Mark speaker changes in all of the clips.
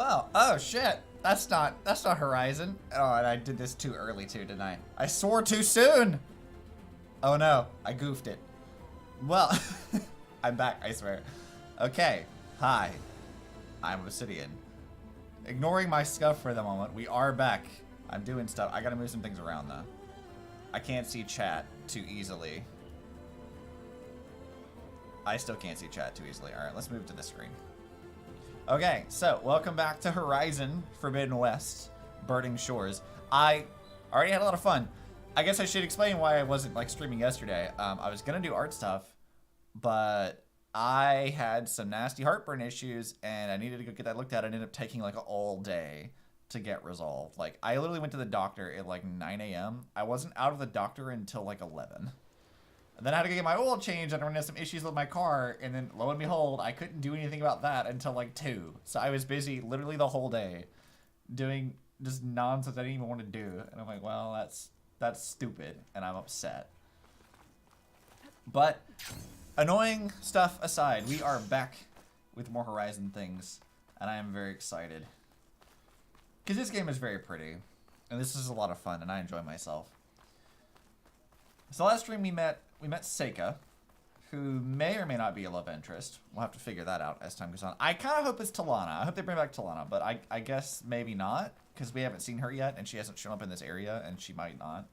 Speaker 1: Well, oh shit. That's not Horizon. Oh, and I did this too early too, didn't I? I swore too soon. Oh no, I goofed it. Well, I'm back, I swear. Okay, hi. I'm Obsidian. Ignoring my scuff for the moment, we are back. I'm doing stuff. I gotta move some things around though. I can't see chat too easily. I still can't see chat too easily. Alright, let's move to this screen. Okay, so welcome back to Horizon Forbidden West, Burning Shores. I already had a lot of fun. I guess I should explain why I wasn't like streaming yesterday. I was gonna do art stuff, but I had some nasty heartburn issues and I needed to go get that looked at. It ended up taking like all day to get resolved. Like I literally went to the doctor at like 9 a.m. I wasn't out of the doctor until like 11. And then I had to go get my oil changed and I ran into some issues with my car, and then lo and behold, I couldn't do anything about that until like 2. So I was busy literally the whole day doing just nonsense I didn't even want to do. And I'm like, well, that's stupid, and I'm upset. But annoying stuff aside, we are back with more Horizon things, and I am very excited. Because this game is very pretty, and this is a lot of fun, and I enjoy myself. So last stream we met Seika, who may or may not be a love interest. We'll have to figure that out as time goes on. I kind of hope it's Talana. I hope they bring back Talana, but I guess maybe not, because we haven't seen her yet, and she hasn't shown up in this area, and she might not.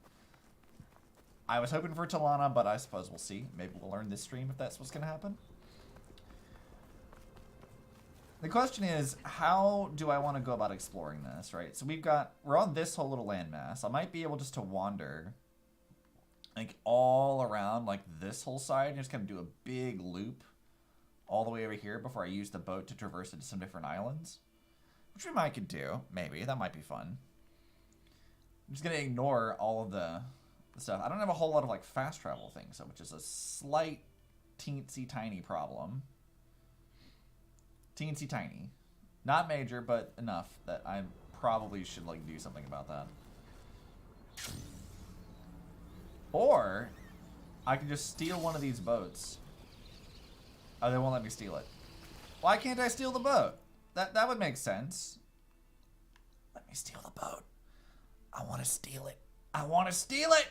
Speaker 1: I was hoping for Talana, but I suppose we'll see. Maybe we'll learn this stream if that's what's going to happen. The question is, how do I want to go about exploring this, right? So we're on this whole little landmass. I might be able just to wander like all around like this whole side and just kind of do a big loop all the way over here before I use the boat to traverse into some different islands, which we might could do. Maybe that might be fun. I'm just gonna ignore all of the stuff. I don't have a whole lot of like fast travel things, so which is a slight teensy tiny problem. Teensy tiny, not major, but enough that I probably should like do something about that. Or I can just steal one of these boats. Oh, they won't let me steal it. Why can't I steal the boat? That would make sense. Let me steal the boat. I want to steal it. I want to steal it!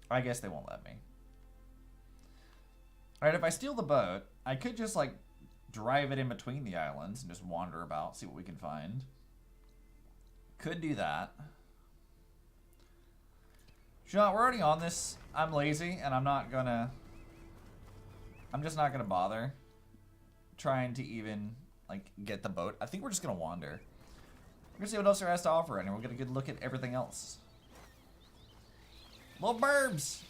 Speaker 1: I guess they won't let me. Alright, if I steal the boat, I could just like drive it in between the islands and just wander about, see what we can find. Could do that. You know, we're already on this. I'm lazy, and I'm just not gonna bother trying to even like get the boat. I think we're just gonna wander. We're gonna see what else there has to offer, and we're gonna get a look at everything else. Little burbs.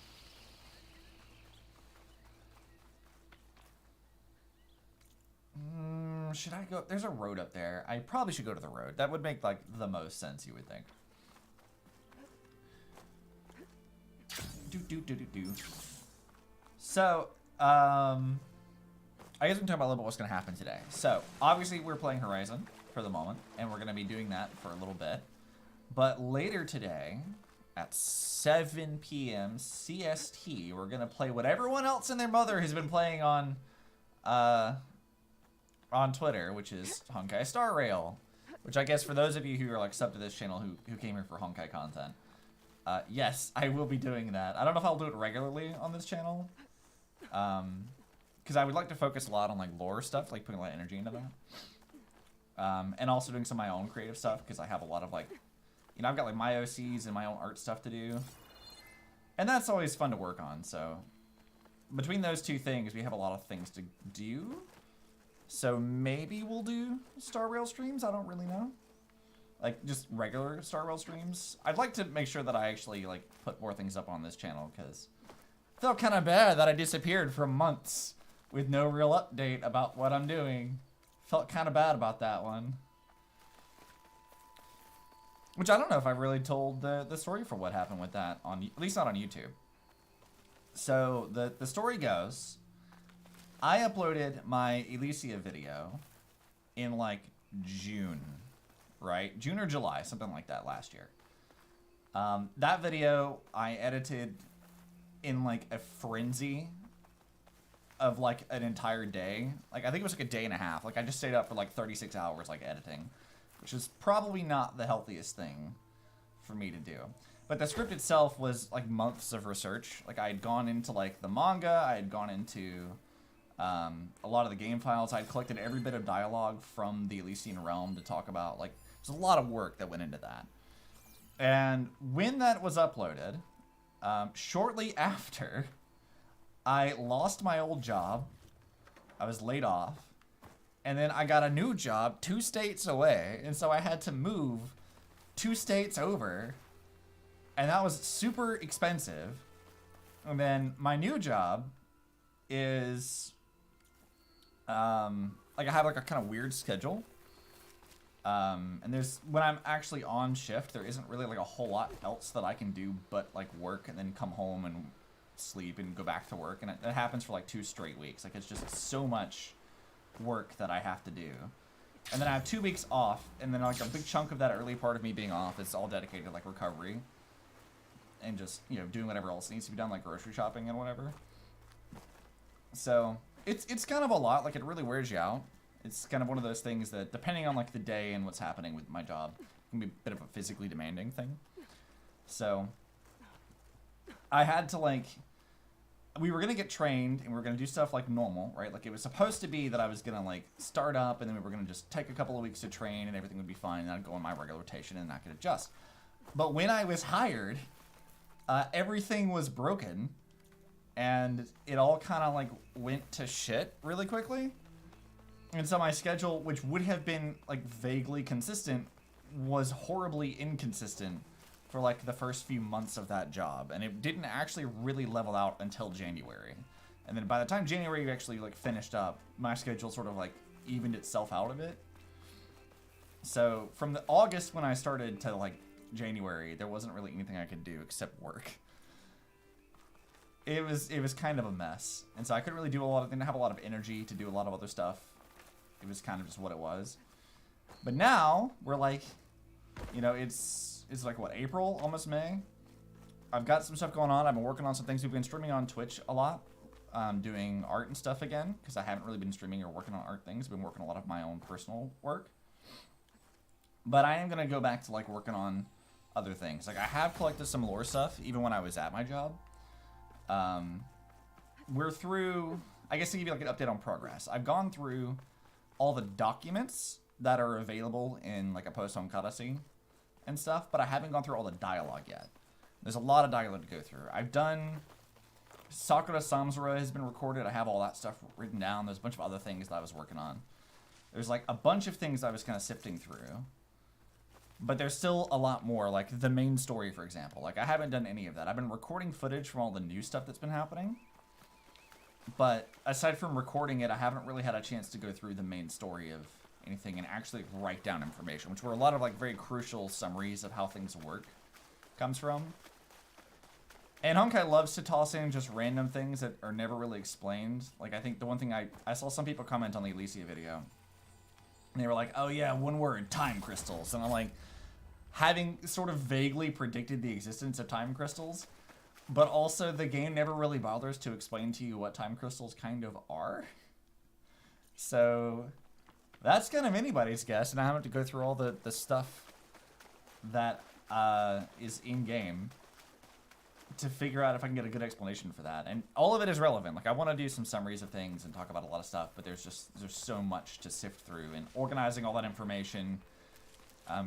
Speaker 1: Should I go? There's a road up there. I probably should go to the road. That would make like the most sense, you would think. So, I guess we can talk about a little bit what's going to happen today. So, obviously we're playing Horizon for the moment, and we're going to be doing that for a little bit. But later today, at 7 p.m. CST, we're going to play what everyone else and their mother has been playing on Twitter, which is Honkai Star Rail. Which I guess for those of you who are like sub to this channel who came here for Honkai content, yes, I will be doing that. I don't know if I'll do it regularly on this channel, because I would like to focus a lot on like lore stuff, like putting a lot of energy into that, and also doing some of my own creative stuff, because I have a lot of like, you know, I've got like my OCs and my own art stuff to do, and that's always fun to work on. So between those two things, we have a lot of things to do. So maybe we'll do Star Rail streams. I don't really know. Like, just regular Star Rail streams. I'd like to make sure that I actually, like, put more things up on this channel, because it felt kind of bad that I disappeared for months with no real update about what I'm doing. Felt kind of bad about that one. Which I don't know if I really told the story for what happened with that, at least not on YouTube. So, the story goes, I uploaded my Elysia video in, like, June. Right? June or July, something like that last year. That video I edited in like a frenzy of like an entire day. Like I think it was like a day and a half. Like I just stayed up for like 36 hours like editing, which is probably not the healthiest thing for me to do. But the script itself was like months of research. Like I had gone into like the manga, I had gone into a lot of the game files. I had collected every bit of dialogue from the Elysian Realm to talk about. Like there's a lot of work that went into that. And when that was uploaded, shortly after, I lost my old job. I was laid off. And then I got a new job 2 states away. And so I had to move 2 states over. And that was super expensive. And then my new job is, like I have like a kind of weird schedule. And there's, when I'm actually on shift, there isn't really like a whole lot else that I can do but like work and then come home and sleep and go back to work. And it happens for like 2 straight weeks. Like it's just so much work that I have to do. And then I have 2 weeks off, and then like a big chunk of that early part of me being off is all dedicated to like recovery. And just, you know, doing whatever else needs to be done, like grocery shopping and whatever. So, it's kind of a lot. Like, it really wears you out. It's kind of one of those things that, depending on, like, the day and what's happening with my job, can be a bit of a physically demanding thing. So, I had to, like... We were going to get trained, and we were going to do stuff like normal, right? Like, it was supposed to be that I was going to, like, start up, and then we were going to just take a couple of weeks to train, and everything would be fine, and I'd go on my regular rotation, and I could adjust. But when I was hired... everything was broken, and it all kind of like went to shit really quickly. And so my schedule, which would have been like vaguely consistent, was horribly inconsistent for like the first few months of that job. And it didn't actually really level out until January. And then by the time January actually like finished up, my schedule sort of like evened itself out a bit. So from the August when I started to like January, there wasn't really anything I could do except work. It was kind of a mess, and so I couldn't really do a lot of, didn't have a lot of energy to do a lot of other stuff. It was kind of just what it was. But now we're like, you know, it's like what, April, almost May. I've got some stuff going on. I've been working on some things. We've been streaming on Twitch a lot, doing art and stuff again, because I haven't really been streaming or working on art things. I've been working a lot of my own personal work. But I am gonna go back to like working on other things. Like I have collected some lore stuff even when I was at my job. We're through, I guess to give you like an update on progress, I've gone through all the documents that are available in like a post-home cutscene and stuff, but I haven't gone through all the dialogue yet. There's a lot of dialogue to go through. I've done Sakura Samsara has been recorded. I have all that stuff written down. There's a bunch of other things that I was working on. There's like a bunch of things I was kind of sifting through. But there's still a lot more, like the main story, for example. Like, I haven't done any of that. I've been recording footage from all the new stuff that's been happening. But aside from recording it, I haven't really had a chance to go through the main story of anything and actually write down information, which were a lot of, like, very crucial summaries of how things work comes from. And Honkai loves to toss in just random things that are never really explained. Like, I think the one thing I saw some people comment on the Elysia video. And they were like, oh yeah, one word, time crystals. And I'm like, having sort of vaguely predicted the existence of time crystals, but also the game never really bothers to explain to you what time crystals kind of are. So that's kind of anybody's guess, and I have to go through all the stuff that is in-game to figure out if I can get a good explanation for that. And all of it is relevant. Like, I want to do some summaries of things and talk about a lot of stuff, but there's so much to sift through, and organizing all that information,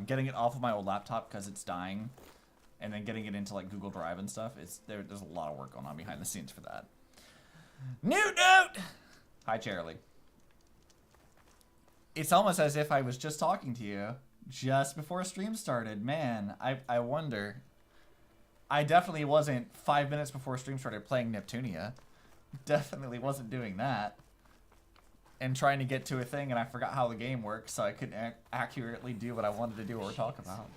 Speaker 1: getting it off of my old laptop because it's dying, and then getting it into like Google Drive and stuff. There's a lot of work going on behind the scenes for that. New note! Hi, Charlie. It's almost as if I was just talking to you just before stream started. Man, I wonder. I definitely wasn't 5 minutes before stream started playing Neptunia. Definitely wasn't doing that. And trying to get to a thing, and I forgot how the game works, so I couldn't accurately do what I wanted to do or talk about.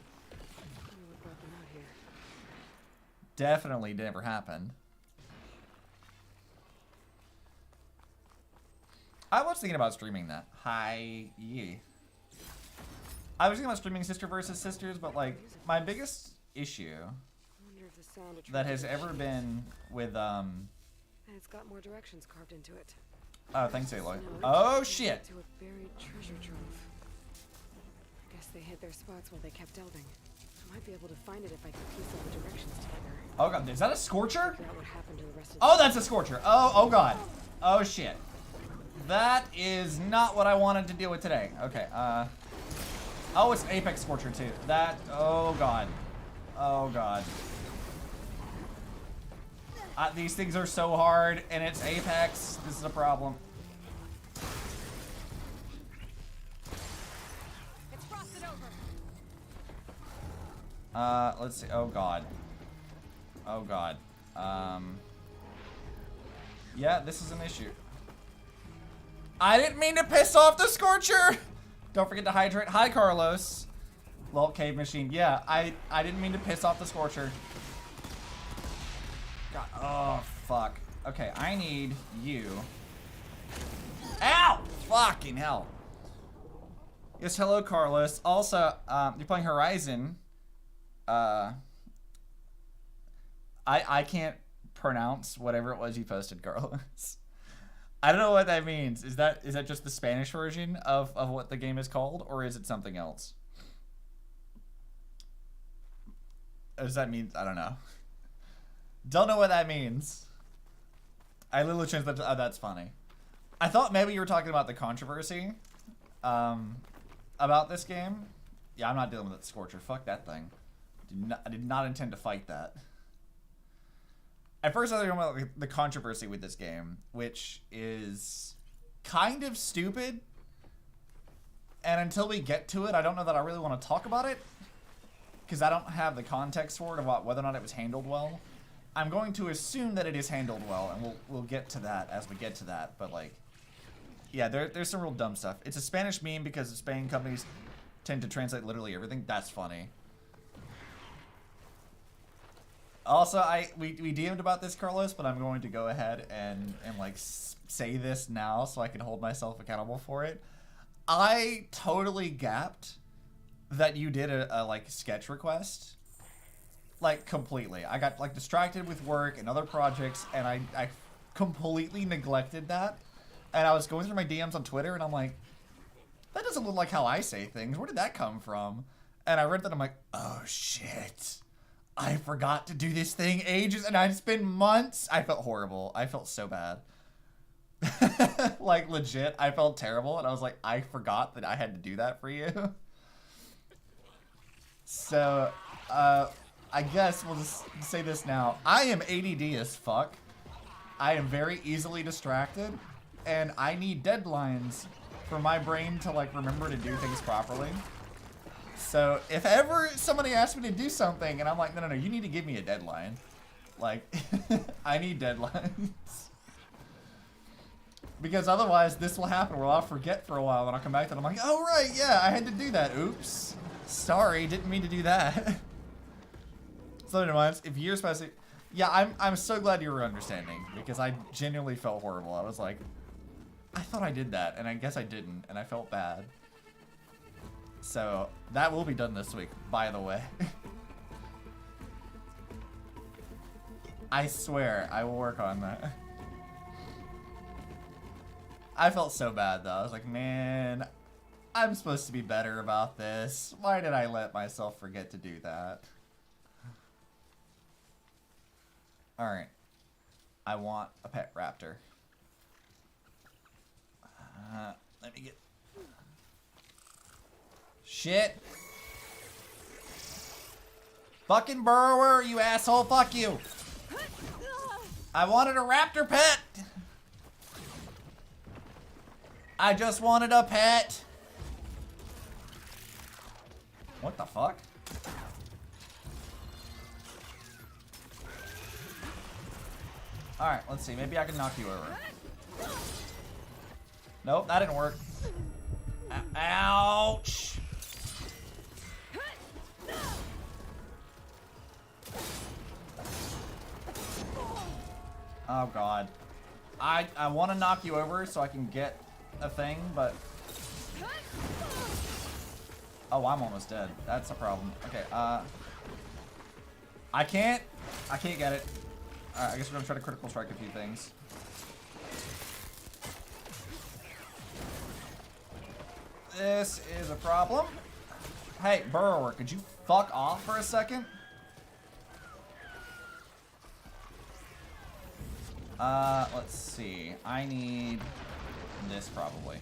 Speaker 1: Definitely never happened. I was thinking about streaming that. Hi, yeah. I was thinking about streaming Sister versus Sisters, but like, my biggest issue that has ever been with
Speaker 2: And it's got more directions carved into it.
Speaker 1: Oh, thanks, Aloy.
Speaker 2: No,
Speaker 1: Oh, shit!
Speaker 2: to a buried treasure trove. I guess they hid their spots while they kept delving. I might be able to find it if I can piece all the directions together.
Speaker 1: Oh god, is that a Scorcher?
Speaker 2: Figure out what happened to the rest of
Speaker 1: Oh, that's a Scorcher. Oh god. Oh shit. That is not what I wanted to deal with today. Okay, oh, it's an Apex Scorcher too. That, oh god. Oh god. These things are so hard, and it's Apex. This is a problem.
Speaker 2: It's frosted over.
Speaker 1: Let's see. Oh god. Oh god. Yeah, this is an issue. I didn't mean to piss off the Scorcher! Don't forget to hydrate. Hi, Carlos. Lol, cave machine. Yeah, I didn't mean to piss off the Scorcher. God, oh, fuck. Okay, I need you. Ow! Fucking hell. Yes, hello, Carlos. Also, you're playing Horizon. I can't pronounce whatever it was you posted, Carlos. I don't know what that means. Is that just the Spanish version of what the game is called, or is it something else? Does that mean, I don't know. Don't know what that means. I literally changed that to, oh, that's funny. I thought maybe you were talking about the controversy about this game. Yeah, I'm not dealing with that Scorcher. Fuck that thing. I did not intend to fight that. At first, I was talking about the controversy with this game, which is kind of stupid. And until we get to it, I don't know that I really want to talk about it, because I don't have the context for it about whether or not it was handled well. I'm going to assume that it is handled well, and we'll get to that as we get to that. But like, yeah, there's some real dumb stuff. It's a Spanish meme because Spain companies tend to translate literally everything. That's funny. Also, we DM'd about this, Carlos, but I'm going to go ahead and like say this now so I can hold myself accountable for it. I totally gapped that you did a like sketch request. Like, completely. I got, like, distracted with work and other projects, and I completely neglected that. And I was going through my DMs on Twitter, and I'm like, that doesn't look like how I say things. Where did that come from? And I read that, and I'm like, oh, shit. I forgot to do this thing ages, and I'd spent months. I felt horrible. I felt so bad. Like, legit, I felt terrible, and I was like, I forgot that I had to do that for you. So, I guess we'll just say this now. I am ADD as fuck. I am very easily distracted, and I need deadlines for my brain to like remember to do things properly. So if ever somebody asks me to do something and I'm like, no, you need to give me a deadline. Like, I need deadlines. Because otherwise this will happen where I'll forget for a while and I'll come back to it and I'm like, oh right, yeah, I had to do that. Oops. Sorry, didn't mean to do that. So anyways, if you're supposed to, yeah, I'm so glad you were understanding, because I genuinely felt horrible. I was like, I thought I did that, and I guess I didn't, and I felt bad. So that will be done this week, by the way. I swear, I will work on that. I felt so bad though. I was like, man, I'm supposed to be better about this. Why did I let myself forget to do that? Alright. I want a pet raptor. Let me get... Shit! Fucking burrower, you asshole, fuck you! I wanted a raptor pet! I just wanted a pet! What the fuck? Alright, let's see. Maybe I can knock you over. Nope, that didn't work. Ouch! Oh god. I want to knock you over so I can get a thing, but... Oh, I'm almost dead. That's a problem. Okay, I can't get it. I guess we're gonna try to critical strike a few things. This is a problem. Hey, Burrower, could you fuck off for a second? Let's see. I need this probably.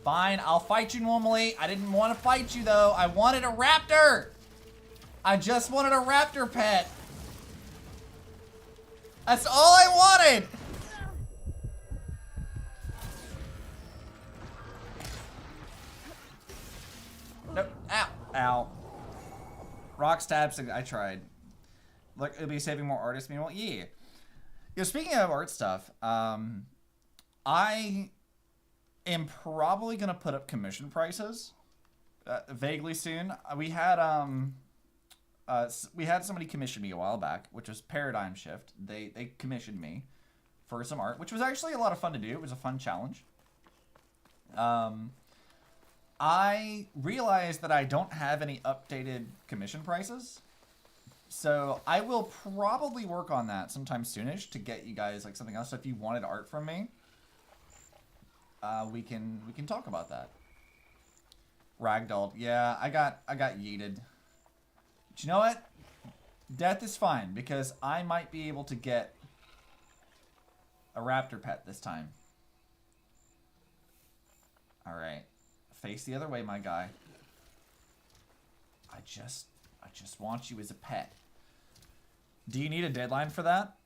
Speaker 1: Fine, I'll fight you normally. I didn't want to fight you though. I wanted a raptor. I just wanted a raptor pet. That's all I wanted. Nope. Ow. Ow. Rock stabs. I tried. Look, it'll be saving more artists. Meanwhile, yeah. You know, speaking of art stuff, I am probably gonna put up commission prices vaguely soon. We had somebody commission me a while back, which was Paradigm Shift. They commissioned me for some art, which was actually a lot of fun to do. It was a fun challenge. I realized that I don't have any updated commission prices. So I will probably work on that sometime soonish to get you guys like something else. So if you wanted art from me, we can talk about that. Ragdolled. Yeah, I got yeeted. But you know what? Death is fine because I might be able to get a raptor pet this time. All right. Face the other way, my guy. I just want you as a pet. Do you need a deadline for that?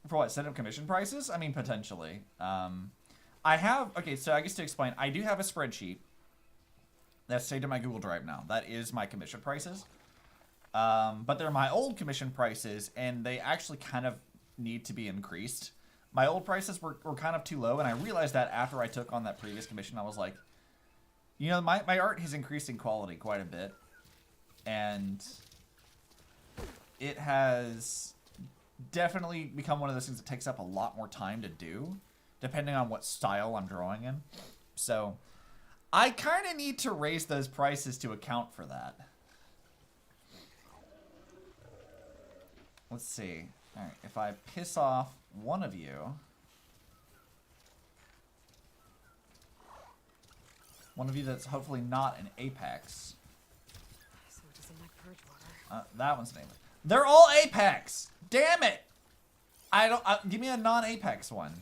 Speaker 1: For what? Set up commission prices? I mean, potentially. I have... Okay, so I guess to explain, I do have a spreadsheet that's saved in my Google Drive now. That is my commission prices. But they're my old commission prices, and they actually kind of need to be increased. My old prices were kind of too low, and I realized that after I took on that previous commission. I was like, you know, my art has increased in quality quite a bit. And it has definitely become one of those things that takes up a lot more time to do, depending on what style I'm drawing in. So I kind of need to raise those prices to account for that. Let's see. All right, if I piss off one of you... One of you that's hopefully not an Apex.
Speaker 2: So it doesn't like purge water.
Speaker 1: That one's named. They're all Apex! Damn it! I don't... give me a non-Apex one.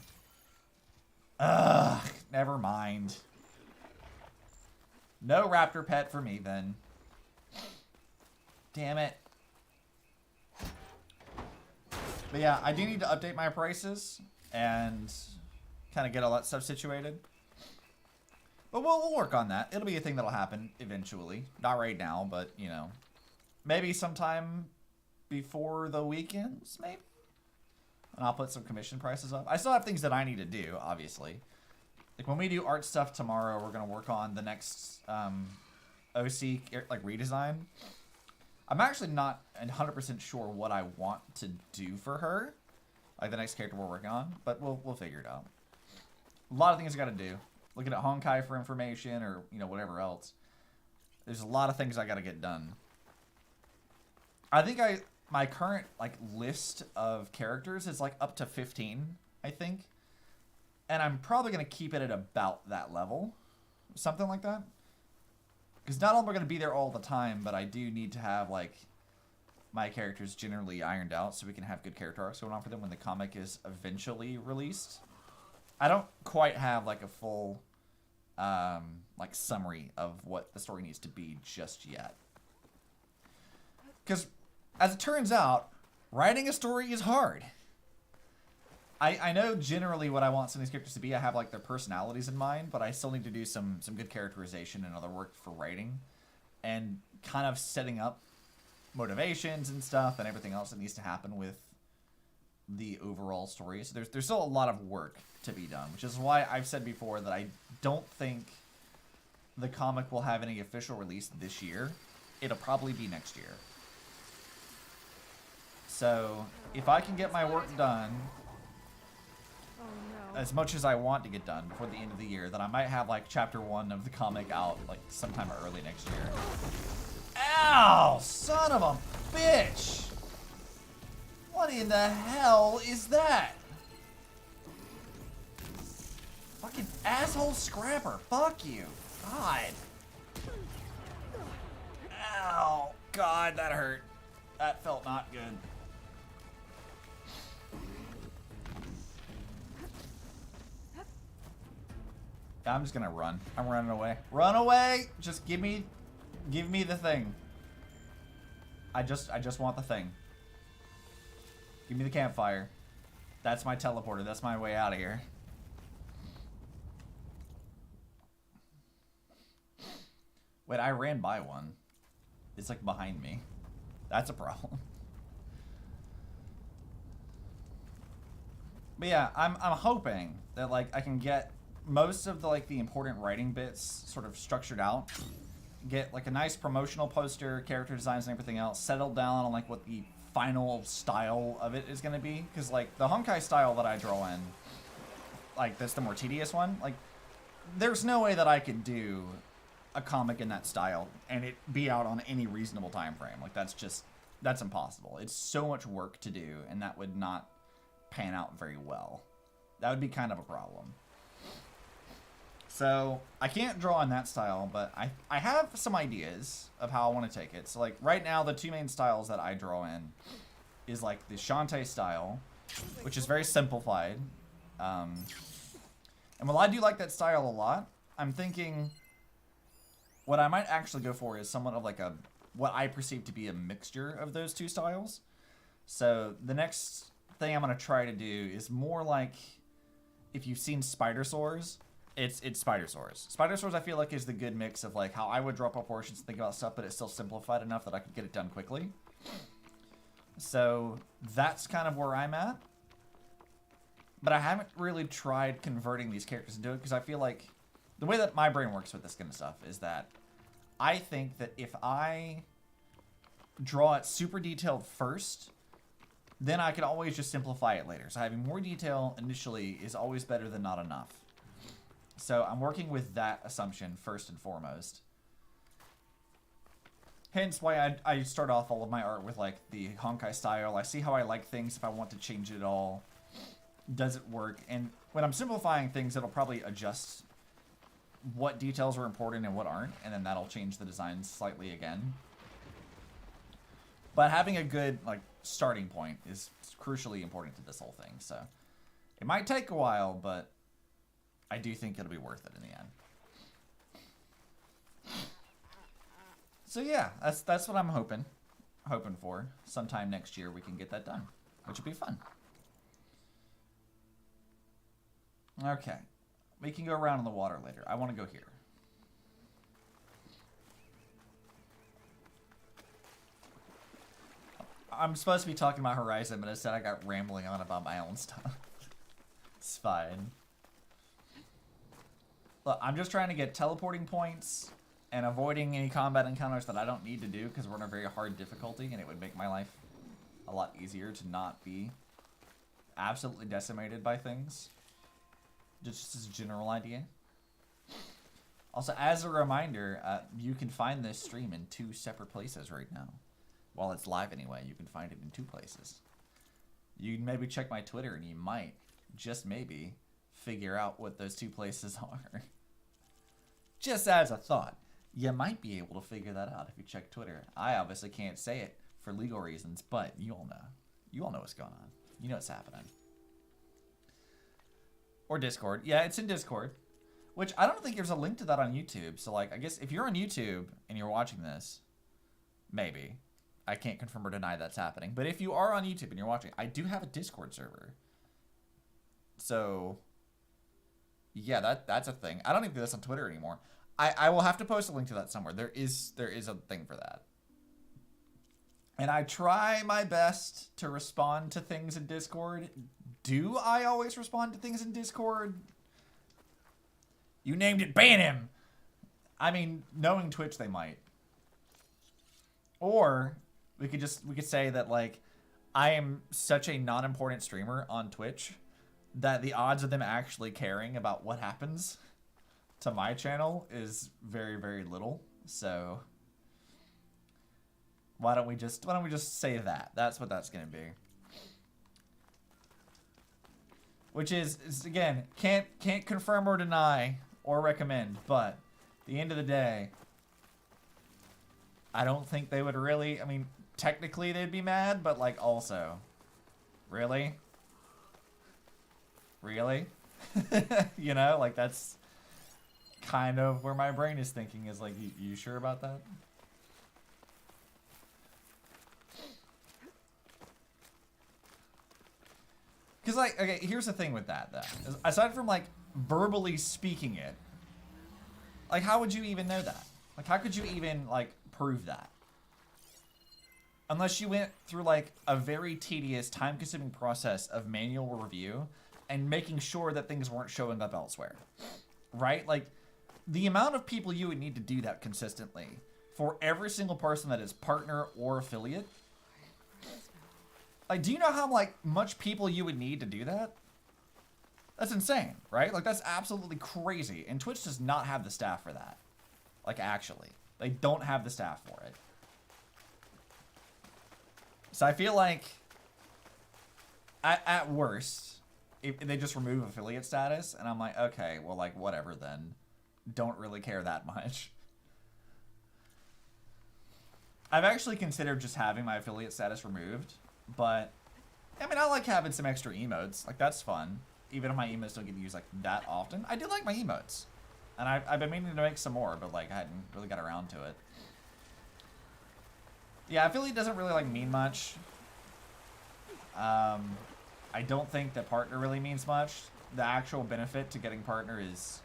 Speaker 1: Ugh, never mind. No raptor pet for me, then. Damn it. But yeah, I do need to update my prices and kind of get all that stuff situated. But we'll work on that. It'll be a thing that'll happen eventually. Not right now, but, you know. Maybe sometime before the weekends, maybe? And I'll put some commission prices up. I still have things that I need to do, obviously. Like, when we do art stuff tomorrow, we're going to work on the next OC, like, redesign. I'm actually not 100% sure what I want to do for her. Like, the next character we're working on. But we'll figure it out. A lot of things I got to do. Looking at Honkai for information or, you know, whatever else. There's a lot of things I got to get done. I think my current, like, list of characters is, like, up to 15, I think. And I'm probably going to keep it at about that level. Something like that. Because not only am I going to be there all the time, but I do need to have, like, my characters generally ironed out so we can have good character arcs going on for them when the comic is eventually released. I don't quite have, like, a full, like, summary of what the story needs to be just yet. Because, as it turns out, writing a story is hard. I know generally what I want some of these characters to be. I have, like, their personalities in mind, but I still need to do some good characterization and other work for writing. And kind of setting up motivations and stuff and everything else that needs to happen with the overall story. So there's still a lot of work to be done, which is why I've said before that I don't think the comic will have any official release this year. It'll probably be next year. So if I can get my work done as much as I want to get done before the end of the year, then I might have, like, chapter 1 of the comic out, like, sometime early next year. Ow! Son of a bitch! What in the hell is that? Fucking asshole scrapper. Fuck you. God. Ow. God, that hurt. That felt not good. I'm just gonna run. I'm running away. Run away! Just give me the thing. I just want the thing. Give me the campfire. That's my teleporter. That's my way out of here. Wait, I ran by one. It's like behind me. That's a problem. But yeah, I'm hoping that like I can get most of the important writing bits sort of structured out. Get like a nice promotional poster, character designs and everything else, settled down on like what the final style of it is gonna be. Cause like the Honkai style that I draw in, like that's the more tedious one, like there's no way that I could do a comic in that style and it be out on any reasonable time frame. Like that's impossible. It's so much work to do and that would not pan out very well. That would be kind of a problem. So I can't draw in that style, but I have some ideas of how I want to take it. So like right now the two main styles that I draw in is like the Shantae style, which is very simplified. And while I do like that style a lot, I'm thinking what I might actually go for is somewhat of like what I perceive to be a mixture of those two styles. So the next thing I'm going to try to do is more like if you've seen Spider Sores, it's Spider Sores. Spider Sores I feel like is the good mix of like how I would draw proportions and think about stuff, but it's still simplified enough that I could get it done quickly. So that's kind of where I'm at. But I haven't really tried converting these characters into it because I feel like the way that my brain works with this kind of stuff is that I think that if I draw it super detailed first, then I can always just simplify it later. So having more detail initially is always better than not enough. So I'm working with that assumption first and foremost. Hence why I start off all of my art with like the Honkai style. I see how I like things, if I want to change it at all. Does it work? And when I'm simplifying things, it'll probably adjust what details are important and what aren't, and then that'll change the design slightly again. But having a good like starting point is crucially important to this whole thing. So it might take a while, but I do think it'll be worth it in the end. So yeah, that's what I'm hoping for. Sometime next year we can get that done, which would be fun. Okay, we can go around in the water later. I want to go here. I'm supposed to be talking about Horizon, but instead I got rambling on about my own stuff. It's fine. Look, I'm just trying to get teleporting points and avoiding any combat encounters that I don't need to do because we're in a very hard difficulty and it would make my life a lot easier to not be absolutely decimated by things. Just as a general idea. Also, as a reminder, you can find this stream in 2 separate places right now. While it's live anyway, you can find it in 2 places. You can maybe check my Twitter and you might, just maybe, figure out what those 2 places are. Just as a thought. You might be able to figure that out if you check Twitter. I obviously can't say it for legal reasons, but you all know. You all know what's going on. You know what's happening. Or Discord. Yeah, it's in Discord. Which, I don't think there's a link to that on YouTube. So, like, I guess if you're on YouTube and you're watching this, maybe. I can't confirm or deny that's happening. But if you are on YouTube and you're watching, I do have a Discord server. So, yeah, that's a thing. I don't even do this on Twitter anymore. I will have to post a link to that somewhere. There is a thing for that. And I try my best to respond to things in Discord. Do I always respond to things in Discord? You named it, ban him! I mean, knowing Twitch, they might. Or we could say that, like, I am such a non-important streamer on Twitch that the odds of them actually caring about what happens to my channel is very, very little. So why don't we just say that? That's what that's gonna be. which is again, can't confirm or deny or recommend, but at the end of the day, I don't think they would really, I mean, technically they'd be mad, but like also, really? Really? You know, like that's kind of where my brain is thinking, is like, you sure about that? Because, like, okay, here's the thing with that, though. Aside from, like, verbally speaking it, like, how would you even know that? Like, how could you even, like, prove that? Unless you went through, like, a very tedious, time-consuming process of manual review and making sure that things weren't showing up elsewhere. Right? Like, the amount of people you would need to do that consistently for every single person that is partner or affiliate. Like, do you know how, like, much people you would need to do that? That's insane, right? Like, that's absolutely crazy. And Twitch does not have the staff for that. Like, actually. They don't have the staff for it. So I feel like, at worst, if they just remove affiliate status, and I'm like, okay, well, like, whatever then. Don't really care that much. I've actually considered just having my affiliate status removed. But, I mean, I like having some extra emotes. Like, that's fun. Even if my emotes don't get used, like, that often. I do like my emotes. And I've been meaning to make some more, but, like, I hadn't really got around to it. Yeah, affiliate doesn't really, like, mean much. I don't think that partner really means much. The actual benefit to getting partner is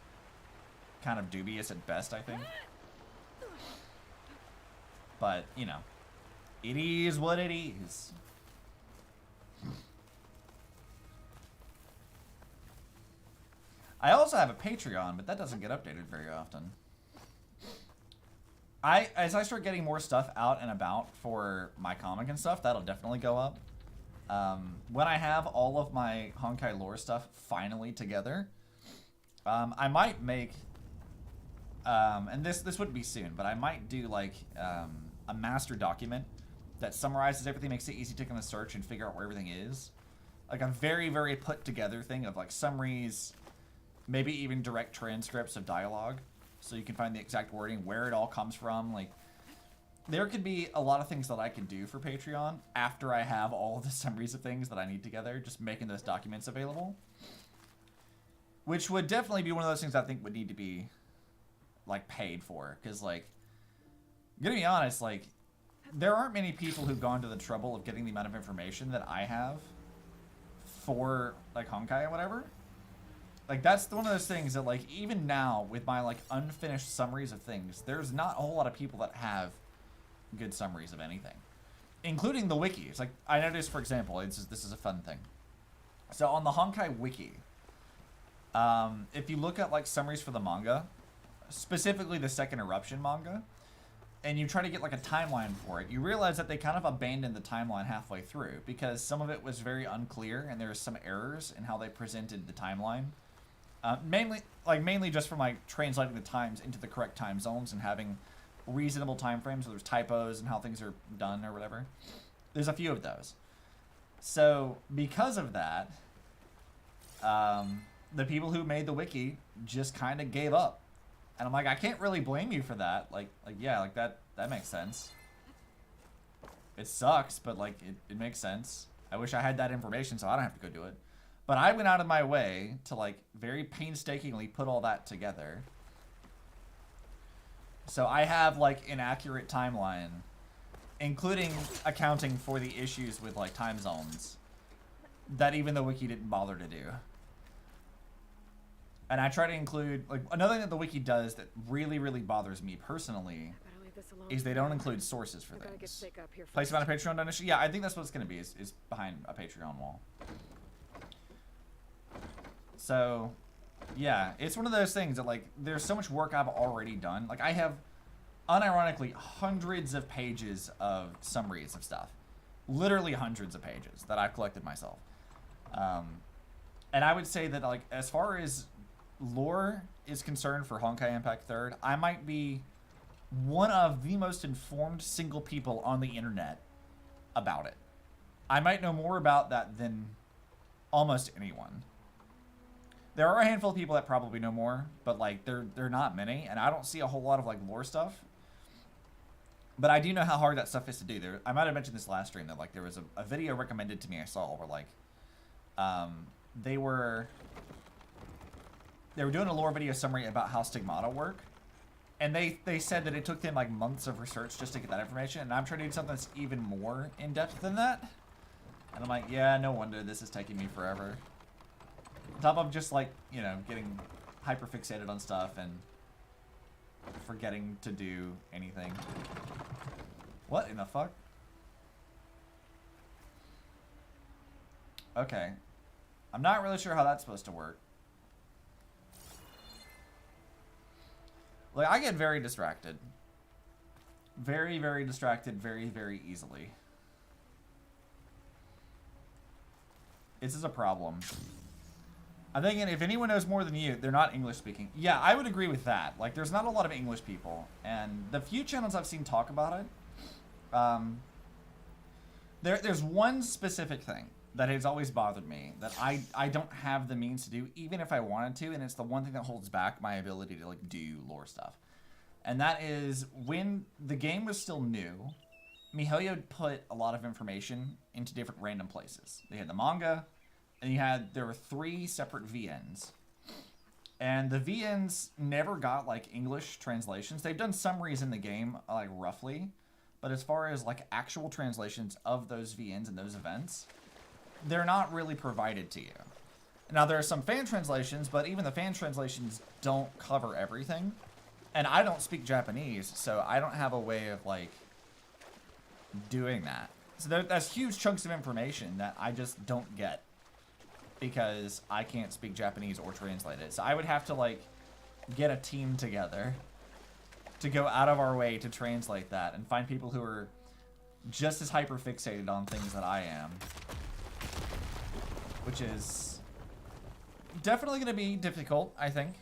Speaker 1: kind of dubious at best, I think. But, you know, it is what it is. I also have a Patreon, but that doesn't get updated very often. As I start getting more stuff out and about for my comic and stuff, that'll definitely go up. When I have all of my Honkai lore stuff finally together, I might make, and this wouldn't be soon, but I might do like a master document that summarizes everything, makes it easy to kind of search and figure out where everything is. Like a very, very put together thing of like summaries, maybe even direct transcripts of dialogue, so you can find the exact wording, where it all comes from. Like, there could be a lot of things that I can do for Patreon after I have all of the summaries of things that I need together, just making those documents available. Which would definitely be one of those things I think would need to be, like, paid for. Because, like, I'm gonna be honest, like, there aren't many people who've gone to the trouble of getting the amount of information that I have for, like, Honkai or whatever. Like, that's one of those things that, like, even now, with my, like, unfinished summaries of things, there's not a whole lot of people that have good summaries of anything. Including the wikis. Like, I noticed, for example, this is a fun thing. So, on the Honkai wiki, if you look at, like, summaries for the manga, specifically the Second Eruption manga, and you try to get, like, a timeline for it, you realize that they kind of abandoned the timeline halfway through, because some of it was very unclear, and there were some errors in how they presented the timeline. Mainly just from like translating the times into the correct time zones and having reasonable time frames. So there's typos and how things are done or whatever. There's a few of those. So because of that, the people who made the wiki just kind of gave up. And I'm like, I can't really blame you for that. Like yeah, like that makes sense. It sucks, but like it makes sense. I wish I had that information so I don't have to go do it. But I went out of my way to, like, very painstakingly put all that together. So I have, like, an accurate timeline, including accounting for the issues with, like, time zones, that even the wiki didn't bother to do. And I try to include, like, another thing that the wiki does that really, really bothers me personally is they don't include sources for things. Place about a Patreon donation? Yeah, I think that's what it's going to be, is behind a Patreon wall. So, yeah, it's one of those things that, like, there's so much work I've already done. Like, I have, unironically, hundreds of pages of summaries of stuff. Literally hundreds of pages that I've collected myself. And I would say that, like, as far as lore is concerned for Honkai Impact 3rd, I might be one of the most informed single people on the internet about it. I might know more about that than almost anyone. There are a handful of people that probably know more, but like they're not many, and I don't see a whole lot of like lore stuff. But I do know how hard that stuff is to do. I might have mentioned this last stream that like there was a video recommended to me I saw where like they were doing a lore video summary about how stigmata work. And they said that it took them like months of research just to get that information, and I'm trying to do something that's even more in depth than that. And I'm like, yeah, no wonder this is taking me forever. On top of just like, you know, getting hyper fixated on stuff and forgetting to do anything. What in the fuck? Okay. I'm not really sure how that's supposed to work. Like, I get very distracted. Very, very distracted very, very easily. This is a problem. I'm thinking if anyone knows more than you, they're not English speaking. Yeah, I would agree with that. Like, there's not a lot of English people. And the few channels I've seen talk about it, there's one specific thing that has always bothered me that I don't have the means to do, even if I wanted to, and it's the one thing that holds back my ability to like do lore stuff. And that is when the game was still new, MiHoYo put a lot of information into different random places. They had the manga, and there were 3 separate VNs. And the VNs never got like English translations. They've done summaries in the game, like roughly, but as far as like actual translations of those VNs and those events, they're not really provided to you. Now, there are some fan translations, but even the fan translations don't cover everything. And I don't speak Japanese, so I don't have a way of, like, doing that. So that's huge chunks of information that I just don't get because I can't speak Japanese or translate it. So I would have to, like, get a team together to go out of our way to translate that and find people who are just as hyper-fixated on things that I am. Which is definitely going to be difficult, I think.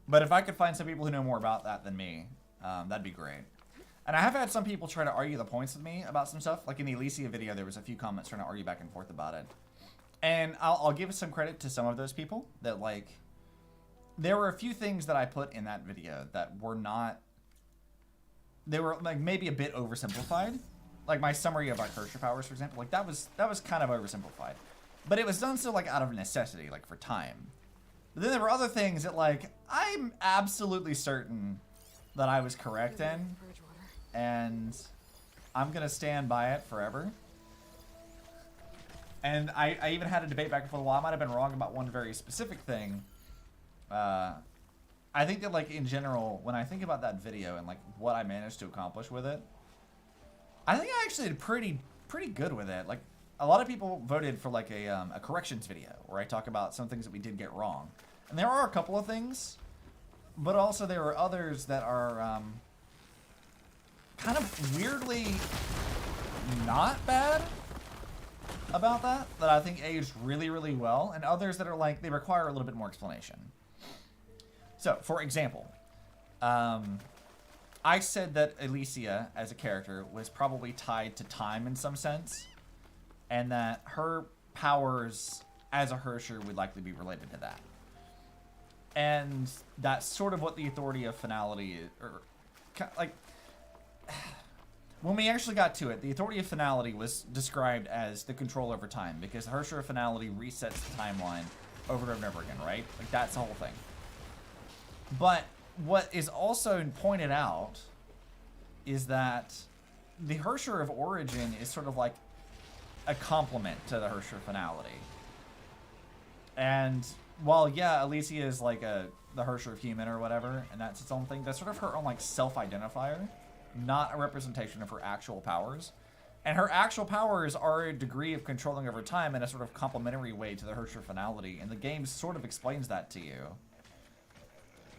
Speaker 1: But if I could find some people who know more about that than me, that'd be great. And I have had some people try to argue the points with me about some stuff. Like in the Elysia video, there was a few comments trying to argue back and forth about it. And I'll give some credit to some of those people that, like, there were a few things that I put in that video that were not, they were like maybe a bit oversimplified. Like my summary of like Herrscher powers, for example, like that was kind of oversimplified. But it was done so like out of necessity, like for time. But then there were other things that like I'm absolutely certain that I was correct in, and I'm gonna stand by it forever. And I even had a debate back and forth. Well, I might have been wrong about one very specific thing. I think that like in general, when I think about that video and like what I managed to accomplish with it, I think I actually did pretty good with it. Like a lot of people voted for like a corrections video where I talk about some things that we did get wrong, and there are a couple of things, but also there are others that are kind of weirdly not bad about that I think aged really, really well, and others that are like they require a little bit more explanation. So, for example, I said that Elysia as a character was probably tied to time in some sense, and that her powers as a Herrscher would likely be related to that. And that's sort of what the authority of finality is, or like when we actually got to it, the authority of finality was described as the control over time, because the Herrscher of finality resets the timeline over and over again, right? Like that's the whole thing. But what is also pointed out is that the Herrscher of origin is sort of like a complement to the Herrscher of finality. And while, yeah, Elysia is like the Herrscher of human or whatever, and that's its own thing, that's sort of her own like self-identifier, not a representation of her actual powers. And her actual powers are a degree of controlling over time in a sort of complementary way to the Herrscher of finality, and the game sort of explains that to you.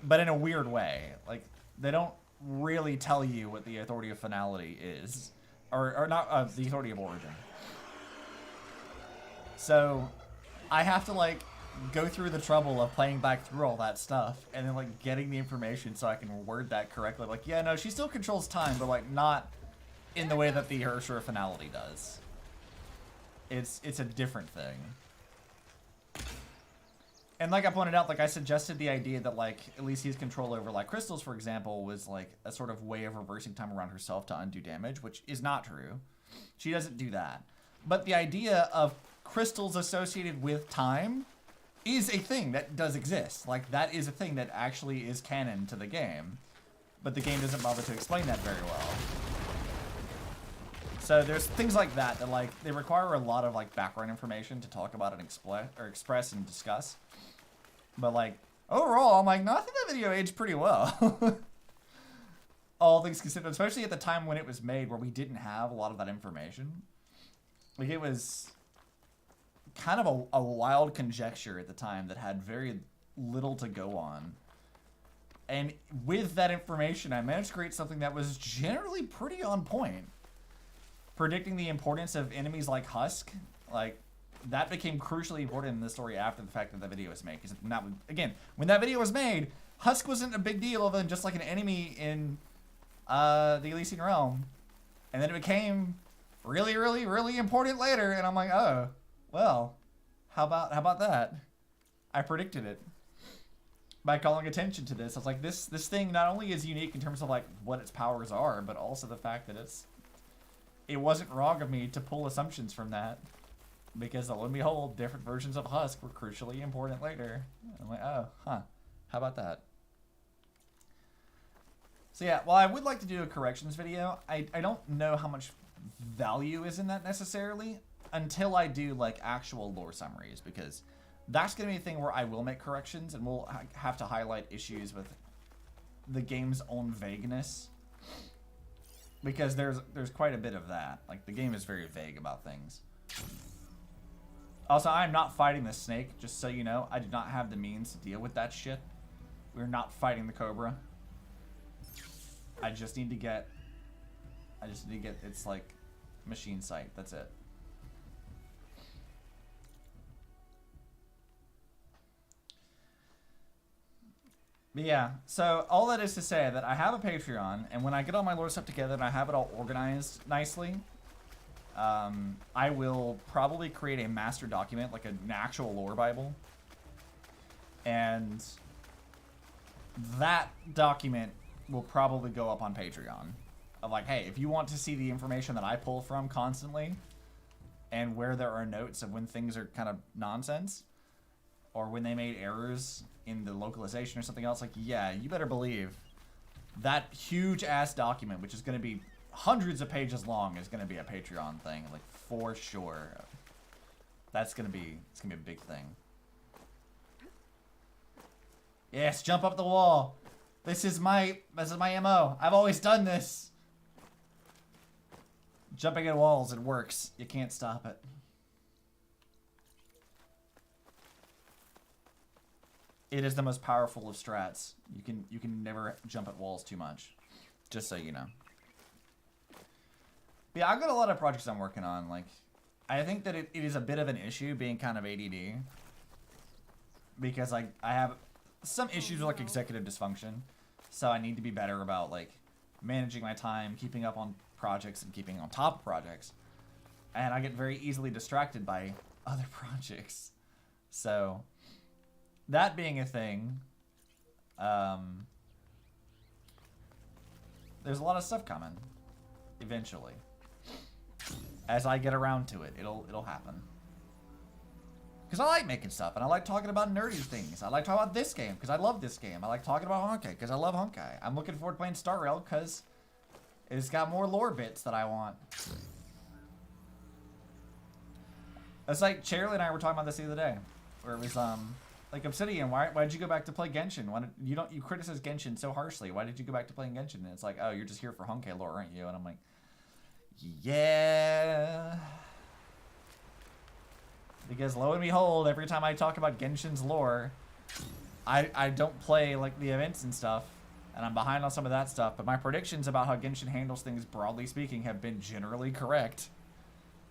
Speaker 1: But in a weird way. Like, they don't really tell you what the authority of finality is. Or not, the authority of origin. So, I have to, like, go through the trouble of playing back through all that stuff, and then, like, getting the information so I can word that correctly. Like, yeah, no, she still controls time, but, like, not in the way that the Herrscher of finality does. It's a different thing. And like I pointed out, like I suggested the idea that like Elysia's control over like crystals, for example, was like a sort of way of reversing time around herself to undo damage, which is not true. She doesn't do that. But the idea of crystals associated with time is a thing that does exist. Like that is a thing that actually is canon to the game. But the game doesn't bother to explain that very well. So there's things like that that like they require a lot of like background information to talk about and express and discuss. But like overall, I'm like, no, I think that video aged pretty well. All things considered, especially at the time when it was made, where we didn't have a lot of that information. Like it was kind of a wild conjecture at the time that had very little to go on. And with that information, I managed to create something that was generally pretty on point. Predicting the importance of enemies like Husk, like that became crucially important in the story after the fact that the video was made. Because again, when that video was made, Husk wasn't a big deal other than just like an enemy in the Elysian Realm. And then it became really, really, really important later. And I'm like, oh, well, how about that? I predicted it by calling attention to this. I was like, this thing not only is unique in terms of like what its powers are, but also the fact that it wasn't wrong of me to pull assumptions from that, because lo and behold, different versions of Husk were crucially important later. I'm like, oh, huh, how about that? So yeah, while I would like to do a corrections video, I don't know how much value is in that necessarily until I do like actual lore summaries, because that's going to be a thing where I will make corrections and we'll have to highlight issues with the game's own vagueness. Because there's quite a bit of that. Like, the game is very vague about things. Also, I'm not fighting the snake, just so you know. I do not have the means to deal with that shit. We're not fighting the cobra. I just need to get its, like, machine sight. That's it. But yeah, so all that is to say that I have a Patreon, and when I get all my lore stuff together and I have it all organized nicely, I will probably create a master document, like an actual lore Bible. And that document will probably go up on Patreon. Of like, hey, if you want to see the information that I pull from constantly, and where there are notes of when things are kind of nonsense, or when they made errors in the localization or something else, like, yeah, you better believe that huge ass document, which is going to be hundreds of pages long, is going to be a Patreon thing, like, for sure. It's going to be a big thing. Yes, jump up the wall. This is my MO. I've always done this. Jumping at walls, it works. You can't stop it. It is the most powerful of strats. You can never jump at walls too much. Just so you know. But yeah, I've got a lot of projects I'm working on. Like, I think that it is a bit of an issue being kind of ADD. Because I have some issues with like executive dysfunction. So I need to be better about like managing my time, keeping up on projects, and keeping on top of projects. And I get very easily distracted by other projects. So that being a thing, there's a lot of stuff coming eventually. As I get around to it, it'll happen. Because I like making stuff, and I like talking about nerdy things. I like talking about this game, because I love this game. I like talking about Honkai, because I love Honkai. I'm looking forward to playing Star Rail, because it's got more lore bits that I want. It's like, Charlie and I were talking about this the other day, where it was, like, Obsidian, why did you go back to play Genshin? You criticize Genshin so harshly. Why did you go back to playing Genshin? And it's like, oh, you're just here for Honkai lore, aren't you? And I'm like, yeah. Because lo and behold, every time I talk about Genshin's lore, I don't play like the events and stuff, and I'm behind on some of that stuff, but my predictions about how Genshin handles things, broadly speaking, have been generally correct.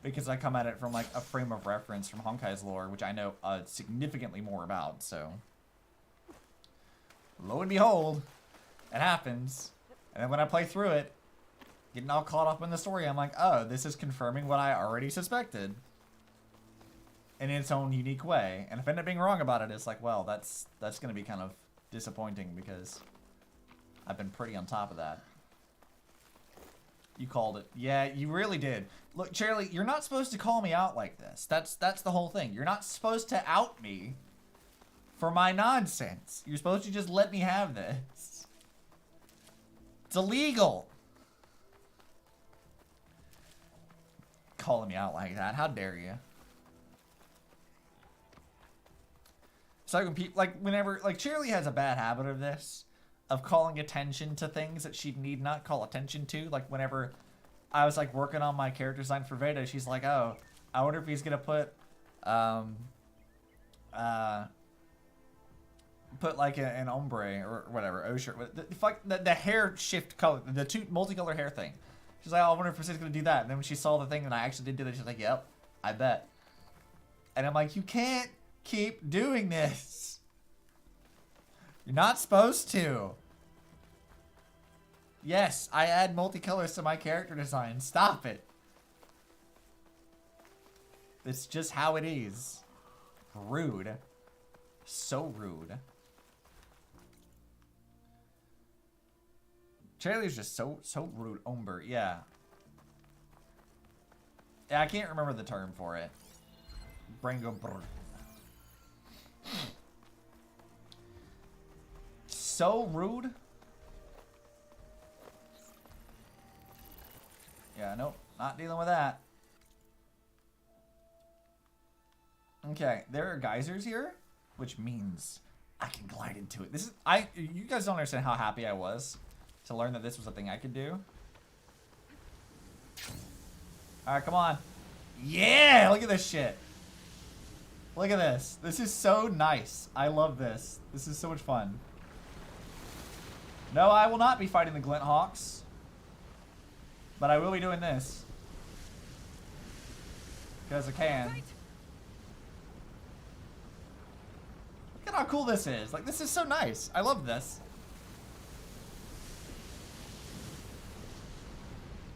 Speaker 1: Because I come at it from like a frame of reference from Honkai's lore, which I know significantly more about, so. Lo and behold, it happens. And then when I play through it, getting all caught up in the story, I'm like, oh, this is confirming what I already suspected. in its own unique way. And if I end up being wrong about it, it's like, well, that's going to be kind of disappointing because I've been pretty on top of that. You called it. Yeah, you really did. Look, Charlie, you're not supposed to call me out like this. That's the whole thing. You're not supposed to out me for my nonsense. You're supposed to just let me have this. It's illegal. Calling me out like that. How dare you? So when people, like, whenever, like, Charlie has a bad habit of this, of calling attention to things that she need not call attention to. Like, whenever I was, like, working on my character design for Veda, she's like, oh, I wonder if he's gonna put like an ombre or whatever, Osher, the hair shift color, the two multicolor hair thing. She's like, oh, I wonder if Priscilla's gonna do that. And then when she saw the thing and I actually did do that, she's like, yep, I bet. And I'm like, you can't keep doing this. You're not supposed to. Yes, I add multicolors to my character design. Stop it. It's just how it is. Rude. So rude. Charlie's just so rude. Ombre, yeah. Yeah, I can't remember the term for it. Brango brr. So rude. Yeah, nope, not dealing with that. Okay, there are geysers here, which means I can glide into it. This is you guys don't understand how happy I was to learn that this was a thing I could do. All right, come on. Yeah, look at this shit. Look at this. This is so nice. I love this. This is so much fun. No, I will not be fighting the Glint Hawks. But I will be doing this. Because I can. Look at how cool this is. Like, this is so nice. I love this.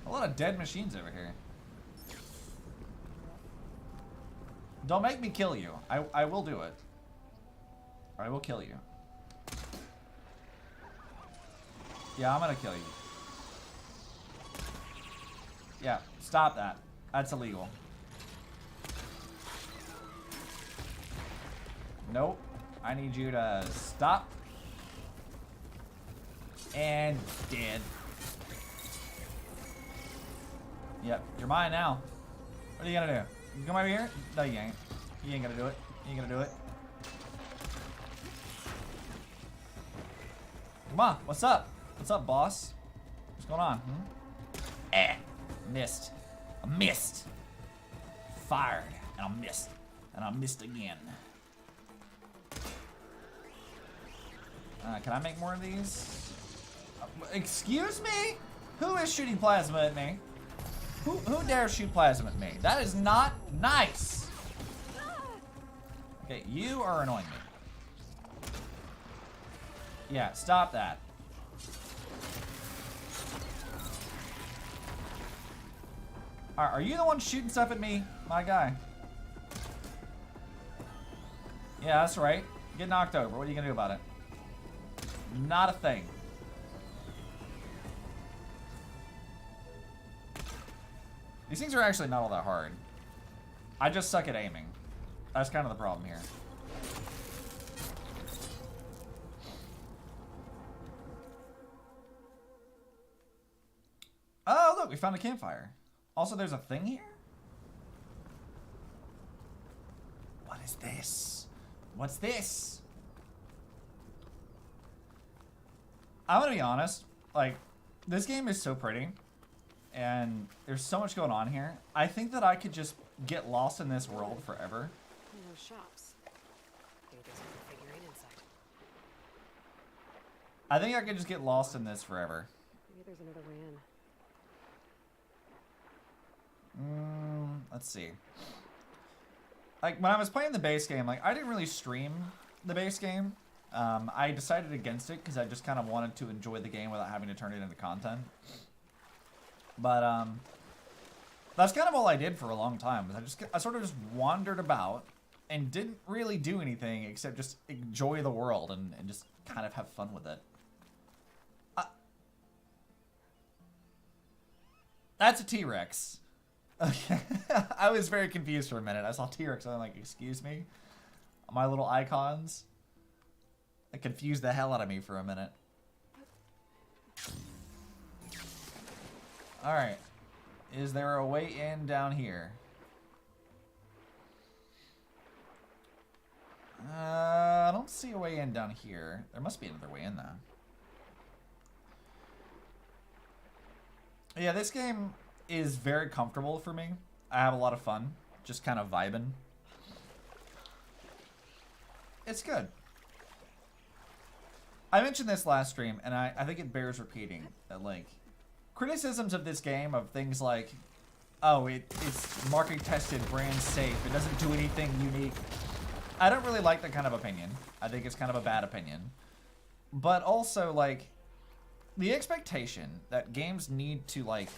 Speaker 1: A lot of dead machines over here. Don't make me kill you. I will do it. I will kill you. Yeah, I'm gonna kill you. Yeah, stop that. That's illegal. Nope. I need you to stop. And dead. Yep, you're mine now. What are you gonna do? You come over here? No, you ain't. You ain't gonna do it. You ain't gonna do it. Come on, what's up? What's up, boss? What's going on? Missed. I missed. Fired. And I missed. And I missed again. Can I make more of these? Excuse me? Who is shooting plasma at me? Who dares shoot plasma at me? That is not nice. Okay, you are annoying me. Yeah, stop that. Are you the one shooting stuff at me, my guy? Yeah, that's right. Get knocked over. What are you gonna do about it? Not a thing. These things are actually not all that hard. I just suck at aiming. That's kind of the problem here. Oh, look, we found a campfire. Also, there's a thing here? What is this? What's this? I'm gonna be honest, like, this game is so pretty, and there's so much going on here. I think that I could just get lost in this world forever.
Speaker 2: No shops. Maybe there's a figurine inside.
Speaker 1: I think I could just get lost in this forever.
Speaker 2: Maybe there's another way in.
Speaker 1: Let's see. Like, when I was playing the base game, like, I didn't really stream the base game. I decided against it because I just kind of wanted to enjoy the game without having to turn it into content. But, That's kind of all I did for a long time. Was I sort of just wandered about and didn't really do anything except just enjoy the world and just kind of have fun with it. That's a T-Rex. Okay. I was very confused for a minute. I saw T-Rex and I'm like, excuse me? My little icons? It confused the hell out of me for a minute. Alright. Is there a way in down here? I don't see a way in down here. There must be another way in, though. Yeah, this game is very comfortable for me. I have a lot of fun. Just kind of vibing. It's good. I mentioned this last stream, and I think it bears repeating. That, like, criticisms of this game of things like, oh, it's market tested, brand safe, it doesn't do anything unique. I don't really like that kind of opinion. I think it's kind of a bad opinion. But also, like, the expectation that games need to, like,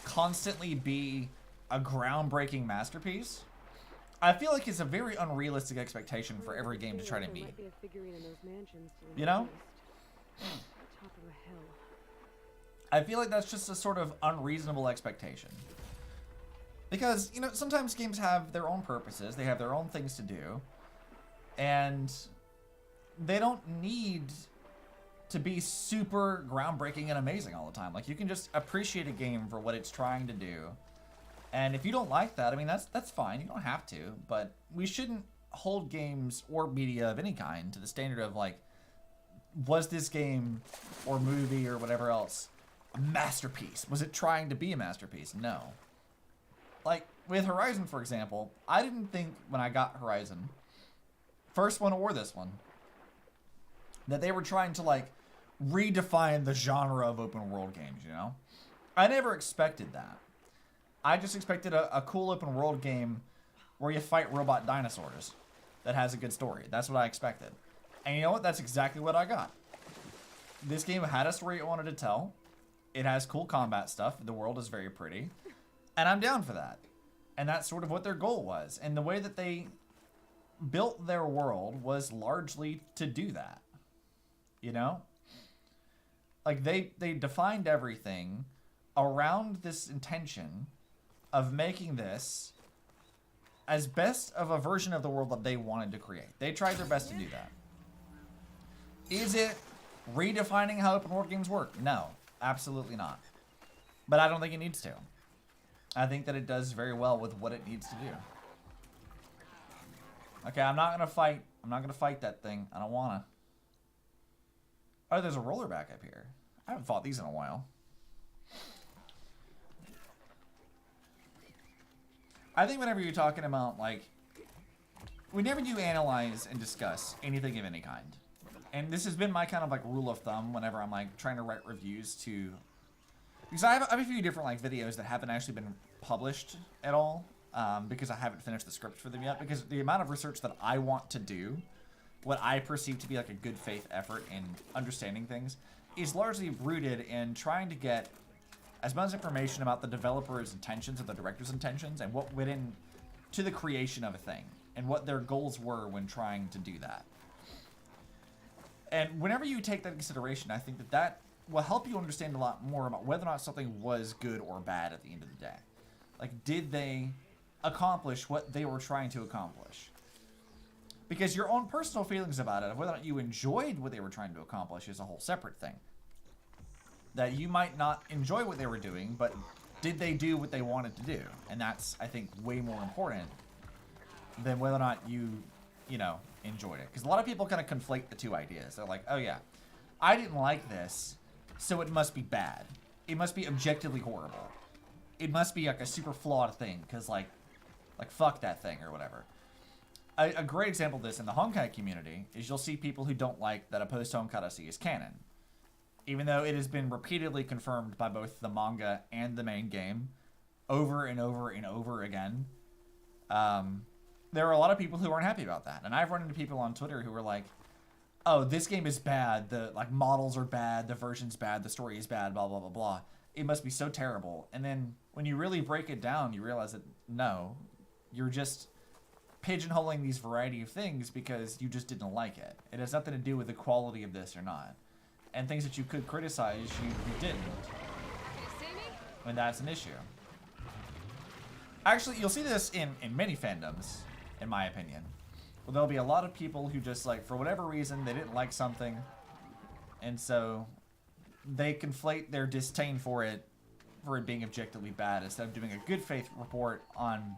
Speaker 1: constantly be a groundbreaking masterpiece, I feel like it's a very unrealistic expectation for every game to try to meet. You know? I feel like that's just a sort of unreasonable expectation. Because, you know, sometimes games have their own purposes, they have their own things to do, and they don't need to be super groundbreaking and amazing all the time. Like, you can just appreciate a game for what it's trying to do. And if you don't like that, I mean, that's fine. You don't have to. But we shouldn't hold games or media of any kind to the standard of, like, was this game or movie or whatever else a masterpiece? Was it trying to be a masterpiece? No. Like, with Horizon, for example, I didn't think when I got Horizon, first one or this one, that they were trying to, like, redefine the genre of open world games, you know? I never expected that. I just expected a cool open world game where you fight robot dinosaurs that has a good story. That's what I expected. And you know what? That's exactly what I got. This game had a story it wanted to tell. It has cool combat stuff. The world is very pretty. And I'm down for that. And that's sort of what their goal was. And the way that they built their world was largely to do that. You know? Like, they defined everything around this intention of making this as best of a version of the world that they wanted to create. They tried their best to do that. Is it redefining how open world games work? No, absolutely not. But I don't think it needs to. I think that it does very well with what it needs to do. Okay, I'm not gonna fight. I'm not gonna fight that thing. I don't wanna. Oh, there's a roller back up here. I haven't fought these in a while. I think whenever you're talking about, like, whenever you analyze and discuss anything of any kind, and this has been my kind of, like, rule of thumb whenever I'm, like, trying to write reviews to, because I have a few different, like, videos that haven't actually been published at all, because I haven't finished the script for them yet, because the amount of research that I want to do, what I perceive to be, like, a good faith effort in understanding things, is largely rooted in trying to get as much information about the developer's intentions or the director's intentions and what went into the creation of a thing and what their goals were when trying to do that. And whenever you take that into consideration, I think that that will help you understand a lot more about whether or not something was good or bad at the end of the day. Like, did they accomplish what they were trying to accomplish? Because your own personal feelings about it, of whether or not you enjoyed what they were trying to accomplish, is a whole separate thing. That you might not enjoy what they were doing, but did they do what they wanted to do? And that's, I think, way more important than whether or not you know, enjoyed it. Because a lot of people kind of conflate the two ideas. They're like, oh yeah, I didn't like this, so it must be bad. It must be objectively horrible. It must be like a super flawed thing, because like fuck that thing or whatever. A great example of this in the Honkai community is you'll see people who don't like that a post-Honkai Odyssey is canon. Even though it has been repeatedly confirmed by both the manga and the main game over and over and over again. There are a lot of people who aren't happy about that. And I've run into people on Twitter who are like, oh, this game is bad. The like models are bad. The version's bad. The story is bad, blah, blah, blah, blah. it must be so terrible. And then when you really break it down, you realize that no, you're just pigeonholing these variety of things because you just didn't like it. It has nothing to do with the quality of this or not. And things that you could criticize, you didn't. And that's an issue. Actually, you'll see this in many fandoms, in my opinion. Well, there'll be a lot of people who just, like, for whatever reason, they didn't like something, and so they conflate their disdain for it being objectively bad instead of doing a good faith report on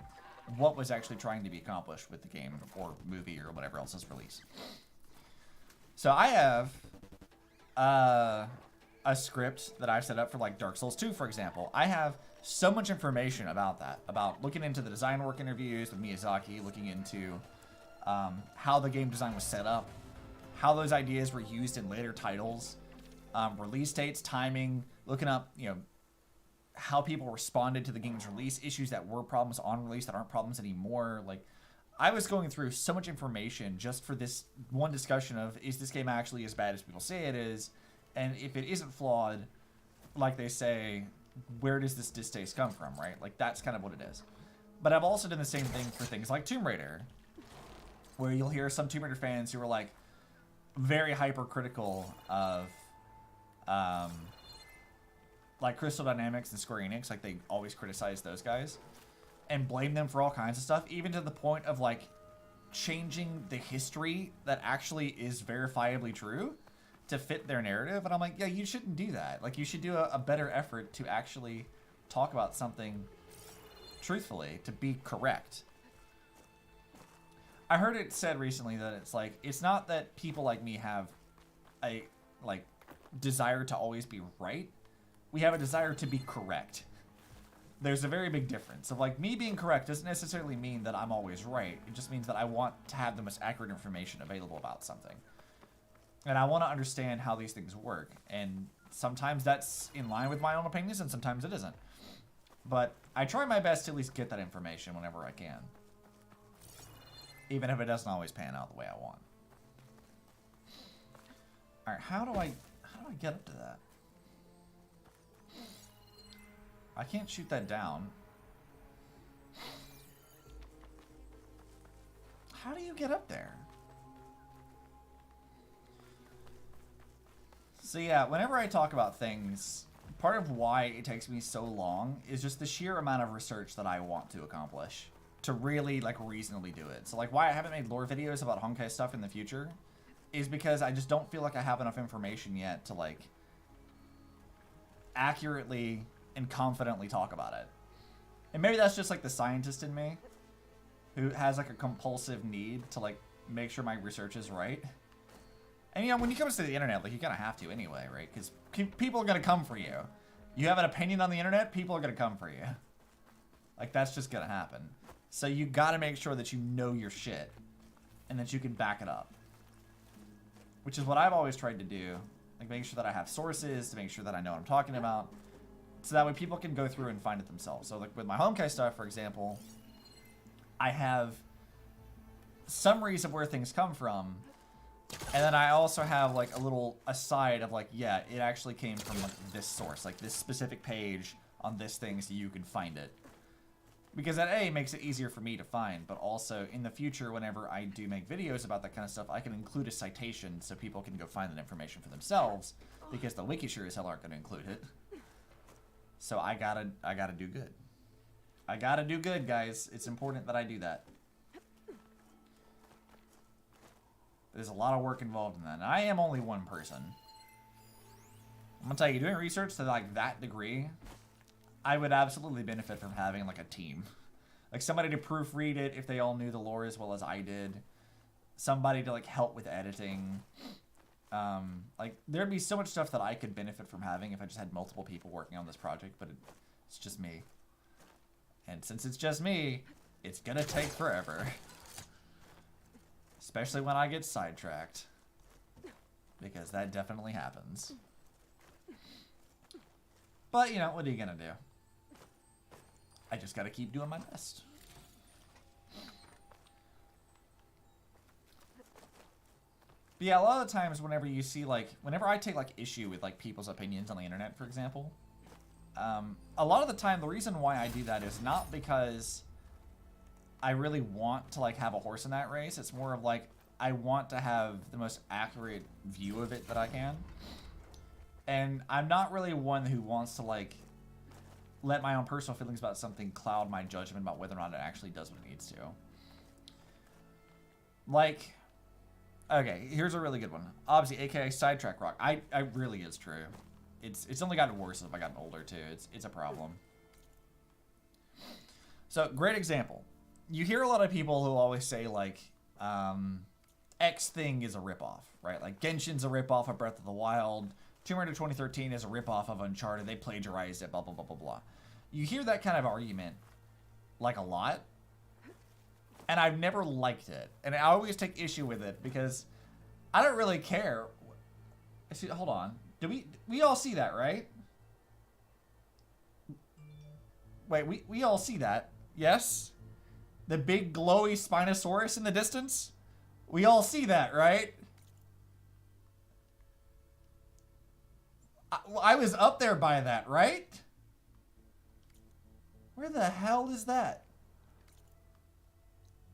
Speaker 1: what was actually trying to be accomplished with the game or movie or whatever else is released. So I have a script that I've set up for, like, Dark Souls 2, for example. I have so much information about that, about looking into the design work interviews with Miyazaki, looking into how the game design was set up, how those ideas were used in later titles, release dates, timing, looking up, you know, how people responded to the game's release, issues that were problems on release that aren't problems anymore. Like, I was going through so much information just for this one discussion of, is this game actually as bad as people say it is? And if it isn't flawed, like they say, where does this distaste come from, right? Like, that's kind of what it is. But I've also done the same thing for things like Tomb Raider, where you'll hear some Tomb Raider fans who are, like, very hypercritical of, like, Crystal Dynamics and Square Enix. Like, they always criticize those guys and blame them for all kinds of stuff, even to the point of, like, changing the history that actually is verifiably true to fit their narrative. And I'm like, yeah, you shouldn't do that. Like, you should do a better effort to actually talk about something truthfully, to be correct. I heard it said recently that it's like, it's not that people like me have a, like, desire to always be right. We have a desire to be correct. There's a very big difference. So, like, me being correct doesn't necessarily mean that I'm always right. It just means that I want to have the most accurate information available about something. And I want to understand how these things work. And sometimes that's in line with my own opinions, and sometimes it isn't. But I try my best to at least get that information whenever I can. Even if it doesn't always pan out the way I want. Alright, how do I get up to that? I can't shoot that down. How do you get up there? So yeah, whenever I talk about things, part of why it takes me so long is just the sheer amount of research that I want to accomplish to really, like, reasonably do it. So, like, why I haven't made lore videos about Honkai stuff in the future is because I just don't feel like I have enough information yet to, like, accurately and confidently talk about it. And maybe that's just, like, the scientist in me who has, like, a compulsive need to, like, make sure my research is right. And, you know, when you come to the internet, like, you kind of have to anyway, right? Because people are going to come for you. You have an opinion on the internet, people are going to come for you. Like, that's just going to happen. So you got to make sure that you know your shit and that you can back it up. Which is what I've always tried to do. Like, making sure that I have sources, to make sure that I know what I'm talking about. So that way people can go through and find it themselves. So, like, with my Honkai stuff, for example, I have summaries of where things come from. And then I also have, like, a little aside of, like, yeah, it actually came from, like, this source. Like, this specific page on this thing so you can find it. Because that, A, makes it easier for me to find, but also, in the future, whenever I do make videos about that kind of stuff, I can include a citation so people can go find that information for themselves, because the wiki sure as hell aren't going to include it. So I gotta do good. I gotta do good, guys. It's important that I do that. There's a lot of work involved in that, and I am only one person. I'm gonna tell you, doing research to, like, that degree, I would absolutely benefit from having, like, a team. Like, somebody to proofread it if they all knew the lore as well as I did. Somebody to, like, help with editing. Like, there'd be so much stuff that I could benefit from having if I just had multiple people working on this project, but it's just me. And since it's just me, it's gonna take forever. Especially when I get sidetracked. Because that definitely happens. But, you know, what are you gonna do? I just gotta keep doing my best. But yeah, a lot of the times whenever you see, like, whenever I take, like, issue with, like, people's opinions on the internet, for example, A lot of the time, the reason why I do that is not because I really want to like have a horse in that race. It's more of like I want to have the most accurate view of it that I can. And I'm not really one who wants to like let my own personal feelings about something cloud my judgment about whether or not it actually does what it needs to. Like, okay, here's a really good one. Obviously, aka sidetrack rock. I really is true. It's only gotten worse as I've gotten older too. It's a problem. So, great example. You hear a lot of people who always say like, X thing is a ripoff, right? Like Genshin's a ripoff of Breath of the Wild. Tomb Raider 2013 is a ripoff of Uncharted. They plagiarized it, blah, blah, blah, blah, blah. You hear that kind of argument, like, a lot. And I've never liked it. And I always take issue with it because I don't really care. See, hold on. Do we all see that, right? Wait, we all see that. Yes? The big glowy Spinosaurus in the distance? We all see that, right? I was up there by that, right? Where the hell is that?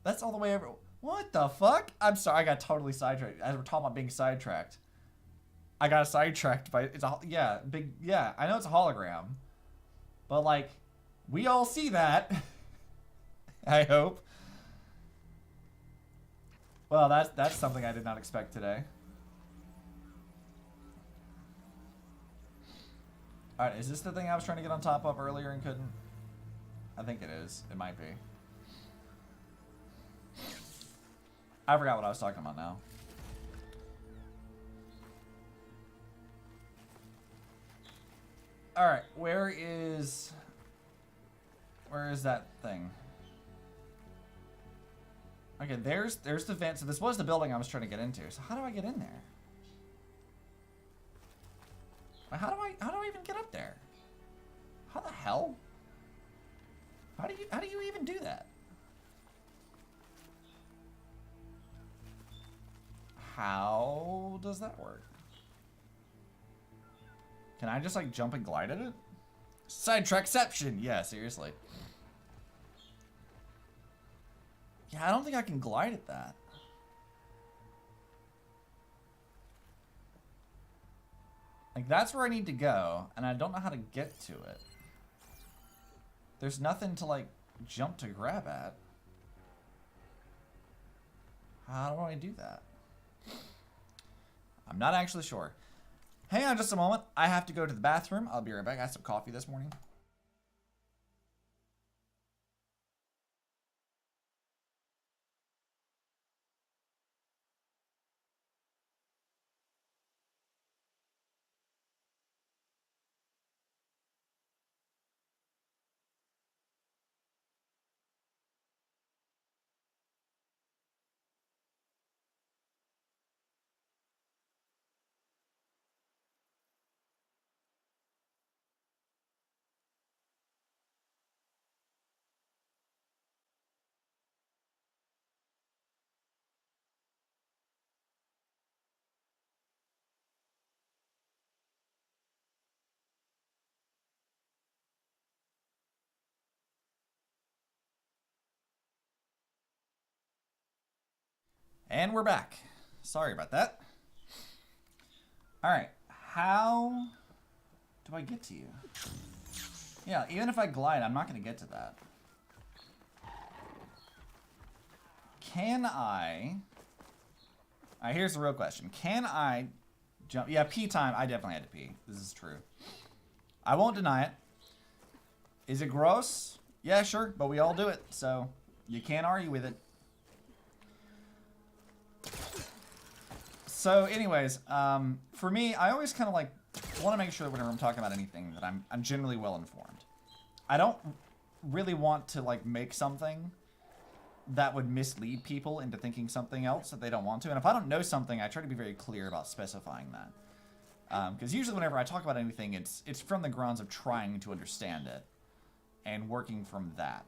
Speaker 1: That's all the way over. What the fuck? I'm sorry, I got totally sidetracked. As we're talking about being sidetracked, I got sidetracked by it's a yeah. I know it's a hologram, but like, we all see that. I hope. Well, that's something I did not expect today. Alright, is this the thing I was trying to get on top of earlier and couldn't? I think it is. It might be. I forgot what I was talking about now. Alright, where is that thing? Okay, there's the vent. So this was the building I was trying to get into. So how do I get in there? How do I even get up there? How the hell? How do you even do that? How does that work? Can I just like jump and glide at it? Sidetrackception! Yeah, seriously. Yeah, I don't think I can glide at that. Like, that's where I need to go, and I don't know how to get to it. There's nothing to, like, jump to grab at. How do I do that? I'm not actually sure. Hang on just a moment. I have to go to the bathroom. I'll be right back. I had some coffee this morning. And we're back. Sorry about that. Alright, how do I get to you? Yeah, even if I glide, I'm not going to get to that. Can I... Alright, here's the real question. Can I jump... Yeah, pee time. I definitely had to pee. This is true. I won't deny it. Is it gross? Yeah, sure, but we all do it, so you can't argue with it. So anyways, for me, I always kind of like want to make sure that whenever I'm talking about anything that I'm generally well informed. I don't really want to like make something that would mislead people into thinking something else that they don't want to. And if I don't know something, I try to be very clear about specifying that. Because usually whenever I talk about anything, it's from the grounds of trying to understand it and working from that.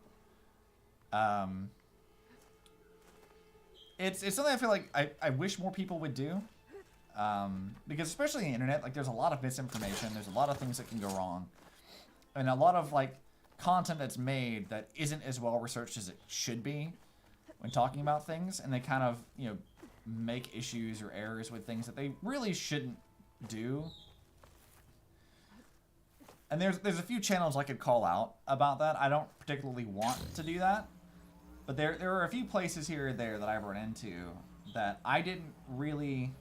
Speaker 1: It's something I feel like I wish more people would do. Because especially on the internet, like there's a lot of misinformation. There's a lot of things that can go wrong. And a lot of like content that's made that isn't as well researched as it should be when talking about things, and they kind of, you know, make issues or errors with things that they really shouldn't do. And there's a few channels I could call out about that. I don't particularly want to do that, but there are a few places here or there that I've run into that I didn't really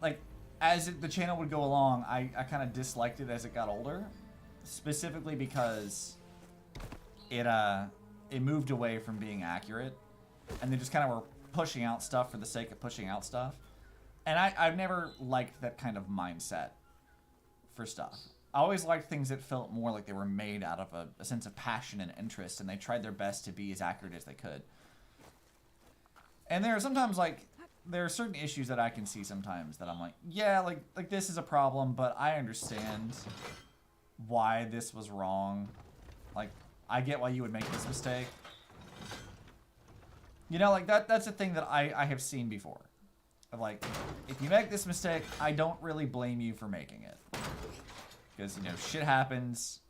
Speaker 1: like. As the channel would go along, I kind of disliked it as it got older, specifically because it moved away from being accurate, and they just kind of were pushing out stuff for the sake of pushing out stuff. And I've never liked that kind of mindset for stuff. I always liked things that felt more like they were made out of a sense of passion and interest, and they tried their best to be as accurate as they could. And there are sometimes, like, there are certain issues that I can see sometimes that I'm like, yeah, like this is a problem, but I understand why this was wrong. Like, I get why you would make this mistake. You know, like, that's a thing that I have seen before. Of like, if you make this mistake, I don't really blame you for making it. Because, you know, shit happens.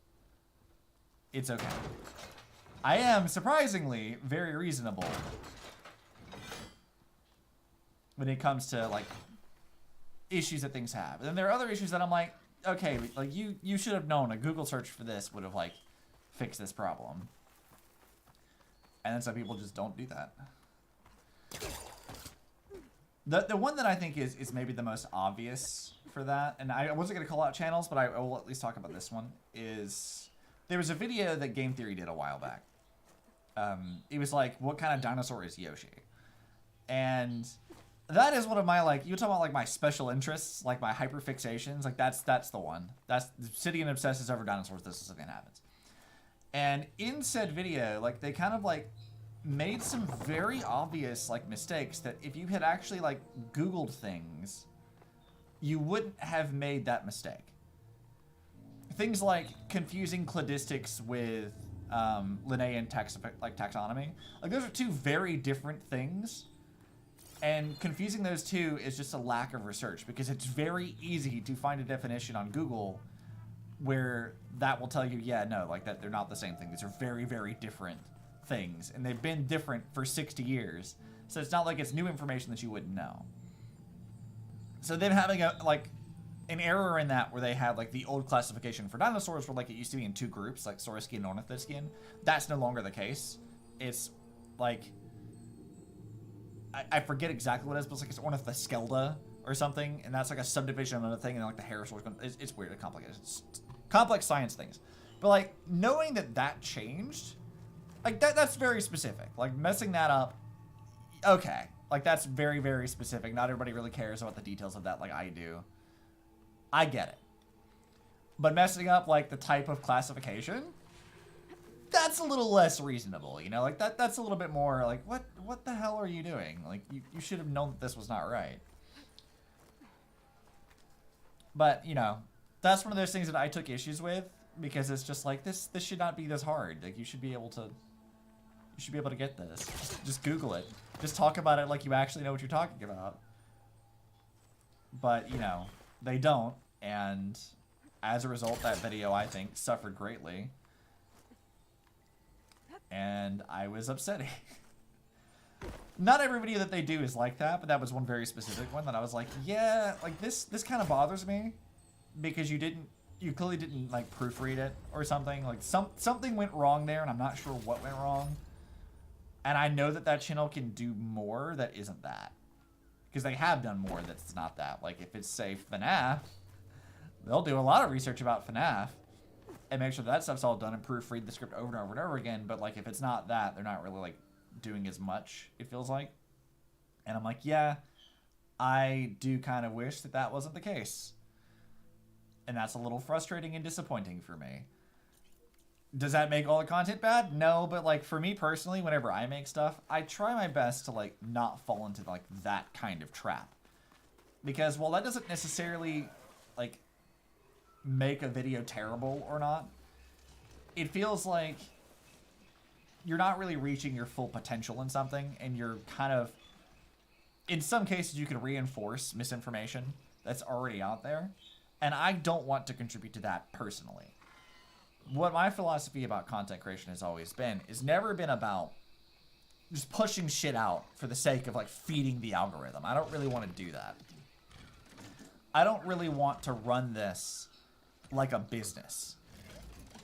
Speaker 1: It's okay. I am, surprisingly, very reasonable when it comes to, like, issues that things have. And then there are other issues that I'm like, okay, like, you should have known a Google search for this would have, like, fixed this problem. And then some people just don't do that. The one that I think is maybe the most obvious for that, and I wasn't going to call out channels, but I will at least talk about this one, is there was a video that Game Theory did a while back. It was like, what kind of dinosaur is Yoshi? And that is one of my, like, you talk about, like, my special interests, like, my hyperfixations, like, that's the one. That's Obsidian obsesses over dinosaurs, this is something that happens. And in said video, like, they kind of, like, made some very obvious, like, mistakes that if you had actually, like, Googled things, you wouldn't have made that mistake. Things like confusing cladistics with Linnaean taxonomy. Like, those are two very different things. And confusing those two is just a lack of research, because it's very easy to find a definition on Google where that will tell you, yeah, no, like, that they're not the same thing. These are very, very different things, and they've been different for 60 years. So it's not like it's new information that you wouldn't know. So them having an error in that where they had, like, the old classification for dinosaurs where, like, it used to be in two groups, like Saurischian and Ornithischian. That's no longer the case. It's like, I forget exactly what it is, but it's like it's Ornithoscelda or something, and that's like a subdivision of another thing, and then, like, the Herosaurs, it's weird and complicated. It's complex science things. But, like, knowing that changed, like, that's very specific. Like, messing that up, okay. Like, that's very, very specific. Not everybody really cares about the details of that like I do. I get it. But messing up, like, the type of classification, that's a little less reasonable, you know? Like, that's a little bit more, like, what the hell are you doing? Like, you should have known that this was not right. But, you know, that's one of those things that I took issues with, because it's just like, this should not be this hard. Like, you should be able to get this. Just Google it. Just talk about it like you actually know what you're talking about. But, you know, they don't, and as a result, that video, I think, suffered greatly. And I was upset. Not every video that they do is like that, but that was one very specific one that I was like, yeah, like, this kind of bothers me, because you clearly didn't, like, proofread it or something. Like, something went wrong there, and I'm not sure what went wrong. And I know that channel can do more that isn't that. Because they have done more that's not that. Like, if it's, say, FNAF, they'll do a lot of research about FNAF and make sure that stuff's all done and proofread the script over and over and over again. But, like, if it's not that, they're not really, like, doing as much, it feels like. And I'm like, yeah, I do kind of wish that wasn't the case. And that's a little frustrating and disappointing for me. Does that make all the content bad? No, but, like, for me personally, whenever I make stuff, I try my best to, like, not fall into, like, that kind of trap. Because while that doesn't necessarily, like, make a video terrible or not, it feels like you're not really reaching your full potential in something, and you're kind of, in some cases, you can reinforce misinformation that's already out there, and I don't want to contribute to that personally. what my philosophy about content creation has always been is never been about just pushing shit out for the sake of like feeding the algorithm. I don't really want to do that. I don't really want to run this like a business.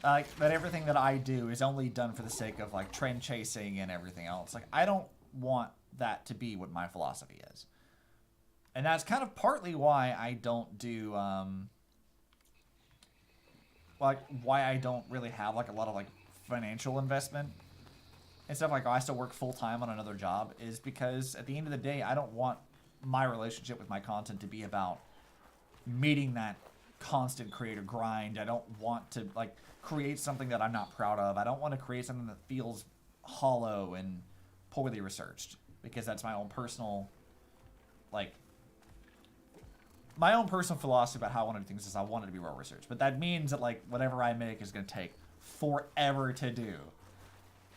Speaker 1: Like that everything that I do is only done for the sake of like trend chasing and everything else. Like I don't want that to be what my philosophy is. And that's kind of partly why I don't do like why I don't really have like a lot of like financial investment and stuff. Like I still work full-time on another job, is because at the end of the day I don't want my relationship with my content to be about meeting that constant creator grind. I don't want to like create something that I'm not proud of. I don't want to create something that feels hollow and poorly researched, because that's my own personal like my own personal philosophy about how I want to do things is I want it to be well researched. But that means that like whatever I make is going to take forever to do.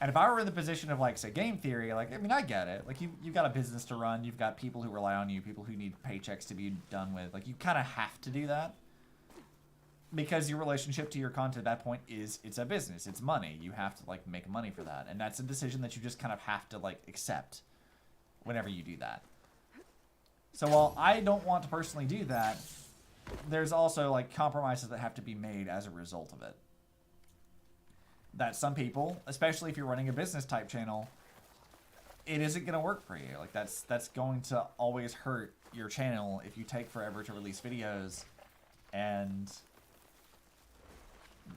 Speaker 1: And if I were in the position of like say game theory, like I mean I get it. Like you've got a business to run, you've got people who rely on you, people who need paychecks to be done with. Like you kind of have to do that. Because your relationship to your content at that point is it's a business, it's money. You have to like make money for that. And that's a decision that you just kind of have to like accept whenever you do that. So while I don't want to personally do that, there's also like compromises that have to be made as a result of it. That some people, especially if you're running a business type channel, it isn't going to work for you. Like that's going to always hurt your channel if you take forever to release videos, and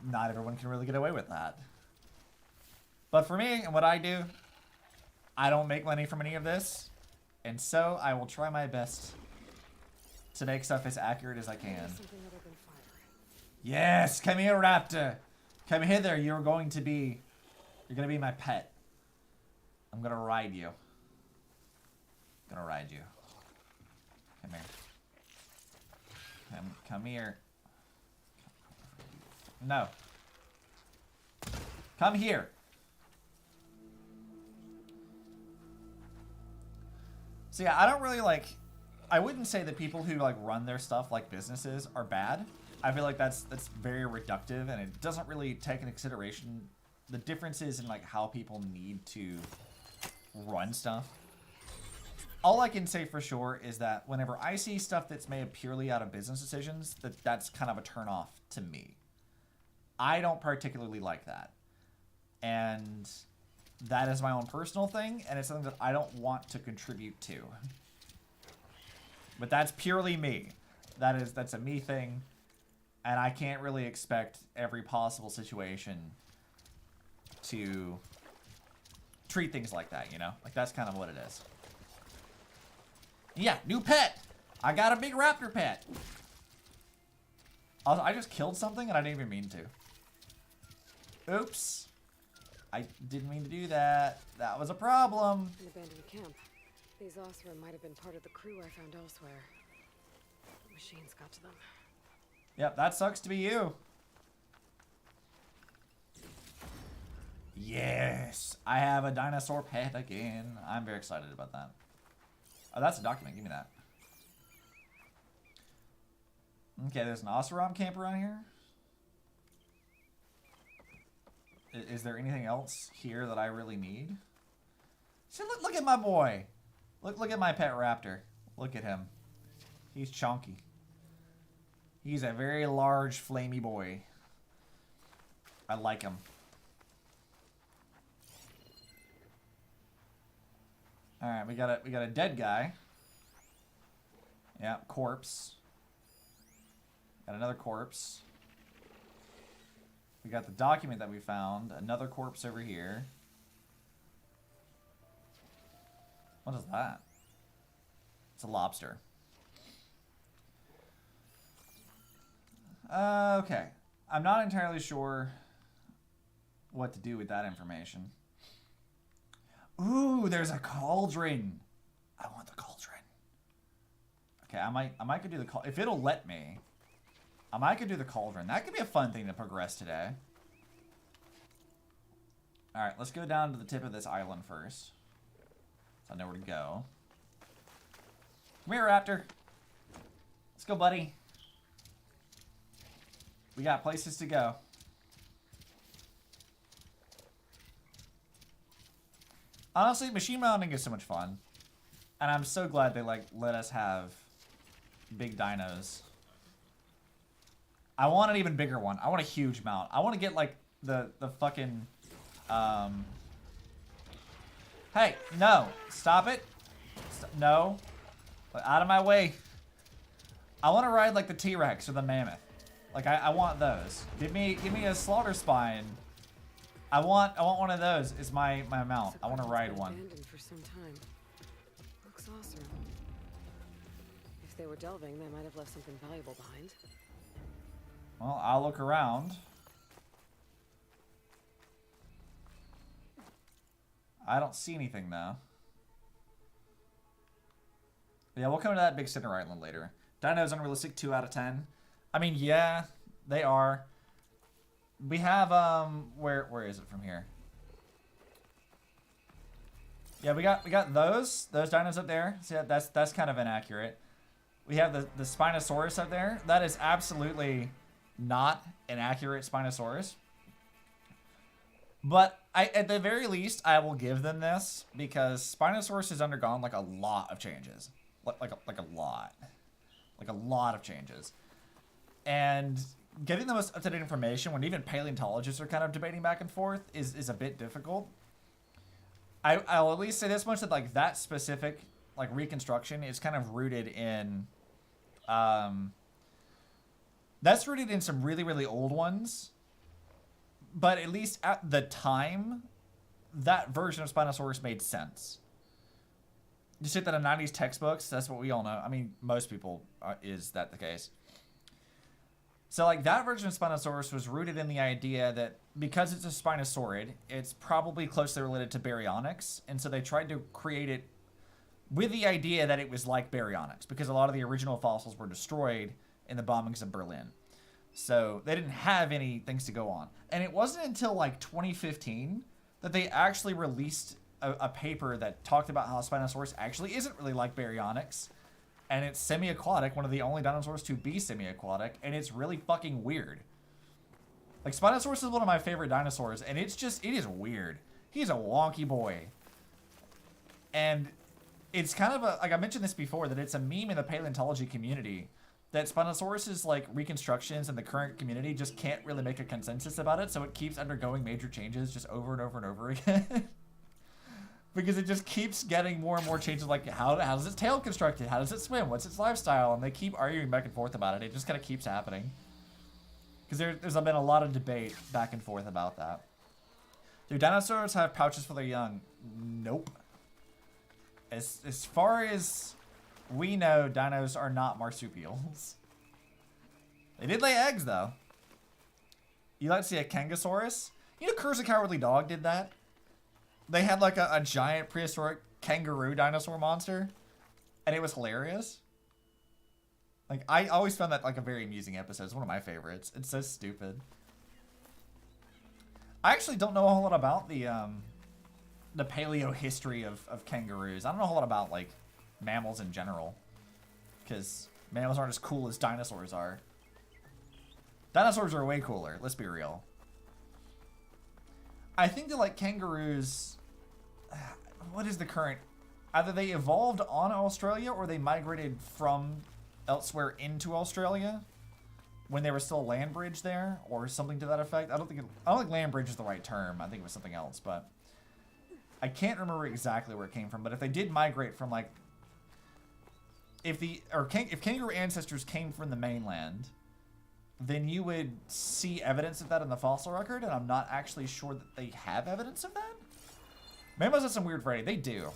Speaker 1: not everyone can really get away with that. But for me and what I do, I don't make money from any of this. And so I will try my best to make stuff as accurate as I can. Yes, come here, Raptor. Come hither. You're going to be my pet. I'm gonna ride you. I'm gonna ride you. Come here. Come here. No. Come here. So yeah, I don't really like, I wouldn't say that people who like run their stuff like businesses are bad. I feel like that's very reductive, and it doesn't really take into consideration the differences in like how people need to run stuff. All I can say for sure is that whenever I see stuff that's made purely out of business decisions, that's kind of a turnoff to me. I don't particularly like that. And that is my own personal thing, and it's something that I don't want to contribute to. But that's purely me. That's a me thing, and I can't really expect every possible situation to treat things like that, you know? Like, that's kind of what it is. Yeah, new pet! I got a big raptor pet! Also, I just killed something and I didn't even mean to. Oops. I didn't mean to do that. That was a problem.
Speaker 2: An abandoned camp. These Osra might have been part of the crew I found elsewhere. The machines got to them.
Speaker 1: Yep, that sucks to be you. Yes, I have a dinosaur pet again. I'm very excited about that. Oh, that's a document. Give me that. Okay, there's an Oseram camp around here. Is there anything else here that I really need? See, look at my boy. Look at my pet raptor. Look at him. He's chunky. He's a very large, flamey boy. I like him. All right, we got a dead guy. Yeah, corpse. Got another corpse. We got the document that we found. Another corpse over here. What is that? It's a lobster. Okay. I'm not entirely sure what to do with that information. Ooh, there's a cauldron. I want the cauldron. Okay, I might go do the cauldron. If it'll let me, I might go do the cauldron. That could be a fun thing to progress today. Alright, let's go down to the tip of this island first. So I know where to go. Come here, Raptor. Let's go, buddy. We got places to go. Honestly, machine mounting is so much fun. And I'm so glad they, like, let us have big dinos. I want an even bigger one. I want a huge mount. I want to get, like, the fucking, Hey, no. Stop it. No. Out of my way. I want to ride, like, the T-Rex or the Mammoth. Like, I want those. Give me a slaughter spine. I want one of those is my mount. I want to ride one.
Speaker 2: Abandoned for some time. Looks awesome. If they were delving, they might have left something valuable behind.
Speaker 1: Well, I'll look around. I don't see anything, though. Yeah, we'll come to that big center island later. Dino's unrealistic, 2 out of 10. I mean, yeah, they are. We have, where is it from here? Yeah, we got those dinos up there. See, that's kind of inaccurate. We have the Spinosaurus up there. That is absolutely not an accurate Spinosaurus. But at the very least, I will give them this because Spinosaurus has undergone like a lot of changes, like a lot of changes, and getting the most up-to-date information when even paleontologists are kind of debating back and forth is a bit difficult. I'll at least say this much, that like that specific like reconstruction is kind of rooted in that's rooted in some really old ones. But at least at the time, that version of Spinosaurus made sense. You see that in 90s textbooks, that's what we all know. I mean, most people, is that the case. So, like, that version of Spinosaurus was rooted in the idea that because it's a Spinosaurid, it's probably closely related to Baryonyx. And so they tried to create it with the idea that it was like Baryonyx, because a lot of the original fossils were destroyed in the bombings of Berlin. So they didn't have any things to go on. And it wasn't until like 2015 that they actually released a paper that talked about how Spinosaurus actually isn't really like Baryonyx. And it's semi-aquatic, one of the only dinosaurs to be semi-aquatic. And it's really fucking weird. Like, Spinosaurus is one of my favorite dinosaurs. And it is weird. He's a wonky boy. And it's kind of like I mentioned this before, that it's a meme in the paleontology community that Spinosaurus's like reconstructions in the current community just can't really make a consensus about it, so it keeps undergoing major changes just over and over and over again. Because it just keeps getting more and more changes, like how does its tail constructed? How does it swim? What's its lifestyle? And they keep arguing back and forth about it. It just kind of keeps happening. Because there's been a lot of debate back and forth about that. Do dinosaurs have pouches for their young? Nope. As far as we know, dinos are not marsupials. They did lay eggs, though. You like to see a Kangasaurus? You know Curse the Cowardly Dog did that? They had like a giant prehistoric kangaroo dinosaur monster, and it was hilarious. Like, I always found that like a very amusing episode. It's one of my favorites. It's so stupid. I actually don't know a whole lot about the paleo history of kangaroos. I don't know a whole lot about like mammals in general, because mammals aren't as cool as dinosaurs are. Dinosaurs are way cooler, let's be real. I think that like kangaroos, what is the current, either they evolved on Australia or they migrated from elsewhere into Australia when they were still a land bridge there, or something to that effect. I don't think land bridge is the right term. I think it was something else, but I can't remember exactly where it came from. But if they did migrate from like, if kangaroo ancestors came from the mainland, then you would see evidence of that in the fossil record, and I'm not actually sure that they have evidence of that. Mammals have some weird variety. They do.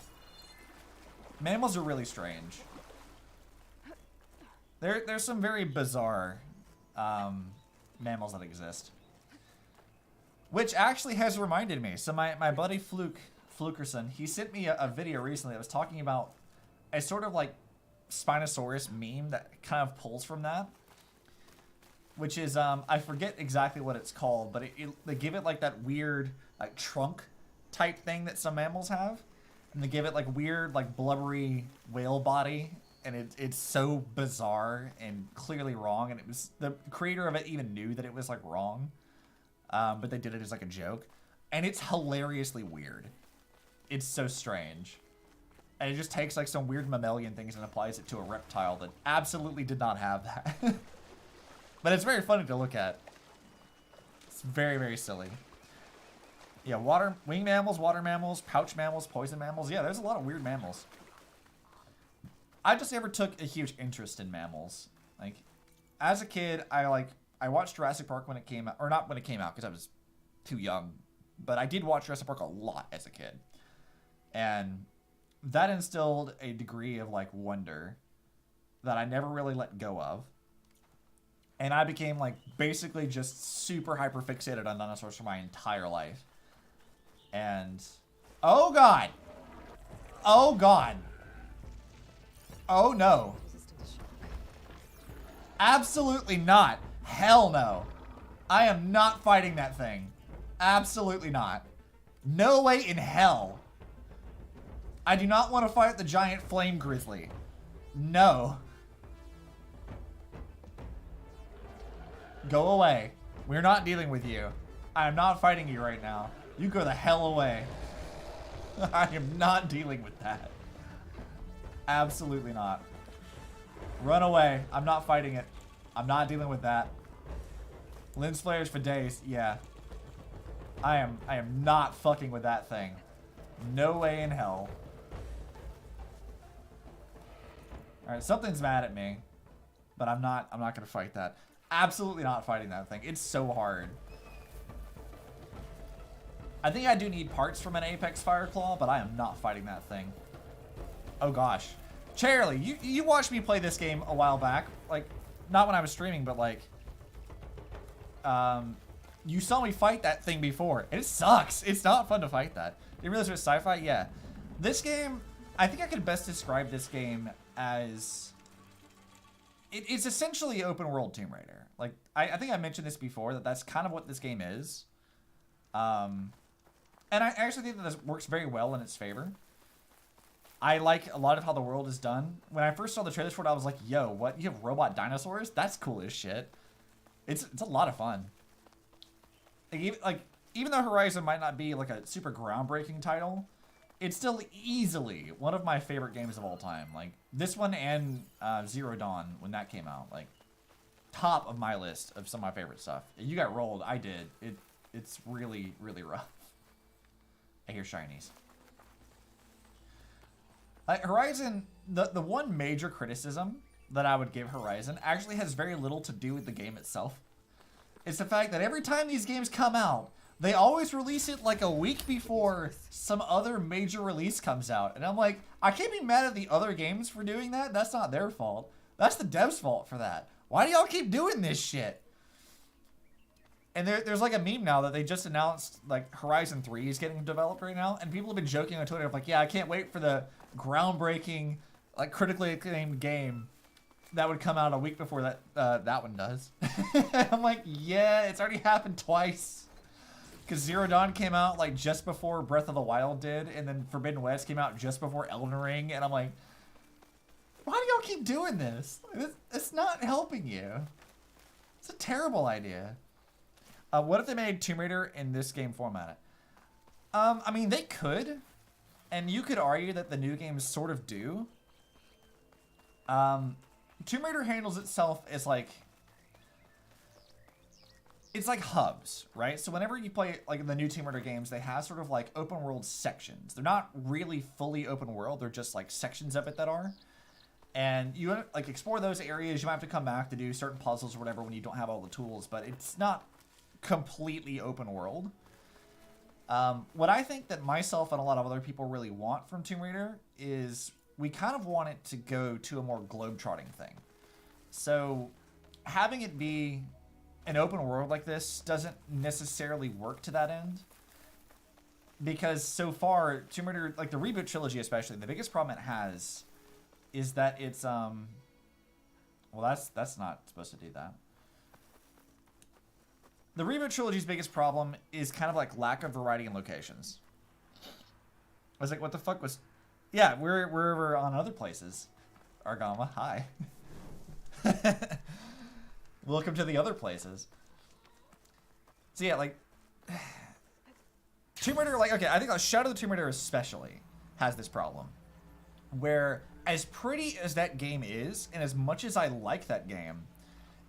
Speaker 1: Mammals are really strange. There's some very bizarre mammals that exist. Which actually has reminded me. So my buddy Flukerson, he sent me a video recently that was talking about a sort of like Spinosaurus meme that kind of pulls from that. Which is, I forget exactly what it's called, but they give it like that weird like trunk type thing that some mammals have. And they give it like weird like blubbery whale body. And it's so bizarre and clearly wrong. And it was, the creator of it even knew that it was like wrong. But they did it as like a joke. And it's hilariously weird. it's so strange. And it just takes like some weird mammalian things and applies it to a reptile that absolutely did not have that. But it's very funny to look at. It's very, very silly. Yeah, wing mammals, water mammals, pouch mammals, poison mammals. Yeah, there's a lot of weird mammals. I just never took a huge interest in mammals. Like, as a kid, I watched Jurassic Park when it came out, or not when it came out because I was too young, but I did watch Jurassic Park a lot as a kid. And that instilled a degree of like wonder that I never really let go of. And I became like basically just super hyper fixated on dinosaurs for my entire life. And oh god. Oh god. Oh no. Absolutely not. Hell no. I am not fighting that thing. Absolutely not. No way in hell. I do not want to fight the giant flame grizzly. No. Go away. We're not dealing with you. I am not fighting you right now. You go the hell away. I am not dealing with that. Absolutely not. Run away. I'm not fighting it. I'm not dealing with that. Lens flares for days. Yeah. I am not fucking with that thing. No way in hell. Alright, something's mad at me. But I'm not gonna fight that. Absolutely not fighting that thing. It's so hard. I think I do need parts from an Apex Fireclaw, but I am not fighting that thing. Oh gosh. Charlie, you watched me play this game a while back. Like, not when I was streaming, but like... you saw me fight that thing before. And it sucks. It's not fun to fight that. You realize it's sci-fi? Yeah. This game... I think I could best describe this game as... It's essentially open world Tomb Raider. Like, I think I mentioned this before, that's kind of what this game is. And I actually think that this works very well in its favor. I like a lot of how the world is done. When I first saw the trailers for it, I was like, yo, what? You have robot dinosaurs? That's cool as shit. It's a lot of fun. Like, even though Horizon might not be like a super groundbreaking title, it's still easily one of my favorite games of all time. Like, this one and Zero Dawn, when that came out, like, top of my list of some of my favorite stuff. You got rolled. I did. It's really, really rough. I hear shinies. Horizon, the one major criticism that I would give Horizon actually has very little to do with the game itself. It's the fact that every time these games come out, they always release it like a week before some other major release comes out. And I'm like, I can't be mad at the other games for doing that. That's not their fault. That's the devs' fault for that. Why do y'all keep doing this shit? And there's like a meme now that they just announced like Horizon 3 is getting developed right now. And people have been joking on Twitter of like, yeah, I can't wait for the groundbreaking, like critically acclaimed game that would come out a week before that one does. I'm like, yeah, it's already happened twice. Because Zero Dawn came out like just before Breath of the Wild did, and then Forbidden West came out just before Elden Ring, and I'm like, why do y'all keep doing this? It's not helping you. It's a terrible idea. What if they made Tomb Raider in this game format? I mean, they could, and you could argue that the new games sort of do. Tomb Raider handles itself as like... It's like hubs, right? So whenever you play like the new Tomb Raider games, they have sort of like open world sections. They're not really fully open world. They're just like sections of it that are. And you like explore those areas. You might have to come back to do certain puzzles or whatever when you don't have all the tools, but it's not completely open world. What I think that myself and a lot of other people really want from Tomb Raider is we kind of want it to go to a more globetrotting thing. So having it be an open world like this doesn't necessarily work to that end. Because so far, Tomb Raider, like the reboot trilogy especially, the biggest problem it has is that it's, well, that's not supposed to do that. The reboot trilogy's biggest problem is kind of like lack of variety in locations. I was like, what the fuck was... Yeah, we're over on other places. Argama, hi. Welcome to the other places. So yeah, like... Tomb Raider, like, okay, I think Shadow of the Tomb Raider especially has this problem. Where, as pretty as that game is, and as much as I like that game,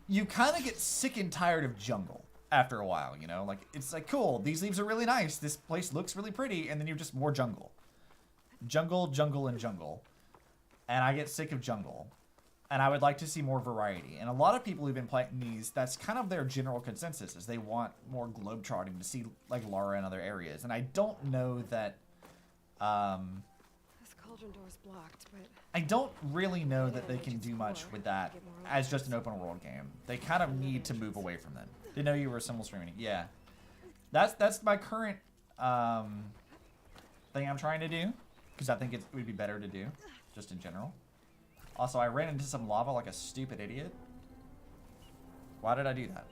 Speaker 1: you kind of get sick and tired of jungle after a while, you know? Like, it's like, cool, these leaves are really nice, this place looks really pretty, and then you're just more jungle. Jungle, jungle, and jungle. And I get sick of jungle. And I would like to see more variety. And a lot of people who've been playing these, that's kind of their general consensus, is they want more globetrotting to see, like, Lara in other areas. And I don't know that,
Speaker 2: This cauldron door's blocked, but
Speaker 1: I don't really know that they can do much with that as just an open world game. They kind of need to move away from that. Didn't know you were simul streaming. Yeah. That's my current thing I'm trying to do. Because I think it would be better to do, just in general. Also, I ran into some lava like a stupid idiot. Why did I do that?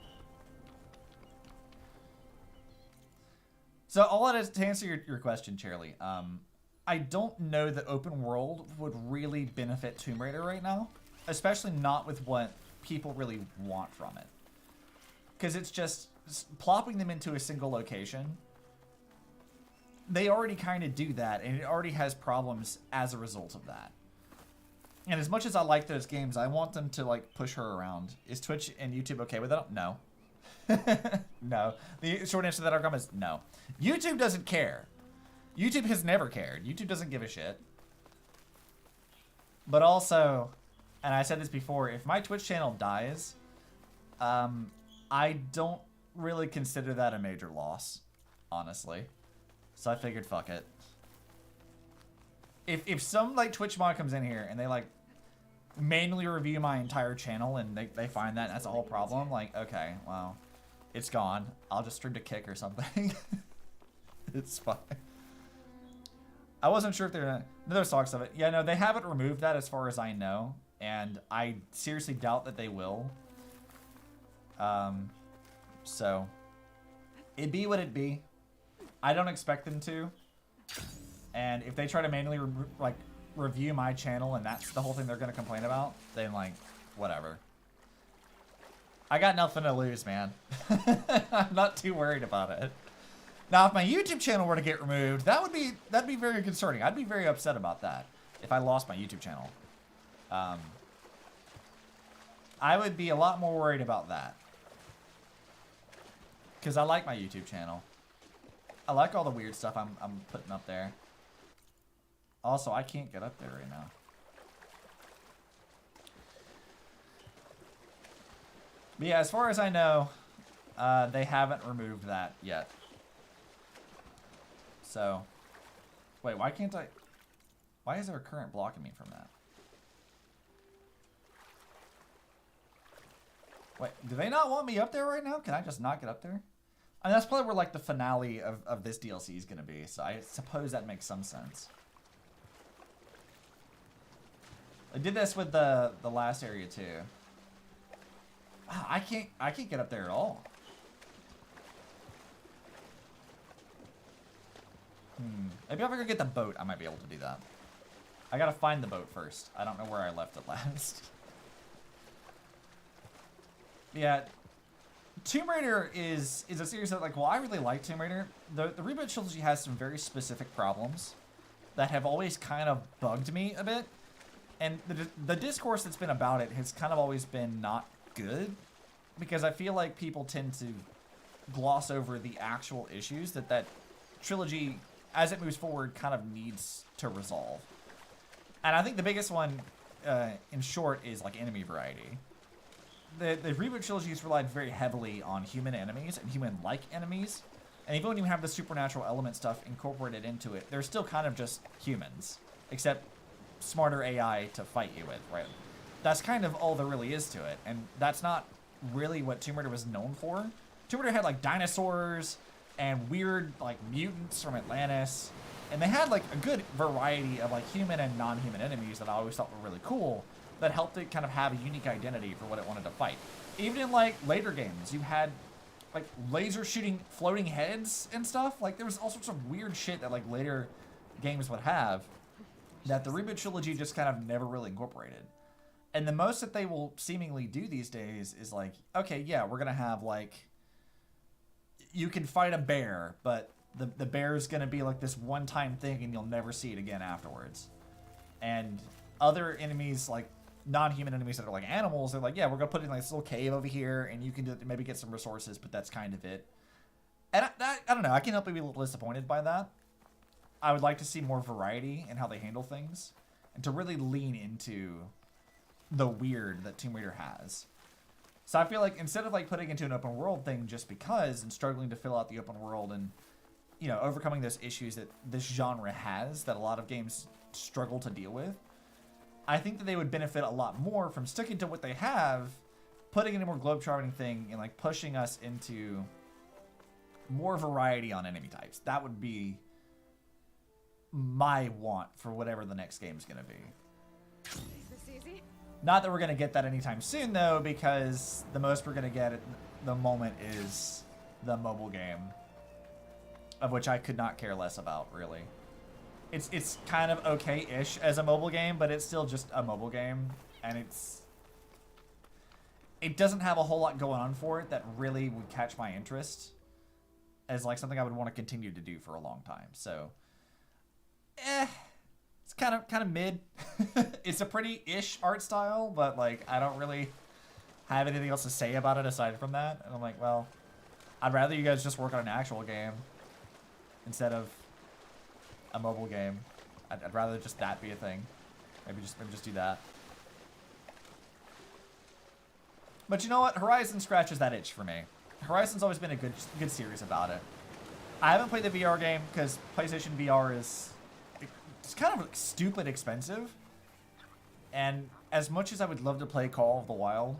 Speaker 1: So all that is, to answer your question, Charlie, I don't know that open world would really benefit Tomb Raider right now. Especially not with what people really want from it. Because it's just plopping them into a single location. They already kind of do that, and it already has problems as a result of that. And as much as I like those games, I want them to, like, push her around. Is Twitch and YouTube okay with that? No. No. The short answer to that argument is no. YouTube doesn't care. YouTube has never cared. YouTube doesn't give a shit. But also, and I said this before, if my Twitch channel dies, I don't really consider that a major loss, honestly. So I figured, fuck it. If some, like, Twitch mod comes in here and they, like, manually review my entire channel and they find that and that's a whole problem, like, okay, well, it's gone. I'll just stream to Kick or something. It's fine. I wasn't sure if they're another talks of it. Yeah, no, they haven't removed that as far as I know, and I seriously doubt that they will. So it'd be what it'd be. I don't expect them to. And if they try to manually review my channel and that's the whole thing they're going to complain about, then, like, whatever. I got nothing to lose, man. I'm not too worried about it. Now, if my YouTube channel were to get removed, that'd be very concerning. I'd be very upset about that if I lost my YouTube channel. I would be a lot more worried about that. Because I like my YouTube channel. I like all the weird stuff I'm putting up there. Also, I can't get up there right now. But yeah, as far as I know, they haven't removed that yet. So, wait, why can't I? Why is there a current blocking me from that? Wait, do they not want me up there right now? Can I just not get up there? I mean, that's probably where, like, the finale of this DLC is going to be, so I suppose that makes some sense. I did this with the last area, too. Wow, I can't get up there at all. Maybe if I could get the boat, I might be able to do that. I gotta find the boat first. I don't know where I left it last. Yeah. Tomb Raider is a series that, like, well, I really like Tomb Raider. The reboot trilogy has some very specific problems that have always kind of bugged me a bit. And the discourse that's been about it has kind of always been not good. Because I feel like people tend to gloss over the actual issues that trilogy, as it moves forward, kind of needs to resolve. And I think the biggest one, in short, is, like, enemy variety. The reboot trilogy has relied very heavily on human enemies and human-like enemies. And even when you have the supernatural element stuff incorporated into it, they're still kind of just humans. Except smarter AI to fight you with, right? That's kind of all there really is to it. And that's not really what Tomb Raider was known for. Tomb Raider had, like, dinosaurs and weird, like, mutants from Atlantis. And they had, like, a good variety of, like, human and non-human enemies that I always thought were really cool, that helped it kind of have a unique identity for what it wanted to fight. Even in, like, later games, you had, like, laser shooting floating heads and stuff. Like, there was all sorts of weird shit that, like, later games would have that the reboot trilogy just kind of never really incorporated. And the most that they will seemingly do these days is, like, okay, yeah, we're gonna have, like, you can fight a bear, but the bear's gonna be like this one-time thing and you'll never see it again afterwards. And other enemies, like non-human enemies that are like animals, they're like, yeah, we're gonna put it in like this little cave over here and you can maybe get some resources, but that's kind of it. And I don't know, I can't help but be a little disappointed by that. I would like to see more variety in how they handle things and to really lean into the weird that Tomb Raider has. So I feel like instead of like putting into an open world thing just because and struggling to fill out the open world and, you know, overcoming those issues that this genre has that a lot of games struggle to deal with, I think that they would benefit a lot more from sticking to what they have, putting in a more globetrotting thing and like pushing us into more variety on enemy types. That would be my want for whatever the next game is going to be.
Speaker 2: Is this easy?
Speaker 1: Not that we're going to get that anytime soon, though, because the most we're going to get at the moment is the mobile game, of which I could not care less about, really. It's kind of okay-ish as a mobile game, but it's still just a mobile game, and it doesn't have a whole lot going on for it that really would catch my interest as like something I would want to continue to do for a long time. So, it's kind of mid. It's a pretty ish art style, but like I don't really have anything else to say about it aside from that. And I'm like, well, I'd rather you guys just work on an actual game instead of a mobile game. I'd rather just that be a thing. Maybe just do that. But you know what? Horizon scratches that itch for me. Horizon's always been a good series about it. I haven't played the VR game because PlayStation VR is it's kind of like stupid expensive. And as much as I would love to play Call of the Wild,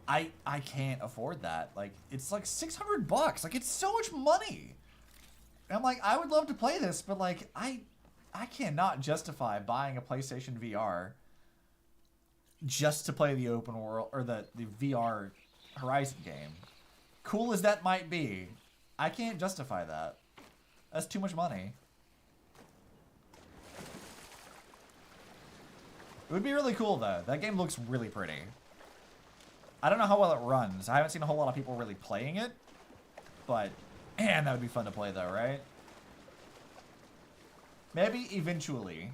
Speaker 1: I can't afford that. Like it's like $600. Like it's so much money. And I'm like, I would love to play this, but like I cannot justify buying a PlayStation VR just to play the open world or the VR Horizon game. Cool as that might be, I can't justify that. That's too much money. It would be really cool though. That game looks really pretty. I don't know how well it runs. I haven't seen a whole lot of people really playing it, but man, that would be fun to play though, right? Maybe eventually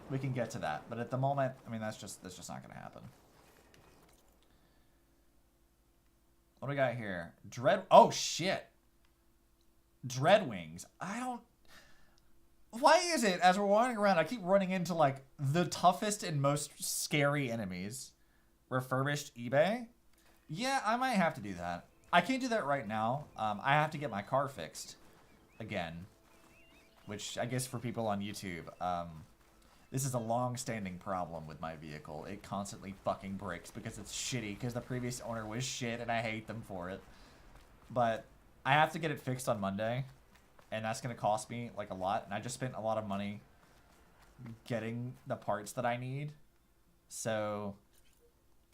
Speaker 1: we can get to that, but at the moment, I mean, that's just not gonna happen. What do we got here? Oh shit! Dreadwings. Why is it as we're wandering around, I keep running into like the toughest and most scary enemies? Refurbished eBay? Yeah, I might have to do that. I can't do that right now. I have to get my car fixed again, which I guess for people on YouTube, this is a long-standing problem with my vehicle. It constantly fucking breaks because it's shitty because the previous owner was shit and I hate them for it. But I have to get it fixed on Monday, and that's going to cost me like a lot, and I just spent a lot of money getting the parts that I need. So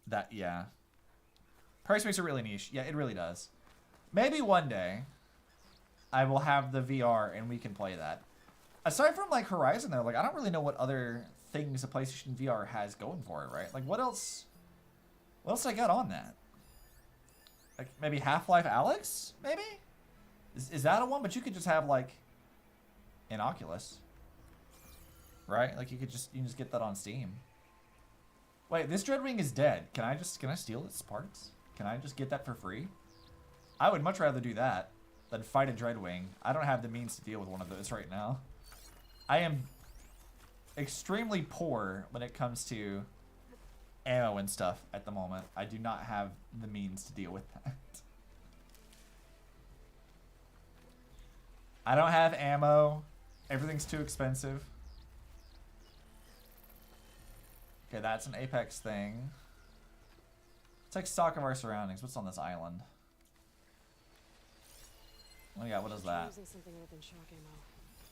Speaker 1: that, yeah. Price makes it really niche. Yeah, it really does. Maybe one day I will have the VR and we can play that. Aside from like Horizon though, like I don't really know what other things a PlayStation VR has going for it, right? Like what else I got on that? Like maybe Half-Life Alyx, maybe? Is that a one? But you could just have like an Oculus. Right? Like you can just get that on Steam. Wait, this Dreadwing is dead. Can I steal its parts? Can I just get that for free? I would much rather do that than fight a Dreadwing. I don't have the means to deal with one of those right now. I am extremely poor when it comes to ammo and stuff at the moment. I do not have the means to deal with that. I don't have ammo. Everything's too expensive. Okay, that's an Apex thing. Take stock of our surroundings. What's on this island? Oh yeah, what is that?
Speaker 2: Using something other than shock ammo.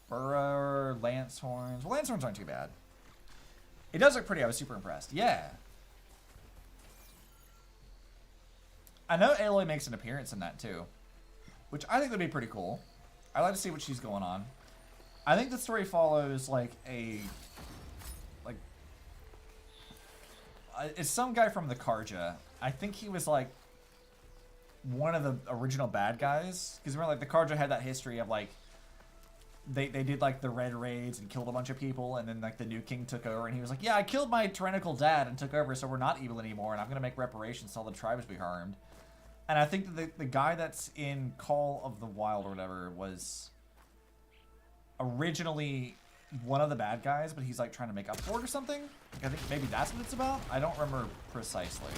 Speaker 1: Burrow, lance horns. Well, lance horns aren't too bad. It does look pretty. I was super impressed. Yeah. I know Aloy makes an appearance in that too, which I think would be pretty cool. I'd like to see what she's going on. I think the story follows like it's some guy from the Karja. I think he was like one of the original bad guys. Because remember, like, the Carja had that history of, like, they did, like, the Red Raids and killed a bunch of people, and then, like, the new king took over, and he was like, yeah, I killed my tyrannical dad and took over, so we're not evil anymore, and I'm going to make reparations to all the tribes we harmed. And I think that the guy that's in Call of the Wild or whatever was originally one of the bad guys, but he's like trying to make up for it or something. Like, I think maybe that's what it's about. I don't remember precisely.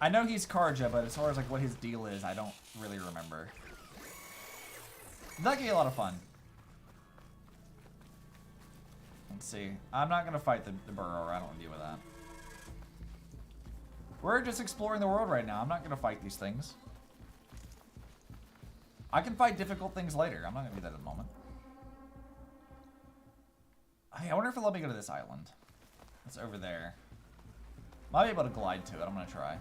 Speaker 1: I know he's Karja, but as far as like what his deal is, I don't really remember. That could be a lot of fun. Let's see. I'm not gonna fight the burrower. I don't want to deal with that. We're just exploring the world right now. I'm not gonna fight these things. I can fight difficult things later. I'm not gonna do that at the moment. Hey, I wonder if it'll let me go to this island. It's over there. Might be able to glide to it. I'm gonna try.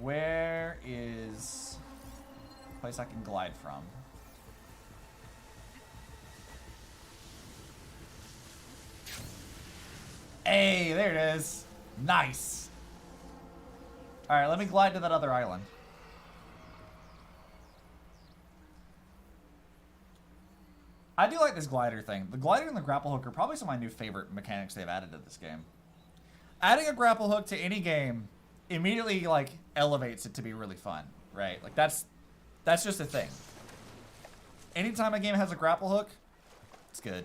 Speaker 1: Where is a place I can glide from? Hey, there it is. Nice. All right, let me glide to that other island. I do like this glider thing. The glider and the grapple hook are probably some of my new favorite mechanics they've added to this game. Adding a grapple hook to any game immediately like elevates it to be really fun, right? Like that's just a thing. Anytime a game has a grapple hook, it's good.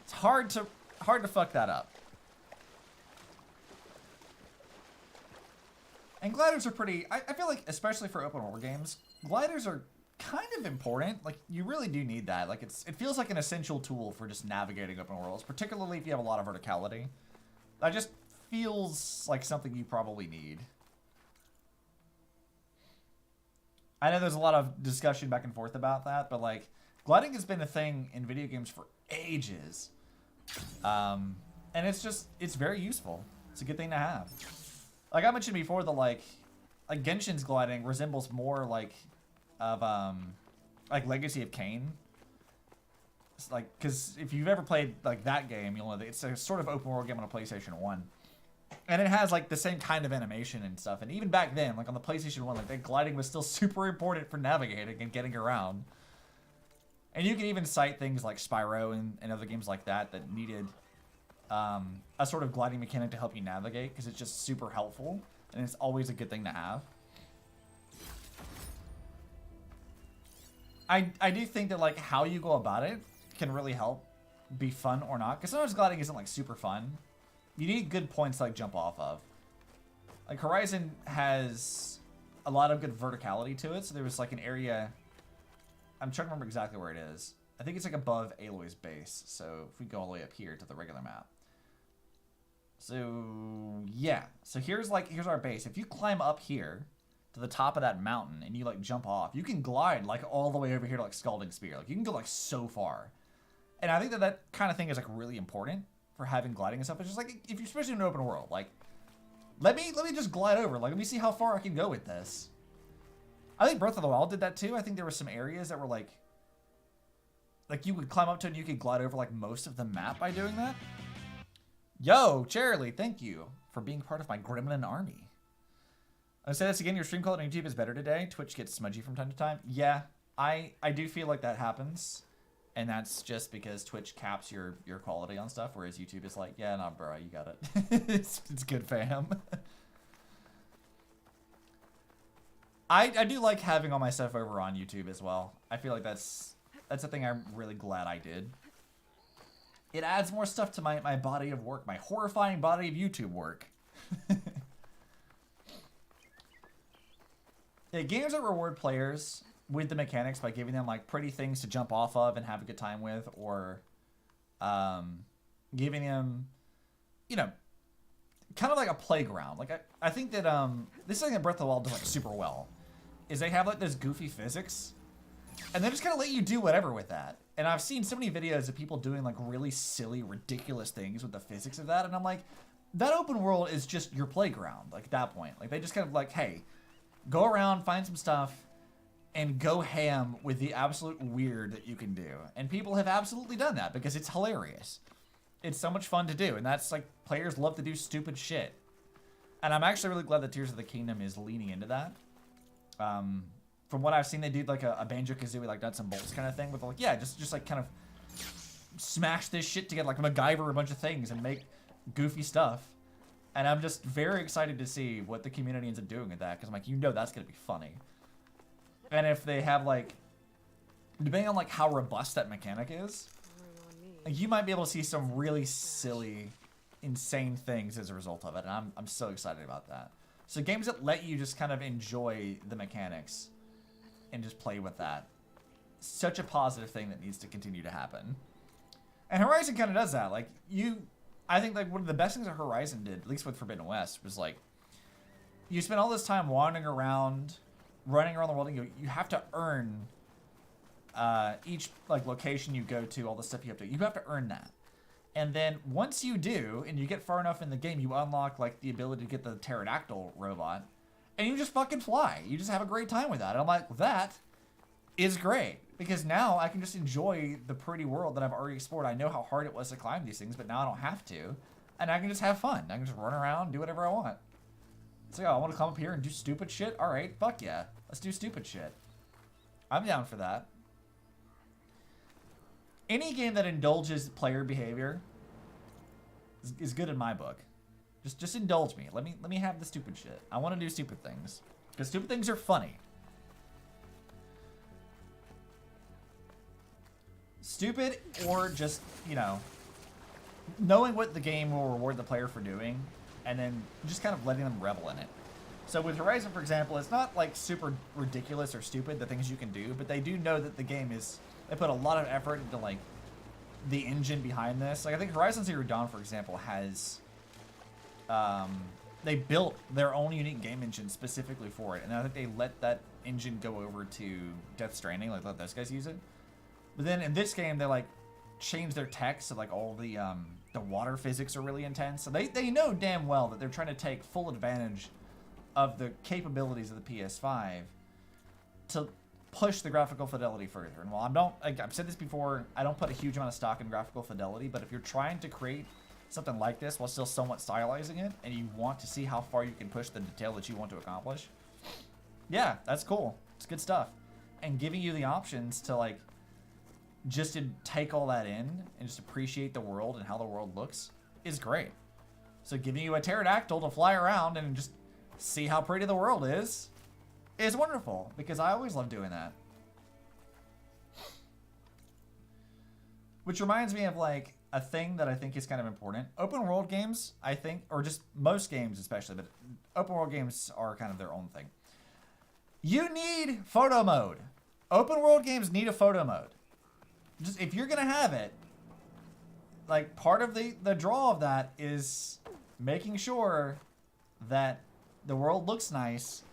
Speaker 1: It's hard to fuck that up. And gliders are pretty, I feel like, especially for open world games, gliders are kind of important. Like, you really do need that. Like, it feels like an essential tool for just navigating open worlds, particularly if you have a lot of verticality. That just feels like something you probably need. I know there's a lot of discussion back and forth about that, but, like, gliding has been a thing in video games for ages. And it's very useful. It's a good thing to have. Like I mentioned before, like Genshin's gliding resembles more like Legacy of Kain. It's like, because if you've ever played like that game, you'll know that it's a sort of open world game on a PlayStation 1. And it has like the same kind of animation and stuff. And even back then, like on the PlayStation 1, like that gliding was still super important for navigating and getting around. And you can even cite things like Spyro and other games like that needed a sort of gliding mechanic to help you navigate, because it's just super helpful and it's always a good thing to have. I do think that like how you go about it can really help be fun or not, because sometimes gliding isn't like super fun. You need good points to like jump off of. Like Horizon has a lot of good verticality to it, so there was like an area, I'm trying to remember exactly where it is. I think it's like above Aloy's base, so if we go all the way up here to the regular map. So yeah, so here's our base. If you climb up here to the top of that mountain and you like jump off, you can glide like all the way over here to like Scalding Spear. Like you can go like so far. And I think that kind of thing is like really important for having gliding and stuff. It's just like, if you're especially in an open world, like let me just glide over. Like let me see how far I can go with this. I think Breath of the Wild did that too. I think there were some areas that were like you would climb up to it and you could glide over like most of the map by doing that. Yo, Charlie, thank you for being part of my Gremlin army. I'll say this again, your stream quality on YouTube is better today. Twitch gets smudgy from time to time. Yeah, I do feel like that happens. And that's just because Twitch caps your quality on stuff, whereas YouTube is like, yeah, nah, bro, you got it. it's good, fam. I do like having all my stuff over on YouTube as well. I feel like that's a thing I'm really glad I did. It adds more stuff to my body of work, my horrifying body of YouTube work. Yeah, games that reward players with the mechanics by giving them like pretty things to jump off of and have a good time with, or giving them, you know, kind of like a playground. Like I think that this is something that Breath of the Wild does like super well, is they have like this goofy physics, and they just kind of let you do whatever with that. And I've seen so many videos of people doing like really silly, ridiculous things with the physics of that, and I'm like, that open world is just your playground. Like at that point, like they just kind of like, hey, go around, find some stuff, and go ham with the absolute weird that you can do. And people have absolutely done that because it's hilarious. it's so much fun to do, and that's like players love to do stupid shit. And I'm actually really glad that Tears of the Kingdom is leaning into that. From what I've seen, they do like a Banjo-Kazooie like nuts and bolts kind of thing with like, yeah, just like kind of smash this shit together, like MacGyver a bunch of things and make goofy stuff. And I'm just very excited to see what the community ends up doing with that, because I'm like, you know that's going to be funny. And if they have like, depending on like how robust that mechanic is, like, you might be able to see some really silly, insane things as a result of it. And I'm so excited about that. So games that let you just kind of enjoy the mechanics and just play with that, such a positive thing that needs to continue to happen. And Horizon kind of does that. Like, I think like one of the best things that Horizon did, at least with Forbidden West, was like, you spend all this time wandering around, running around the world, and you have to earn each like location you go to, all the stuff you have to earn that. And then once you do, and you get far enough in the game, you unlock like the ability to get the pterodactyl robot, and you just fucking fly. You just have a great time with that. And I'm like, that is great, because now I can just enjoy the pretty world that I've already explored. I know how hard it was to climb these things, but now I don't have to, and I can just have fun. I can just run around, do whatever I want. So yeah, I want to come up here and do stupid shit. All right, fuck yeah, let's do stupid shit. I'm down for that. Any game that indulges player behavior is good in my book. Just indulge me. Let me have the stupid shit. I want to do stupid things, because stupid things are funny. Stupid, or just, you know, knowing what the game will reward the player for doing, and then just kind of letting them revel in it. So with Horizon, for example, it's not like super ridiculous or stupid, the things you can do, but they do know that the game is, they put a lot of effort into like the engine behind this. Like I think Horizon Zero Dawn, for example, has, they built their own unique game engine specifically for it, and I think they let that engine go over to Death Stranding, like let those guys use it. But then in this game, they like changed their tech, so like all the water physics are really intense. So they know damn well that they're trying to take full advantage of the capabilities of the PS5 to push the graphical fidelity further. And while I've said this before, I don't put a huge amount of stock in graphical fidelity, but if you're trying to create something like this while still somewhat stylizing it, and you want to see how far you can push the detail that you want to accomplish, yeah, that's cool. It's good stuff. And giving you the options to like just to take all that in and just appreciate the world and how the world looks is great. So giving you a pterodactyl to fly around and just see how pretty the world is wonderful, because I always love doing that. Which reminds me of like a thing that I think is kind of important. Open world games, I think, or just most games especially, but open world games are kind of their own thing. You need photo mode. Open world games need a photo mode. Just if you're gonna have it, like part of the draw of that is making sure that the world looks nice.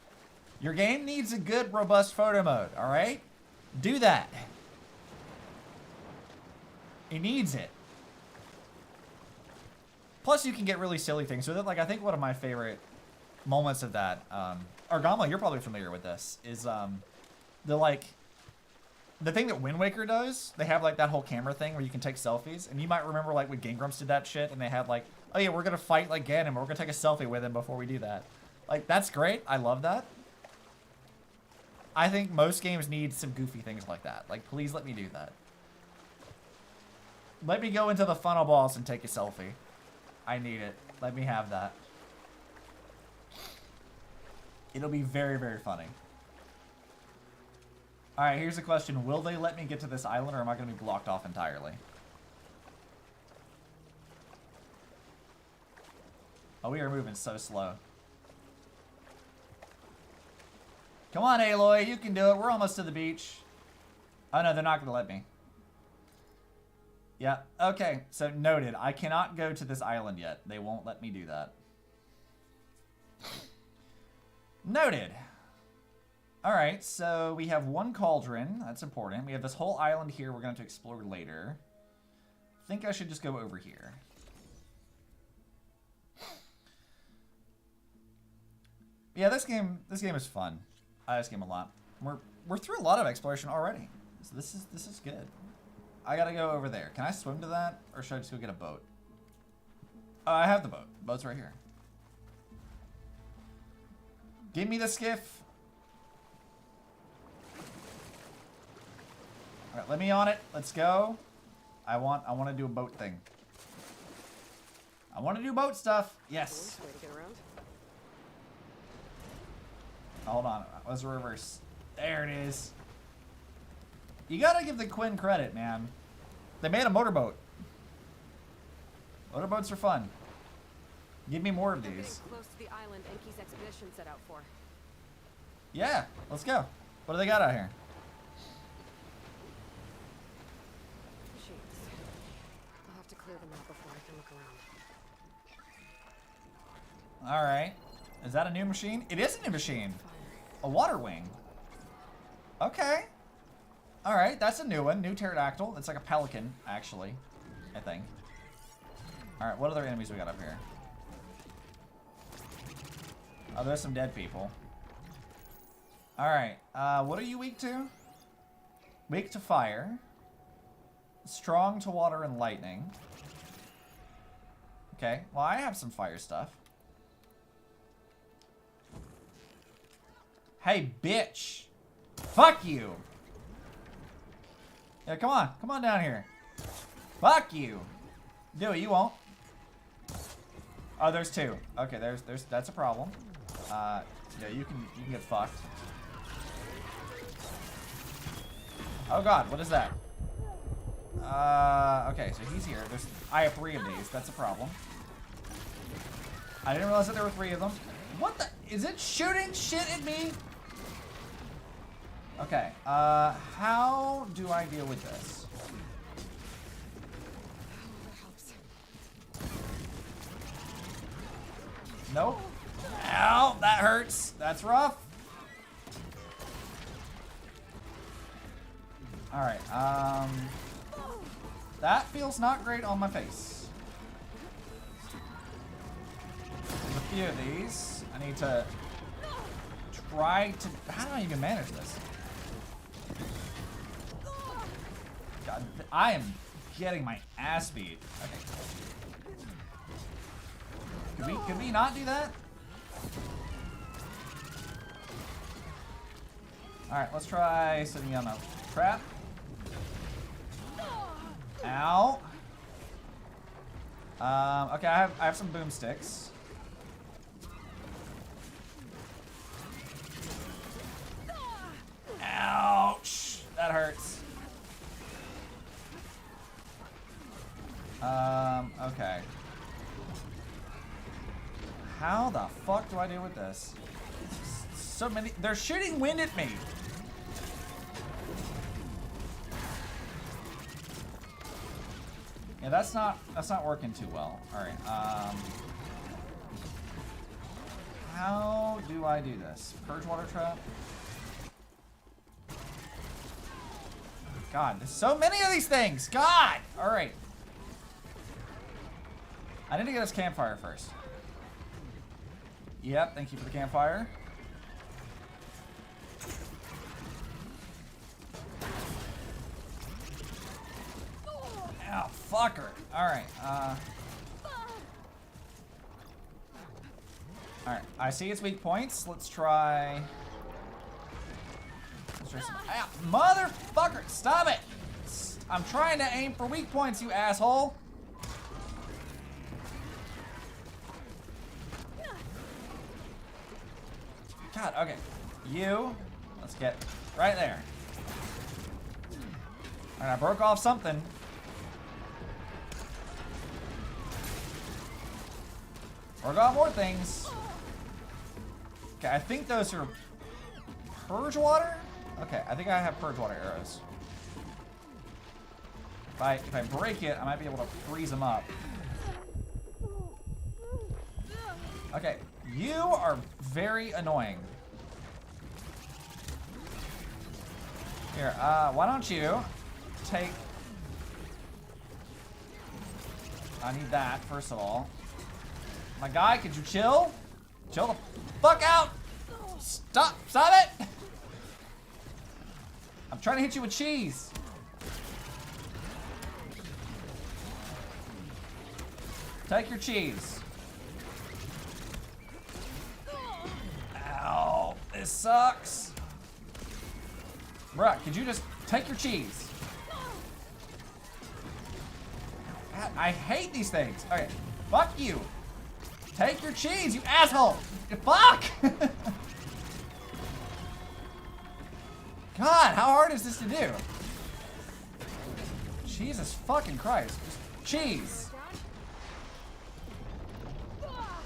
Speaker 1: Your game needs a good, robust photo mode, all right? Do that. It needs it. Plus, you can get really silly things with it. Like, I think one of my favorite moments of that, Argama, you're probably familiar with this, is the thing that Wind Waker does. They have like that whole camera thing where you can take selfies, and you might remember like when Game Grumps did that shit, and they had like, oh yeah, we're gonna fight like Ganon, but we're gonna take a selfie with him before we do that. Like, that's great. I love that. I think most games need some goofy things like that. Like, please let me do that. Let me go into the funnel boss and take a selfie. I need it. Let me have that. It'll be very, very funny. Alright, here's a question. Will they let me get to this island, or am I going to be blocked off entirely? Oh, we are moving so slow. Come on, Aloy, you can do it. We're almost to the beach. Oh no, they're not going to let me. Yeah, okay, so noted. I cannot go to this island yet. They won't let me do that. Noted. Alright, so we have one cauldron. That's important. We have this whole island here we're going to explore later. I think I should just go over here. Yeah, this game is fun. I like this game a lot. We're through a lot of exploration already. So this is good. I gotta go over there. Can I swim to that, or should I just go get a boat? Oh, I have the boat. The boat's right here. Give me the skiff. All right, let me on it. Let's go. I want to do a boat thing. I want to do boat stuff. Yes.
Speaker 2: Way to get around.
Speaker 1: Hold on. Let's reverse. There it is. You gotta give the Quinn credit, man. They made a motorboat. Motorboats are fun. Give me more of
Speaker 2: They're
Speaker 1: these.
Speaker 2: getting close to the island Enki's expedition set out for.
Speaker 1: Yeah, let's go. What do they got out here?
Speaker 2: Sheets. I'll have to clear them out before I can look around.
Speaker 1: All right. Is that a new machine? It is a new machine. A water wing. Okay. All right, that's a new one. New pterodactyl. It's like a pelican, actually, I think. All right, what other enemies we got up here? Oh, there's some dead people. All right, what are you weak to? Weak to fire. Strong to water and lightning. Okay, well, I have some fire stuff. Hey, bitch. Fuck you. Yeah, come on. Come on down here. Fuck you. Do it, you won't. Oh, there's two. Okay, that's a problem. Yeah, you can get fucked. Oh god, what is that? Okay, so he's here. I have 3 of these. That's a problem. I didn't realize that there were 3 of them. What the? Is it shooting shit at me? Okay, how do I deal with this?
Speaker 2: That helps.
Speaker 1: Nope. Ow, that hurts. That's rough. Alright, that feels not great on my face. There's a few of these. I need to try to... How do I even manage this? God, I am getting my ass beat. Okay. Could we not do that? Alright, let's try sitting on a trap. Ow. Okay, I have some boomsticks. Ouch! That hurts. Okay. How the fuck do I deal with this? So many. They're shooting wind at me. Yeah, that's not working too well. All right. How do I do this? Purge water trap. God, there's so many of these things. God. All right. I need to get this campfire first. Yep, thank you for the campfire. Ow, fucker. Alright, Alright, I see its weak points. Let's try some... Ow, motherfucker! Stop it! I'm trying to aim for weak points, you asshole! God, okay. You, let's get right there. Alright, I broke off something. Broke off more things. Okay, I think those are purge water? Okay, I think I have purge water arrows. If I break it, I might be able to freeze them up. Okay, you are very annoying. Here, why don't you take... I need that, first of all. My guy, could you chill? Chill the fuck out! Stop it! I'm trying to hit you with cheese. Take your cheese. Ow. This sucks. Bruh, could you just take your cheese? God, I hate these things. Okay, fuck you. Take your cheese, you asshole. Fuck. God, how hard is this to do? Jesus fucking Christ. Just cheese.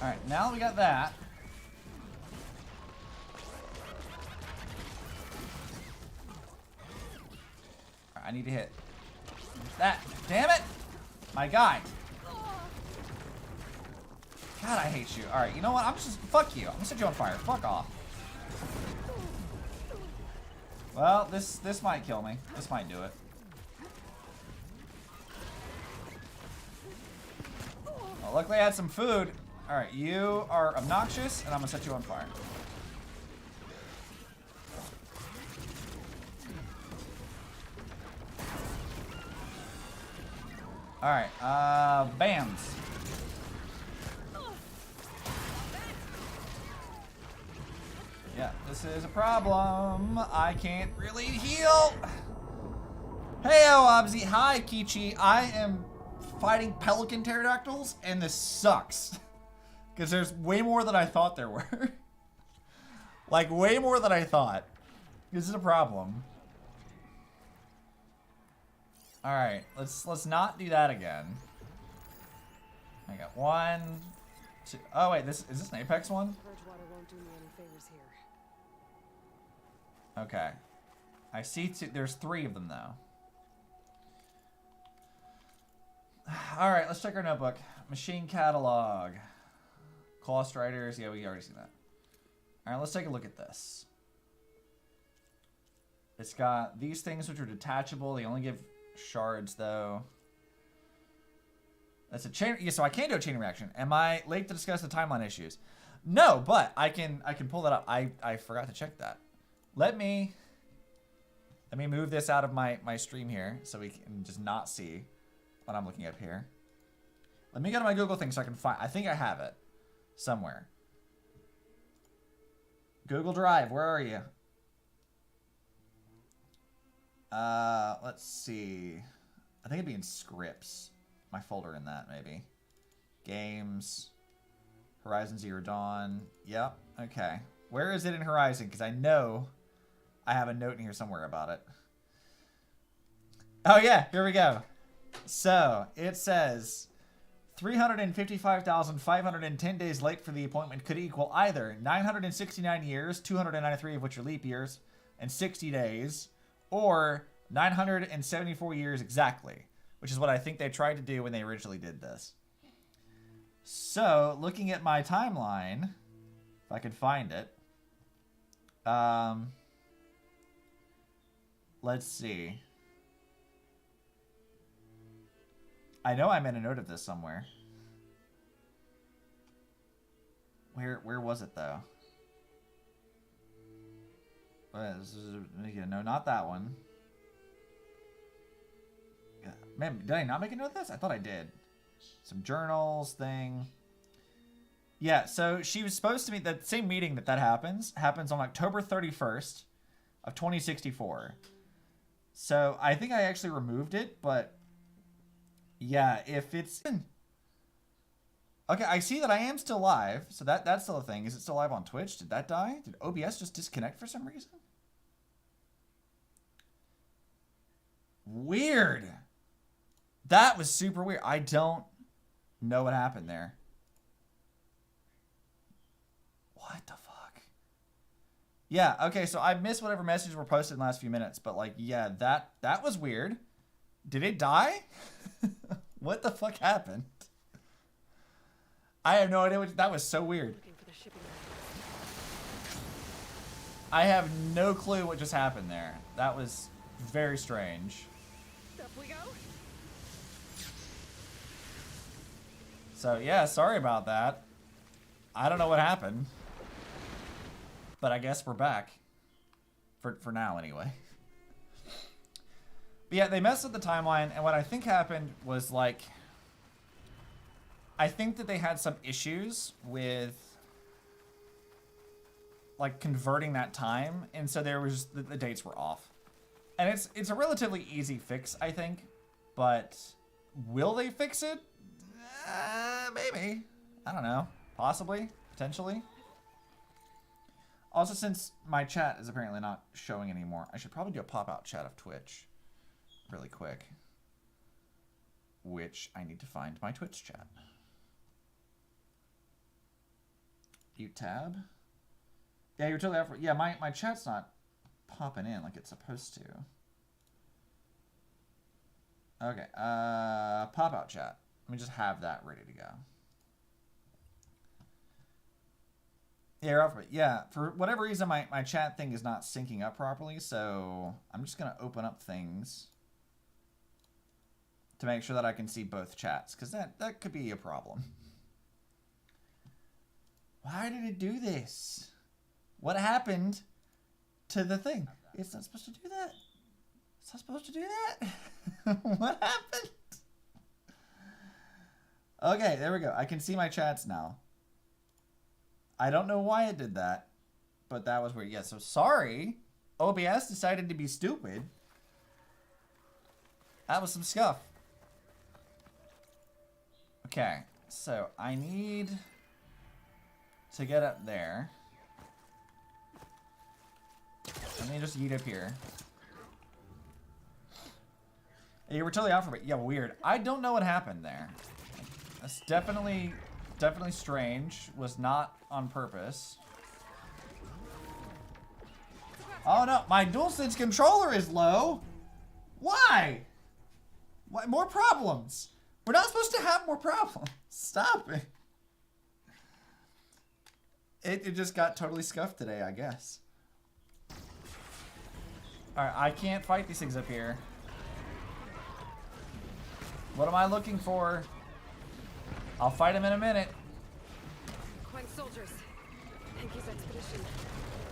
Speaker 1: Alright, now we got that. I need to hit that. Damn it! My guy. God, I hate you. Alright, you know what? I'm just... Fuck you. I'm gonna set you on fire. Fuck off. Well, this might kill me. This might do it. Well, luckily I had some food. Alright, you are obnoxious, and I'm gonna set you on fire. Alright, BAMs. Yeah, this is a problem. I can't really heal. Heyo, Obzy. Hi, Kichi. I am fighting pelican pterodactyls, and this sucks. Because there's way more than I thought there were. Like, way more than I thought. This is a problem. Alright, let's not do that again. I got 1, 2. Oh, wait, is this an Apex one?
Speaker 2: Bridgewater won't do me any favors here.
Speaker 1: Okay. I see there's 3 of them, though. Alright, let's check our notebook. Machine catalog. Cost writers. Yeah, we already see that. Alright, let's take a look at this. It's got these things which are detachable. They only give shards, though. That's a chain. Yeah, so I can do a chain reaction. Am I late to discuss the timeline issues? No, but I can pull that up. I forgot to check that. Let me move this out of my stream here so we can just not see what I'm looking at here. Let me go to my Google thing so I can find. I think I have it somewhere. Google Drive, where are you? Let's see. I think it'd be in scripts. My folder in that, maybe. Games. Horizon Zero Dawn. Yep. Okay. Where is it in Horizon? Because I know I have a note in here somewhere about it. Oh, yeah. Here we go. So, it says 355,510 days late for the appointment could equal either 969 years, 293 of which are leap years, and 60 days, or 974 years exactly, which is what I think they tried to do when they originally did this. So, looking at my timeline, if I can find it, let's see. I know I made a note of this somewhere. Where was it though? No, not that one. Man, did I not make a note of this? I thought I did. Some journals thing. Yeah, so she was supposed to meet that same meeting that happens on October 31st of 2064. So I think I actually removed it, but yeah, if it's okay, I see that I am still live, so that's still a thing. Is it still live on Twitch? Did that die? Did OBS just disconnect for some reason? Weird. That was super weird. I don't know what happened there. What the fuck? Yeah, okay, so I missed whatever messages were posted in the last few minutes, but like, yeah, that was weird. Did it die? What the fuck happened? I have no idea what that was. So weird. I have no clue what just happened there. That was very strange.
Speaker 2: Up we go.
Speaker 1: So yeah, sorry about that. I don't know what happened, but I guess we're back for now anyway. But yeah, they messed with the timeline, and what I think happened was like I think that they had some issues with like converting that time, and so there was the dates were off. And it's a relatively easy fix, I think, but will they fix it? Maybe. I don't know. Possibly. Potentially. Also, since my chat is apparently not showing anymore, I should probably do a pop-out chat of Twitch really quick. Which I need to find my Twitch chat. View tab. Yeah, you're totally out for, yeah, my chat's not popping in like it's supposed to. Okay, pop-out chat. Let me just have that ready to go. Yeah, you're off, yeah, for whatever reason, my chat thing is not syncing up properly, so I'm just gonna open up things to make sure that I can see both chats, because that could be a problem. Why did it do this? What happened to the thing? It's not supposed to do that. It's not supposed to do that. What happened? Okay, there we go. I can see my chats now. I don't know why it did that, but that was weird. Yeah, so sorry. OBS decided to be stupid. That was some scuff. Okay, so I need to get up there. Let me just yeet up here. Hey, you were totally out for it. Yeah, weird. I don't know what happened there. That's definitely strange. Was not on purpose. Oh no, my DualSense controller is low. Why? What? More problems. We're not supposed to have more problems. Stop it. It just got totally scuffed today, I guess. Alright, I can't fight these things up here. What am I looking for? I'll fight him in a minute.
Speaker 2: Quang soldiers. Henke's expedition.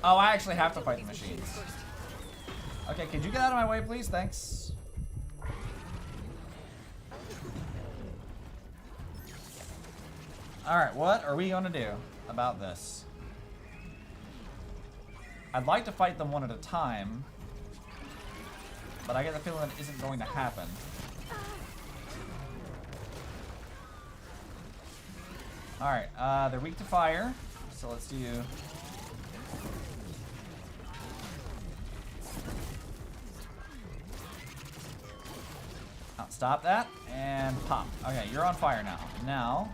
Speaker 1: Oh, I actually have to fight the machines. Okay, could you get out of my way, please? Thanks. Alright, what are we gonna do about this? I'd like to fight them one at a time, but I get the feeling that isn't going to happen. Alright, they're weak to fire, so let's do... Oh, stop that, and pop. Okay, you're on fire now. Now,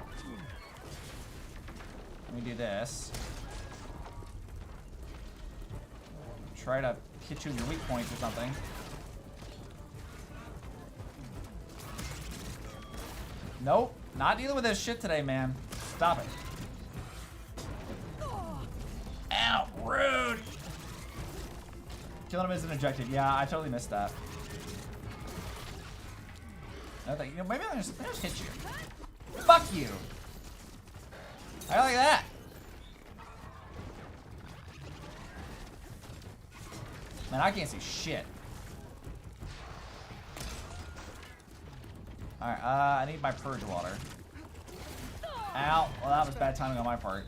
Speaker 1: let me do this. Try to hit you in your weak points or something. Nope, not dealing with this shit today, man. Stop it. Ow, rude. Killing him is an objective. Yeah, I totally missed that. No, you know, maybe I'll just hit you. Fuck you. How like that? Man, I can't see shit. Alright, I need my purge water. Ow. Well, that was bad timing on my part.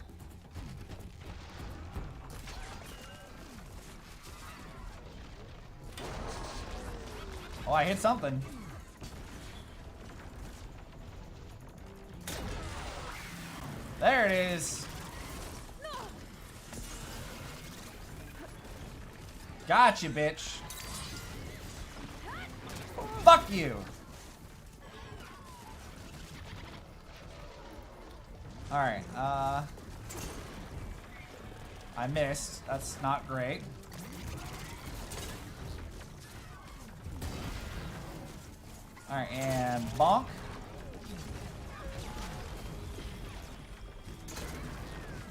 Speaker 1: Oh, I hit something. There it is. Gotcha, bitch. Fuck you. Alright, I missed. That's not great. Alright, and bonk.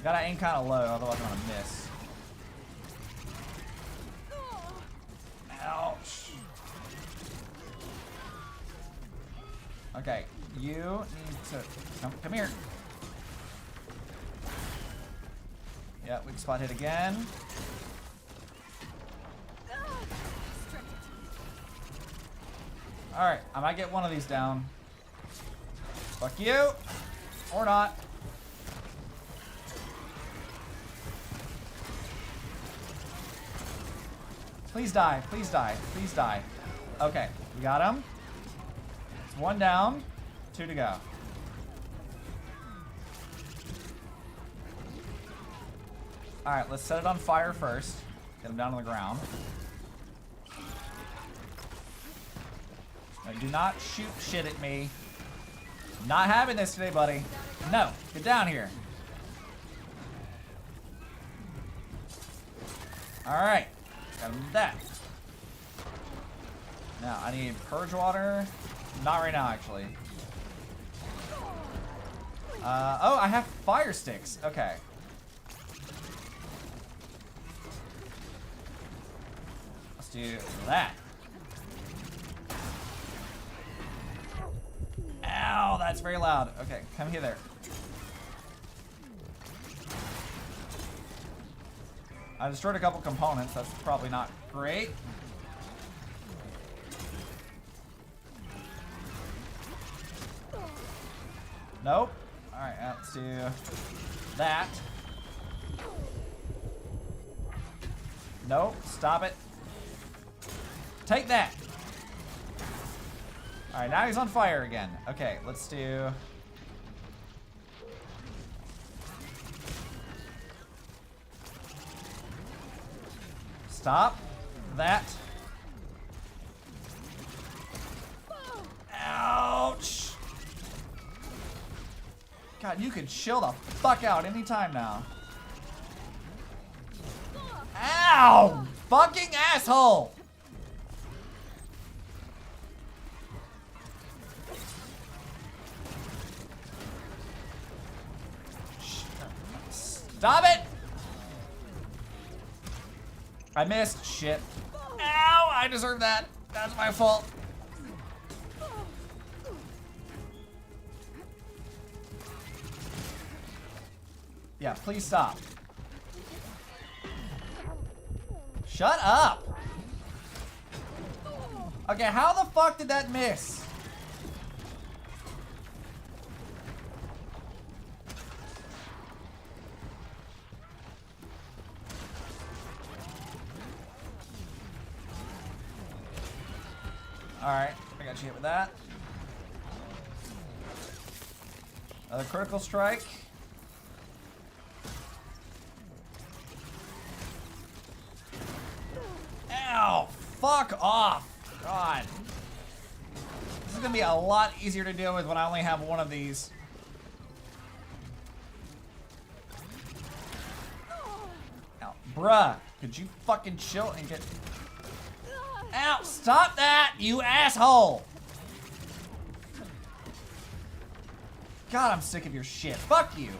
Speaker 1: Gotta aim kind of low, otherwise I'm gonna miss. Ouch. Okay, you need to come here. Yeah, weak spot hit again. Alright, I might get one of these down. Fuck you. Or not. Please die. Please die. Please die. Okay. We got him. It's 1 down. 2 to go. Alright, let's set it on fire first. Get him down on the ground. Now, do not shoot shit at me. Not having this today, buddy. No. Get down here. Alright. Got him that. Now, I need purge water. Not right now, actually. Oh, I have fire sticks. Okay. Let's do that. Ow, that's very loud. Okay, come here there. I destroyed a couple components. That's probably not great. Nope. Alright, let's do that. Nope, stop it. Take that. Alright, now he's on fire again. Okay, let's do... Stop that. Ouch. God, you can chill the fuck out anytime now. Ow! Fucking asshole! Stop it! I missed. Shit. Ow! I deserve that. That's my fault. Yeah, please stop. Shut up! Okay, how the fuck did that miss? Alright, I got you hit with that. Another critical strike. Ow! Fuck off! God. This is gonna be a lot easier to deal with when I only have one of these. Ow. Bruh, could you fucking chill and get... Ow! Stop that, you asshole! God, I'm sick of your shit. Fuck you.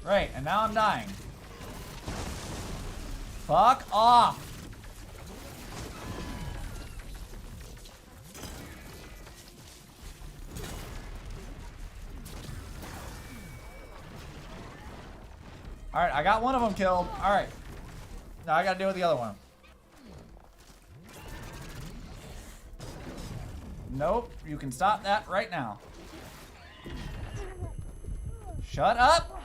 Speaker 1: Right, and now I'm dying. Fuck off. Alright, I got one of them killed. Alright. Now I gotta deal with the other one. Nope, you can stop that right now. Shut up!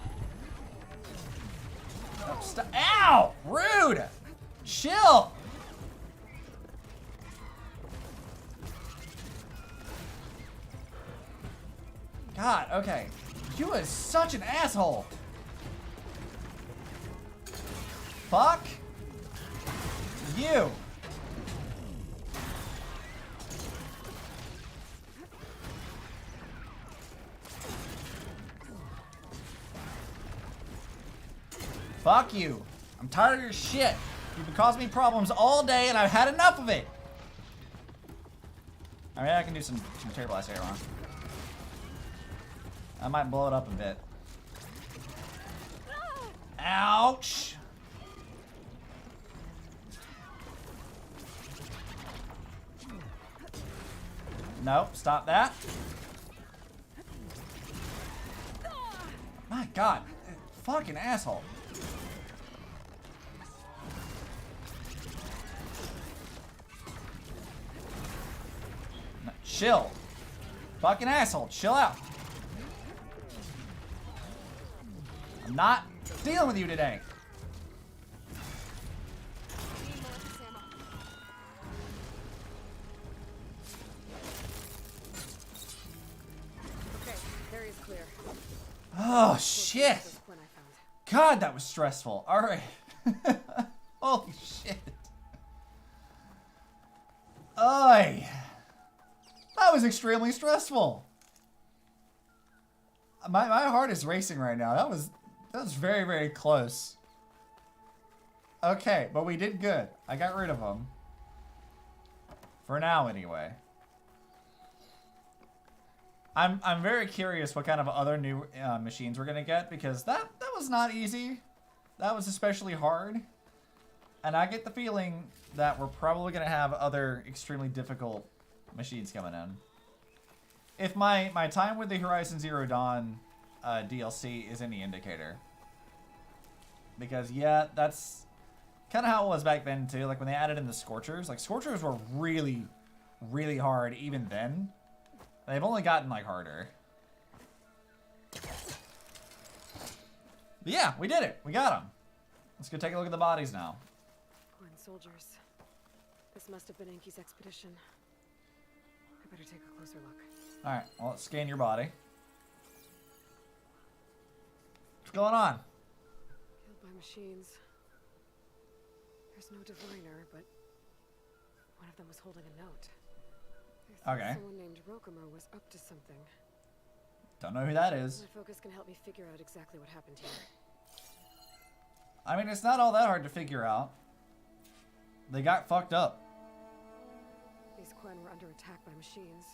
Speaker 1: Nope, stop. Ow! Rude! Chill! God, okay. You is such an asshole. Fuck you. Fuck you. I'm tired of your shit. You've been causing me problems all day and I've had enough of it. I mean, I can do some Terror Blast here on. I might blow it up a bit. Ouch. Nope, stop that. My God, fucking asshole. Chill. Fucking asshole, chill out. I'm not dealing with you today.
Speaker 2: Okay, there is clear.
Speaker 1: Oh, shit.
Speaker 2: Those Quinn I found.
Speaker 1: God, that was stressful. All right. Holy shit. Oy. That was extremely stressful. My heart is racing right now. That was very, very close. Okay, but we did good. I got rid of them. For now, anyway. I'm very curious what kind of other new machines we're gonna get, because that was not easy. That was especially hard. And I get the feeling that we're probably gonna have other extremely difficult machines coming in. If my time with the Horizon Zero Dawn DLC is any indicator. Because, yeah, that's kind of how it was back then, too. Like, when they added in the Scorchers. Like, Scorchers were really, really hard even then. They've only gotten, like, harder. But yeah, we did it. We got them. Let's go take a look at the bodies now.
Speaker 2: Quinn soldiers. This must have been Enki's expedition. I better take a closer look.
Speaker 1: Alright, well, let's scan your body. What's going on?
Speaker 2: Killed by machines. There's no diviner, but one of them was holding a note. I thought someone named Rokamer was up to something.
Speaker 1: Don't know who that is.
Speaker 2: My focus can help me figure out exactly what happened here.
Speaker 1: I mean, it's not all that hard to figure out. They got fucked up.
Speaker 2: These Quinn were under attack by machines.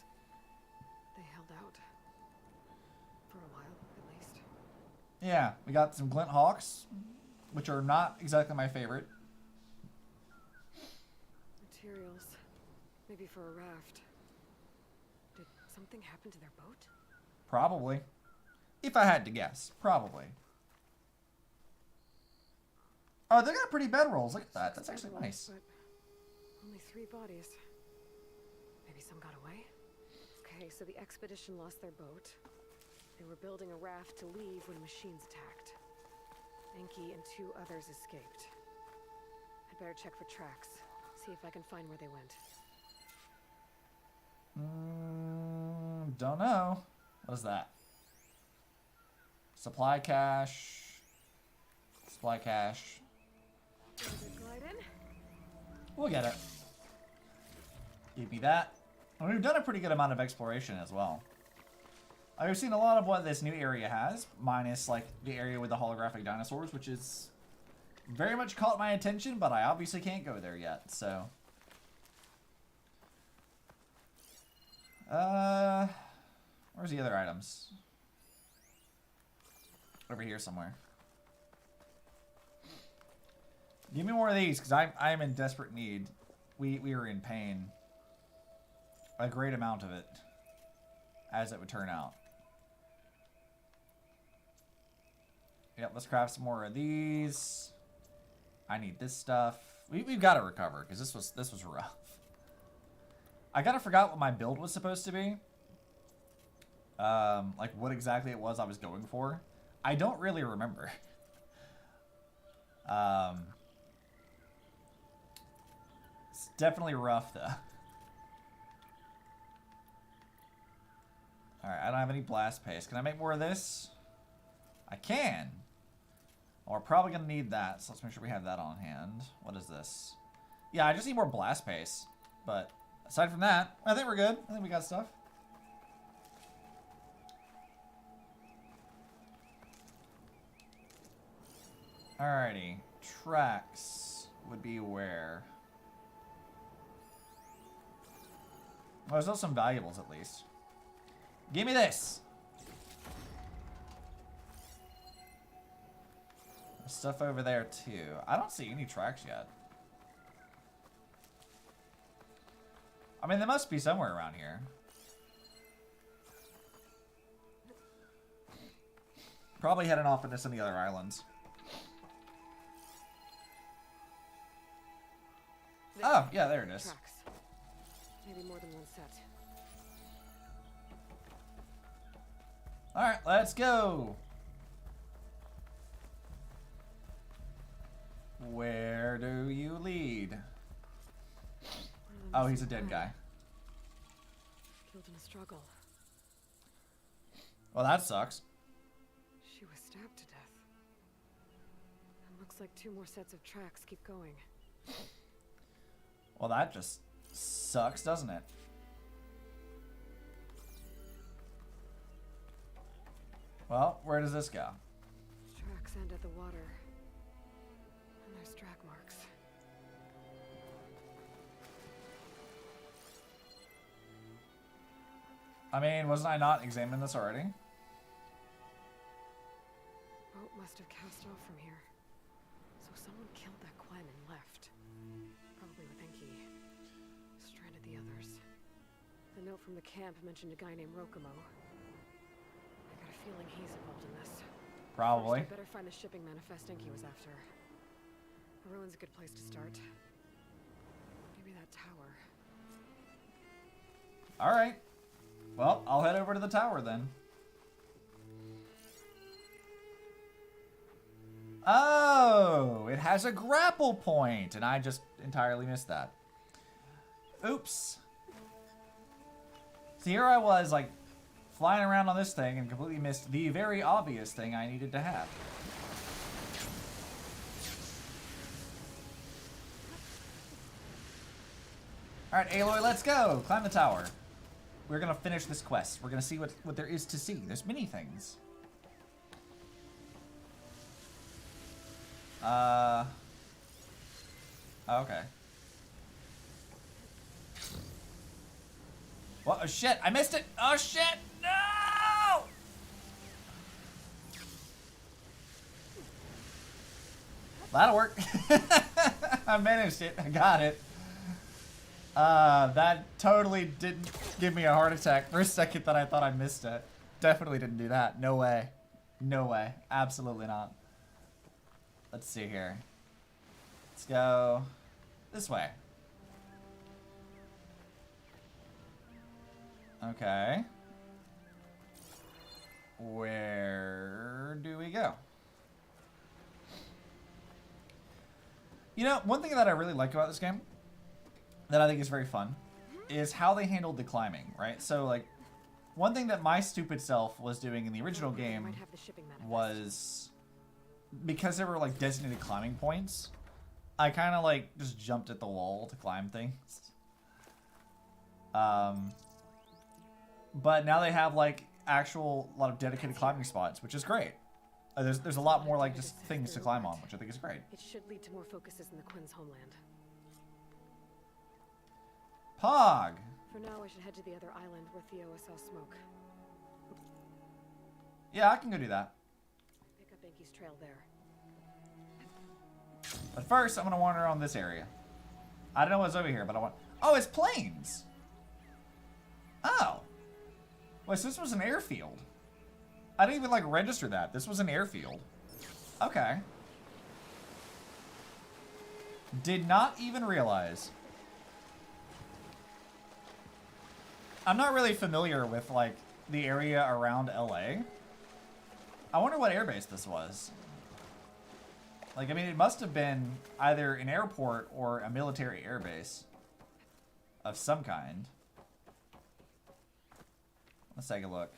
Speaker 2: They held out. For a while, at least.
Speaker 1: Yeah, we got some Glint Hawks, which are not exactly my favorite.
Speaker 2: Materials. Maybe for a raft. Did something happen to their boat?
Speaker 1: Probably. If I had to guess. Probably. Oh, they got pretty bedrolls. Look at that. That's actually nice.
Speaker 2: But only 3 bodies. Maybe some got away? Okay, so the expedition lost their boat. They were building a raft to leave when machines attacked. Enki and 2 others escaped. I'd better check for tracks. See if I can find where they went.
Speaker 1: Don't know. What is that? Supply cache. Supply cache. We'll get it. Give me that. And we've done a pretty good amount of exploration as well. I've seen a lot of what this new area has, minus like the area with the holographic dinosaurs, which is very much caught my attention, but I obviously can't go there yet, so. Where's the other items? Over here somewhere. Give me more of these, because I'm in desperate need. We are in pain. A great amount of it. As it would turn out. Yep, let's craft some more of these. I need this stuff. We've got to recover, because this was rough. I kind of forgot what my build was supposed to be. Like what exactly it was I was going for. I don't really remember. It's definitely rough, though. Alright, I don't have any blast paste. Can I make more of this? I can. Well, we're probably going to need that, so let's make sure we have that on hand. What is this? Yeah, I just need more blast paste. But aside from that, I think we're good. I think we got stuff. Alrighty. Tracks would be where? Well, there's also some valuables, at least. Give me this! There's stuff over there, too. I don't see any tracks yet. I mean, they must be somewhere around here. Probably heading off into some of the other islands. Oh, yeah, there it is.
Speaker 2: Tracks. Maybe more than one set.
Speaker 1: Alright, let's go. Where do you lead? Oh, he's a dead guy.
Speaker 2: Killed in a struggle.
Speaker 1: Well, that sucks.
Speaker 2: She was stabbed to death. It looks like 2 more sets of tracks keep going.
Speaker 1: Well, that just sucks, doesn't it? Well, where does this go?
Speaker 2: Tracks end at the water. And there's drag marks.
Speaker 1: I mean, wasn't I not examining this already?
Speaker 2: Boat must have cast off from here. So someone killed that Quen and left. Probably with Enki. Stranded the others. The note from the camp mentioned a guy named Rokomo. I got a feeling he's involved in this.
Speaker 1: Probably.
Speaker 2: First, I better find the shipping manifest Enki was after. A ruin's a good place to start. Maybe that tower.
Speaker 1: Alright. Well, I'll head over to the tower then. Oh, it has a grapple point, and I just entirely missed that. Oops. So here I was, like, flying around on this thing and completely missed the very obvious thing I needed to have. Alright, Aloy, let's go! Climb the tower. We're gonna finish this quest. We're gonna see what there is to see. There's many things. Okay. What? Oh, shit! I missed it! Oh, shit! No! That'll work. I managed it. I got it. That totally didn't give me a heart attack for a second that I thought I missed it. Definitely didn't do that. No way. No way. Absolutely not. Let's see here. Let's go this way. Okay. Where do we go? You know, one thing that I really like about this game that I think is very fun is how they handled the climbing, right? So, like, one thing that my stupid self was doing in the original game was, because there were, like, designated climbing points, I kind of, like, just jumped at the wall to climb things. But now they have, like, a lot of dedicated climbing spots, which is great. There's a lot more, like, just things to climb on, which I think is great.
Speaker 2: It should lead to more focuses in the Quen's homeland.
Speaker 1: Pog!
Speaker 2: For now, I should head to the other island where Theo saw smoke.
Speaker 1: Yeah, I can go do that.
Speaker 2: Pick up Enki's trail there.
Speaker 1: But first, I'm gonna wander on this area. I don't know what's over here, but I want... Oh, it's planes! Oh! Wait, so this was an airfield. I didn't even, like, register that. This was an airfield. Okay. Did not even realize. I'm not really familiar with, like, the area around LA. I wonder what airbase this was. Like, I mean, it must have been either an airport or a military airbase of some kind. Let's take a look.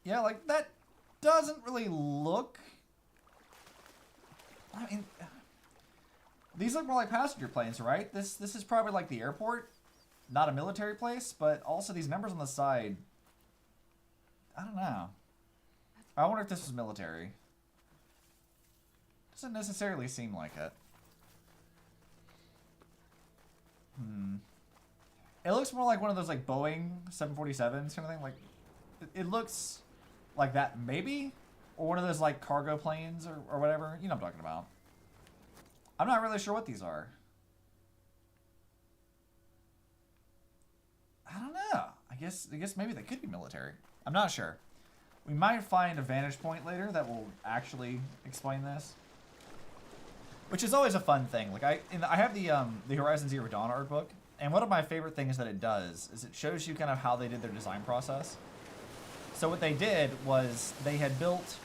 Speaker 1: Yeah, like, that doesn't really look... I mean, these look more like passenger planes, right? This is probably like the airport. Not a military place, but also these numbers on the side. I don't know. I wonder if this was military. Doesn't necessarily seem like it. It looks more like one of those, like, Boeing 747s kind of thing. Like, it looks like that, maybe? Or one of those, like, cargo planes or whatever. You know what I'm talking about. I'm not really sure what these are. I don't know. I guess maybe they could be military. I'm not sure. We might find a vantage point later that will actually explain this. Which is always a fun thing. Like, I have the Horizon Zero Dawn art book, and one of my favorite things that it does is it shows you kind of how they did their design process. So what they did was they had built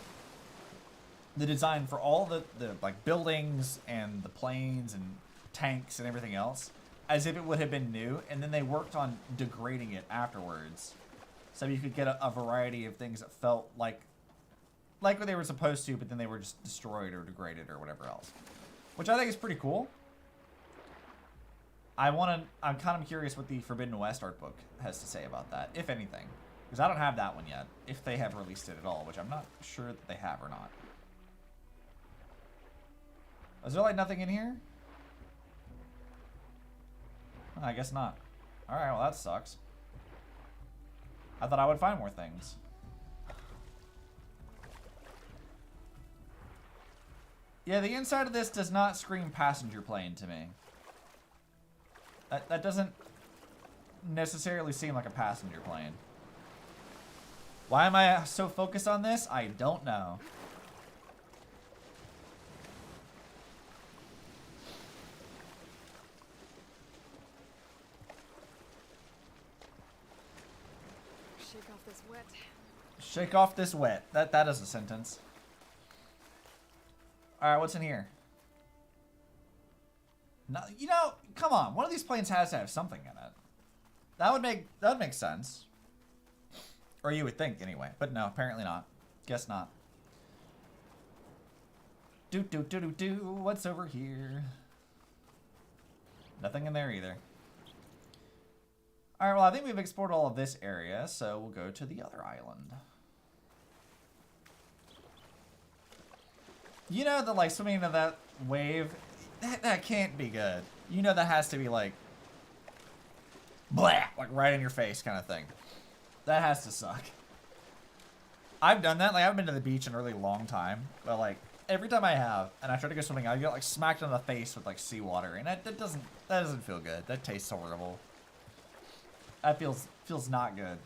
Speaker 1: the design for all the like buildings and the planes and tanks and everything else as if it would have been new, and then they worked on degrading it afterwards, so you could get a variety of things that felt like what they were supposed to, but then they were just destroyed or degraded or whatever else, which I think is pretty cool. I'm kind of curious what the Forbidden West art book has to say about that, if anything, because I don't have that one yet, if they have released it at all, which I'm not sure that they have or not. Is there like nothing in here? I guess not. Alright, well that sucks. I thought I would find more things. Yeah, the inside of this does not scream passenger plane to me. That doesn't necessarily seem like a passenger plane. Why am I so focused on this? I don't know.
Speaker 2: Shake off this wet.
Speaker 1: Shake off this wet. That is a sentence. Alright, what's in here? No, you know, come on. One of these planes has to have something in it. That would make sense. Or you would think anyway. But no, apparently not. Guess not. Do. What's over here? Nothing in there either. Alright, well, I think we've explored all of this area, so we'll go to the other island. You know that, like, swimming into that wave, that can't be good. You know that has to be, like, blah, like, right in your face kind of thing. That has to suck. I've done that. Like, I haven't been to the beach in a really long time, but, like, every time I have, and I try to go swimming, I get, like, smacked in the face with, like, seawater, and that doesn't feel good. That tastes horrible. That feels not good.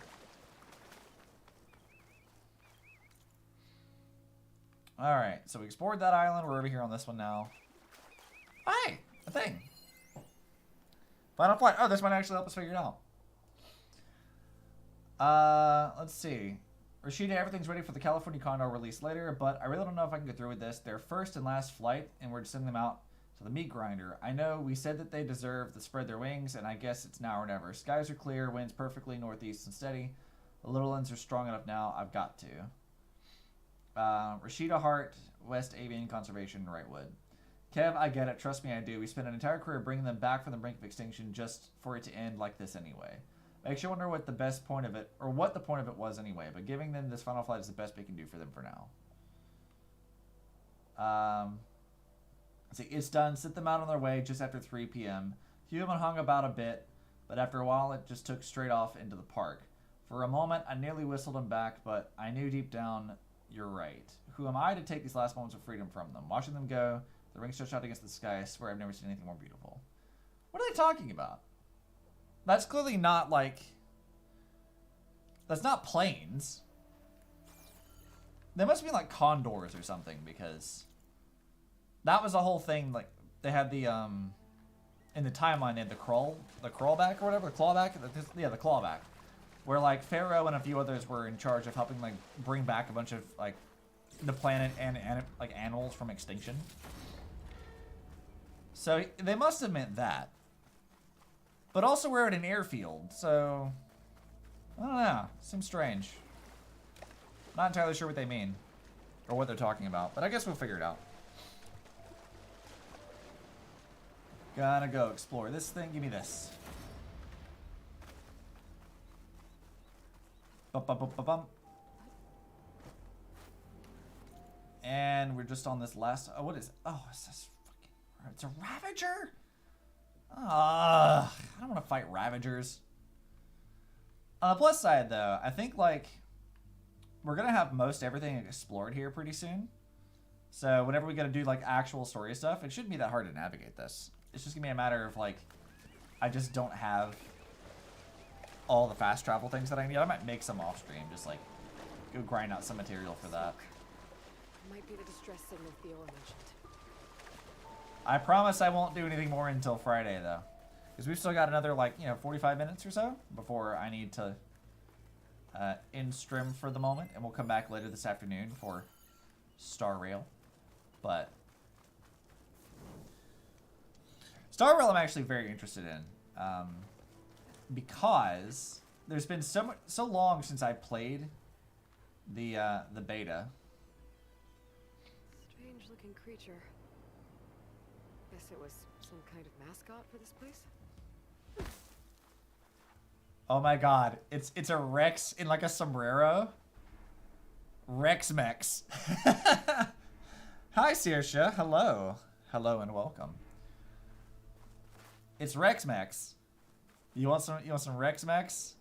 Speaker 1: Alright, so we explored that island. We're over here on this one now. Hey, a thing. Final flight. Oh, this might actually help us figure it out. Let's see. Rashida, everything's ready for the California condo release later, but I really don't know if I can go through with this. Their first and last flight, and we're sending them out to the meat grinder. I know we said that they deserve to spread their wings, and I guess it's now or never. Skies are clear, winds perfectly northeast and steady. The little ends are strong enough now. I've got to. Rashida Hart, West Avian Conservation, Wrightwood. Kev, I get it. Trust me, I do. We spent an entire career bringing them back from the brink of extinction just for it to end like this anyway. Makes you wonder what the best point of it, or what the point of it was anyway, but giving them this final flight is the best we can do for them for now. Let's see, it's done. Sent them out on their way just after 3 p.m. Human hung about a bit, but after a while it just took straight off into the park. For a moment, I nearly whistled them back, but I knew deep down, you're right. Who am I to take these last moments of freedom from them? Watching them go, the ring stretched out against the sky, I swear I've never seen anything more beautiful. What are they talking about? That's clearly not, like... That's not planes. They must be, like, condors or something, because... That was the whole thing, like, they had the, in the timeline, they had the crawlback or whatever, the clawback? Yeah, the clawback. Where, like, Pharaoh and a few others were in charge of helping, like, bring back a bunch of, like, the planet and like, animals from extinction. So, they must have meant that. But also we're at an airfield, so... I don't know. Seems strange. Not entirely sure what they mean. Or what they're talking about, but I guess we'll figure it out. Gotta go explore this thing. Give me this. Bum, bum, bum, bum, bum. And we're just on this last... Oh, what is it? Oh, it's this fucking... It's a Ravager? I don't want to fight Ravagers. On the plus side, though, I think, like... We're gonna have most everything explored here pretty soon. So whenever we gotta do, like, actual story stuff, it shouldn't be that hard to navigate this. It's just gonna be a matter of, like... I just don't have... all the fast travel things that I need. I might make some off stream, just like go grind out some material for that.
Speaker 2: Might be the distress signal Theo mentioned.
Speaker 1: I promise I won't do anything more until Friday though, because we've still got another, like, you know, 45 minutes or so before I need to in Strim for the moment, and we'll come back later this afternoon for Star Rail. But Star Rail I'm actually very interested in, because there's been so long since I played the beta.
Speaker 2: Strange looking creature. Guess it was some kind of mascot for this place?
Speaker 1: Oh my god, it's a Rex in like a sombrero. Rex Mex. Hi Saoirse, hello. Hello and welcome. It's Rex Mex. You want some Rex Mex?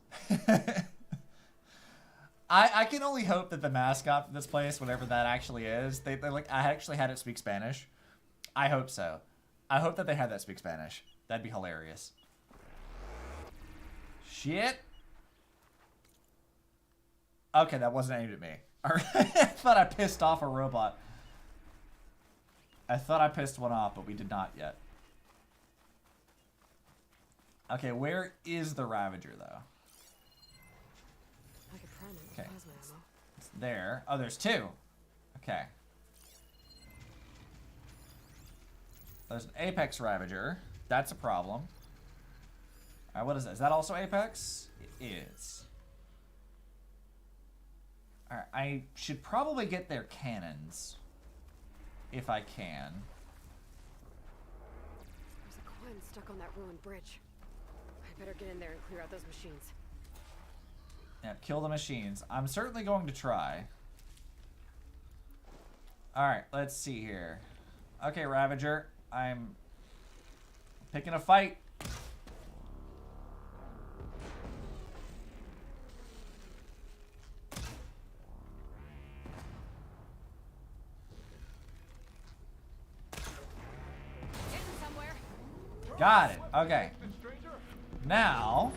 Speaker 1: I can only hope that the mascot for this place, whatever that actually is, they like I actually had it speak Spanish. I hope so. I hope that they had that speak Spanish. That'd be hilarious. Shit. Okay, that wasn't aimed at me. Alright. I thought I pissed off a robot. I thought I pissed one off, but we did not yet. Okay, where is the Ravager, though?
Speaker 2: Like a prime with
Speaker 1: Okay.
Speaker 2: plasma ammo.
Speaker 1: It's there. Oh, there's two. Okay. There's an Apex Ravager. That's a problem. Alright, what is that? Is that also Apex? It is. Alright, I should probably get their cannons. If I can.
Speaker 2: There's a coin stuck on that ruined bridge. I better get in there and clear out those machines.
Speaker 1: Yeah, kill the machines. I'm certainly going to try. Alright, let's see here. Okay, Ravager. I'm picking a fight.
Speaker 2: Getting somewhere.
Speaker 1: Got it. Okay. Now,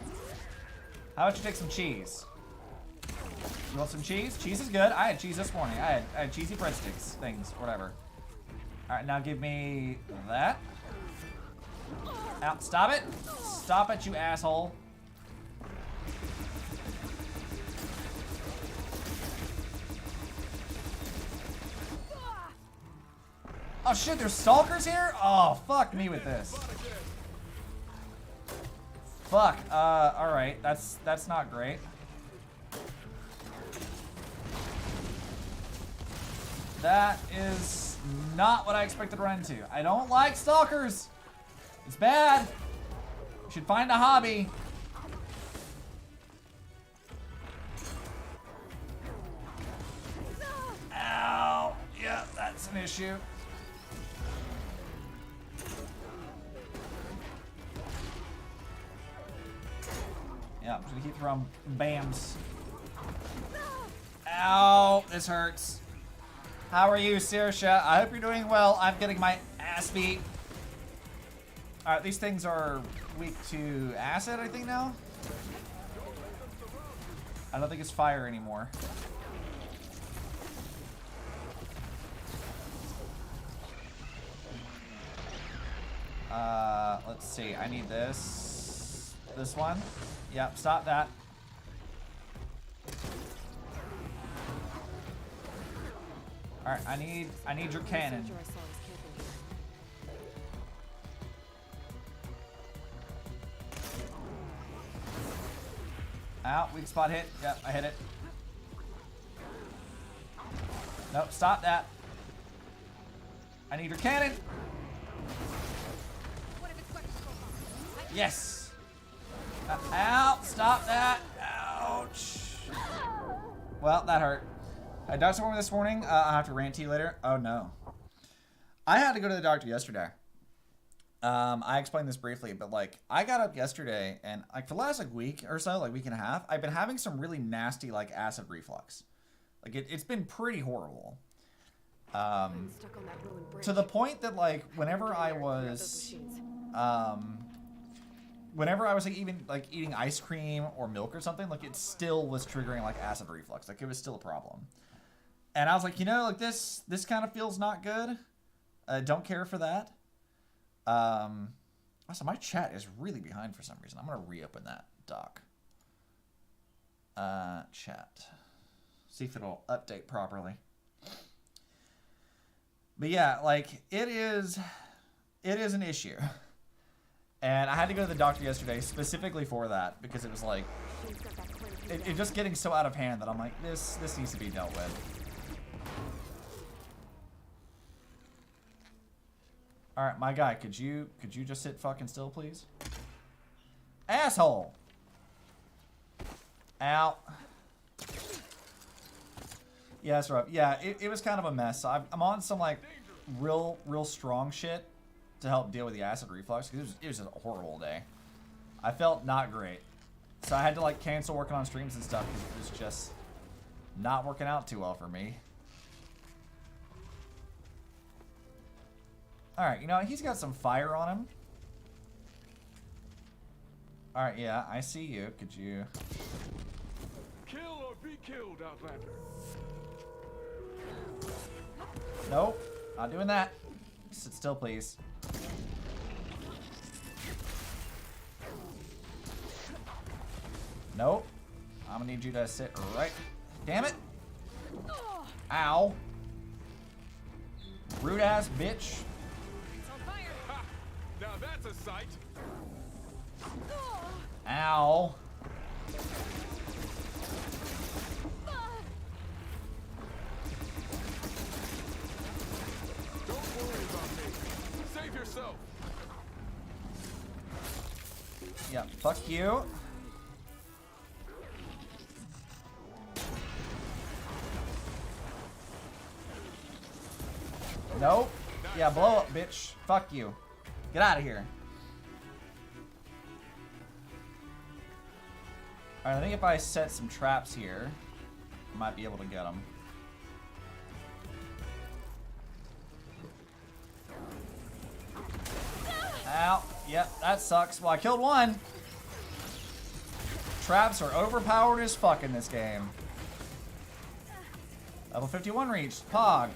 Speaker 1: how about you take some cheese? You want some cheese? Cheese is good. I had cheese this morning. I had cheesy breadsticks things, whatever. Alright, now give me that. Out. Stop it. Stop it, you asshole. Oh shit, there's stalkers here? Oh, fuck me with this. Fuck. Alright. That's not great. That is not what I expected to run into. I don't like stalkers. It's bad. You should find a hobby. Ow. Yeah, that's an issue. Yeah, I'm just gonna keep throwing bams. Ow, this hurts. How are you, Saoirse? I hope you're doing well. I'm getting my ass beat. Alright, these things are weak to acid, I think, now? I don't think it's fire anymore. Let's see. I need this. This one. Yep, stop that. Alright, I need your cannon.
Speaker 2: Soldier I saw was camping here.
Speaker 1: Out, weak spot hit. Yep, I hit it. Nope, stop that. I need your cannon. Yes. Out, stop that. Ouch. Well, that hurt. I doctor's appointment this morning. I'll have to rant to you later. Oh no. I had to go to the doctor yesterday. I explained this briefly, but like I got up yesterday and like for the last like week or so, like week and a half, I've been having some really nasty like acid reflux. Like it's been pretty horrible.
Speaker 2: I'm stuck on that ruined bridge.
Speaker 1: To the point that like whenever I was like even like eating ice cream or milk or something, like it still was triggering like acid reflux. Like it was still a problem. And I was like, you know, like this kind of feels not good. Don't care for that. Also, my chat is really behind for some reason. I'm gonna reopen that doc. Chat. See if it'll update properly. But yeah, like, it is an issue. And I had to go to the doctor yesterday specifically for that, because it was like, it just getting so out of hand that I'm like, this needs to be dealt with. Alright, my guy, could you just sit fucking still, please? Asshole! Ow. Yeah, that's rough. Yeah, it was kind of a mess. So I'm on some, like, real strong shit to help deal with the acid reflux, because it was a horrible day. I felt not great. So I had to, like, cancel working on streams and stuff, because it was just not working out too well for me. Alright, you know, he's got some fire on him. Alright, yeah, I see you. Could you...
Speaker 3: Kill or be killed, Outlander.
Speaker 1: Nope, not doing that. Sit still, please. Nope. I'm gonna need you to sit right... Damn it! Ow. Rude ass bitch.
Speaker 3: Ha! Now that's a sight.
Speaker 1: Ow.
Speaker 3: Don't worry about me. Save yourself.
Speaker 1: Yeah, fuck you. Nope. Yeah, blow up, bitch. Fuck you. Get out of here. Alright, I think if I set some traps here, I might be able to get them. Ow. Yep, that sucks. Well, I killed one. Traps are overpowered as fuck in this game. Level 51 reached. Pog.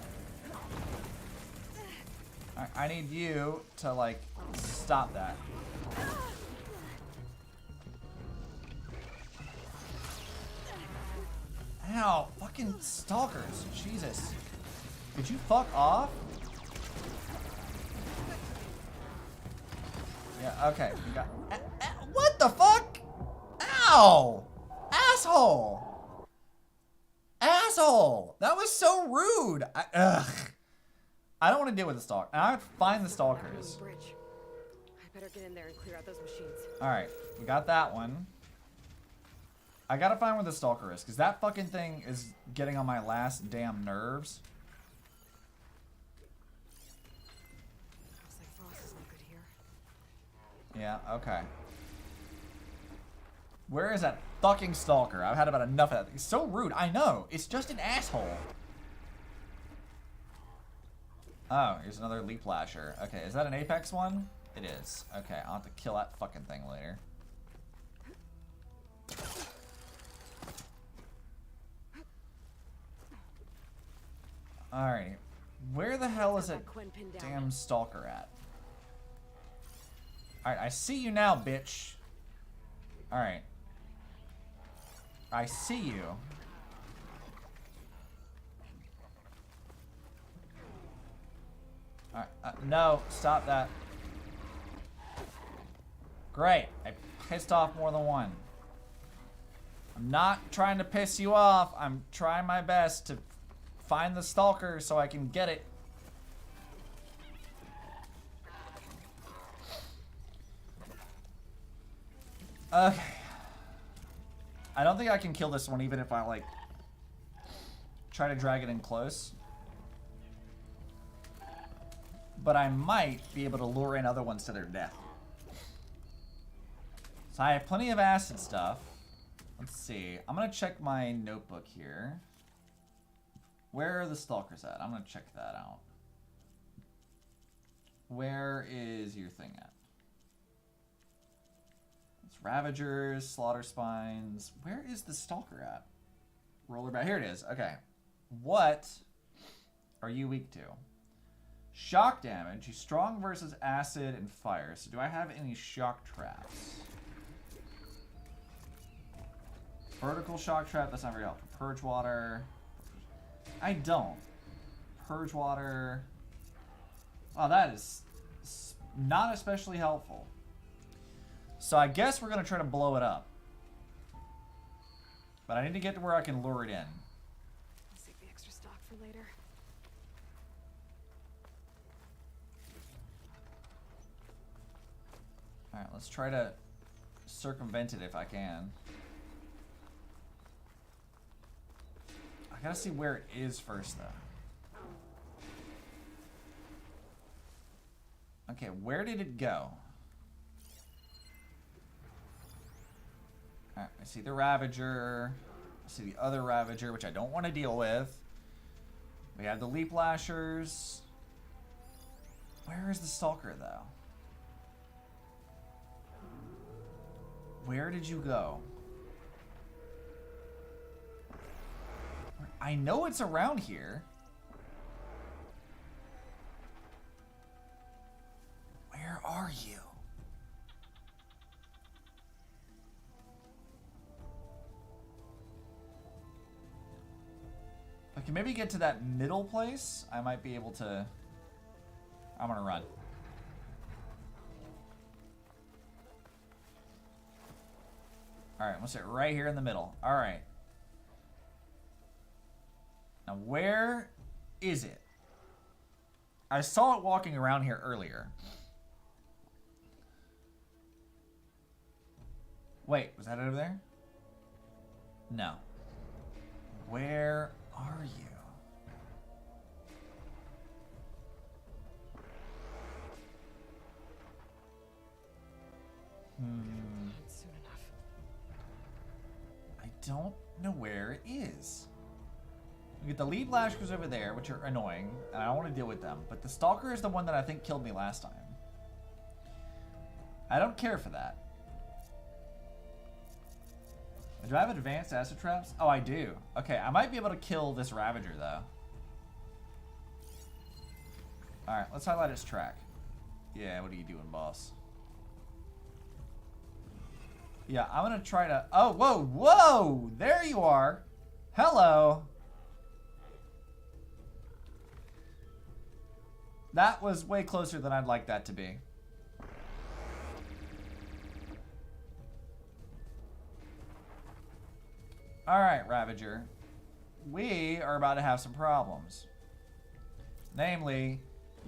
Speaker 1: I need you to, like, stop that. Ow. Fucking stalkers. Jesus. Could you fuck off? Yeah, okay. We got... What the fuck? Ow! Asshole! Asshole! That was so rude! Ugh. I don't want to deal with the stalker. I have to find the stalkers.
Speaker 2: Bridge. I better get in there and clear out those machines.
Speaker 1: Alright, we got that one. I gotta find where the stalker is, because that fucking thing is getting on my last damn nerves.
Speaker 2: Looks like Frost is not good here.
Speaker 1: Yeah, okay. Where is that fucking stalker? I've had about enough of that. It's so rude. I know. It's just an asshole. Oh, here's another leap lasher. Okay, is that an Apex one? It is. Okay, I'll have to kill that fucking thing later. Alright. Where the hell is that damn stalker at? Alright, I see you now, bitch. Alright. I see you. Alright, no, stop that. Great, I pissed off more than one. I'm not trying to piss you off. I'm trying my best to find the stalker so I can get it. Okay. I don't think I can kill this one even if I, like, try to drag it in close. But I might be able to lure in other ones to their death. So I have plenty of acid stuff. Let's see. I'm going to check my notebook here. Where are the stalkers at? I'm going to check that out. Where is your thing at? It's Ravagers, Slaughter Spines. Where is the stalker at? Roller back. Here it is. Okay. What are you weak to? Shock damage. He's strong versus acid and fire. So do I have any shock traps? Vertical shock trap, that's not very helpful. Purge water. I don't. Purge water. Oh, that is not especially helpful. So I guess we're going to try to blow it up. But I need to get to where I can lure it in.
Speaker 2: I'll save the extra stock for later.
Speaker 1: Alright, let's try to circumvent it if I can. I gotta see where it is first, though. Okay, where did it go? Alright, I see the Ravager. I see the other Ravager, which I don't want to deal with. We have the Leap Lashers. Where is the Stalker, though? Where did you go? I know it's around here. Where are you? If I can maybe get to that middle place, I might be able to... I'm gonna run. Alright, we'll sit right here in the middle. Alright. Now, where is it? I saw it walking around here earlier. Wait, was that over there? No. Where are you?
Speaker 2: Not soon enough.
Speaker 1: I don't know where it is. We get the lead lashers over there, which are annoying, and I don't want to deal with them. But the Stalker is the one that I think killed me last time. I don't care for that. Do I have advanced acid traps? Oh, I do. Okay, I might be able to kill this Ravager, though. Alright, let's highlight his track. Yeah, what are you doing, boss? Yeah, I'm gonna try to... Oh, whoa, whoa! There you are! Hello! That was way closer than I'd like that to be. Alright, Ravager. We are about to have some problems. Namely,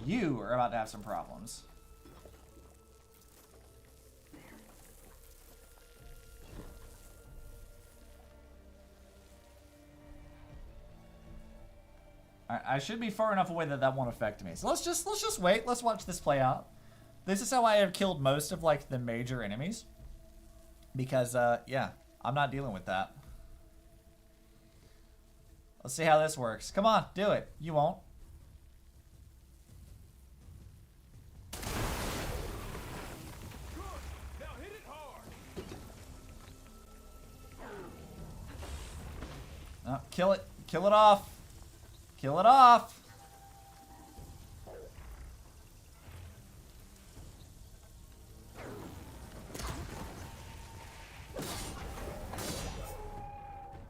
Speaker 1: you are about to have some problems. Alright, I should be far enough away that that won't affect me. So let's just wait. Let's watch this play out. This is how I have killed most of like the major enemies. Because yeah, I'm not dealing with that. Let's see how this works. Come on, do it. You won't.
Speaker 3: Good. Now hit it hard.
Speaker 1: Oh, kill it. Kill it off. Kill it off.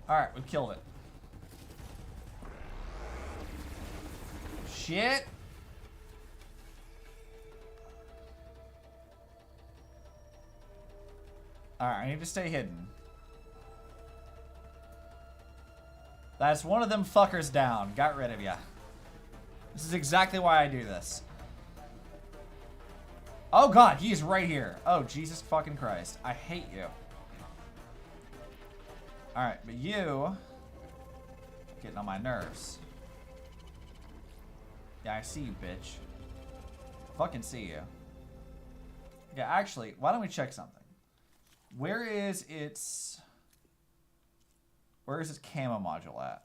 Speaker 1: Alright, we've killed it. Shit. Alright, I need to stay hidden. That's one of them fuckers down. Got rid of ya. This is exactly why I do this. Oh god, he's right here. Oh, Jesus fucking Christ. I hate you. Alright, but you... getting on my nerves. Yeah, I see you, bitch. Fucking see you. Yeah, actually, why don't we check something? Where is its camo module at?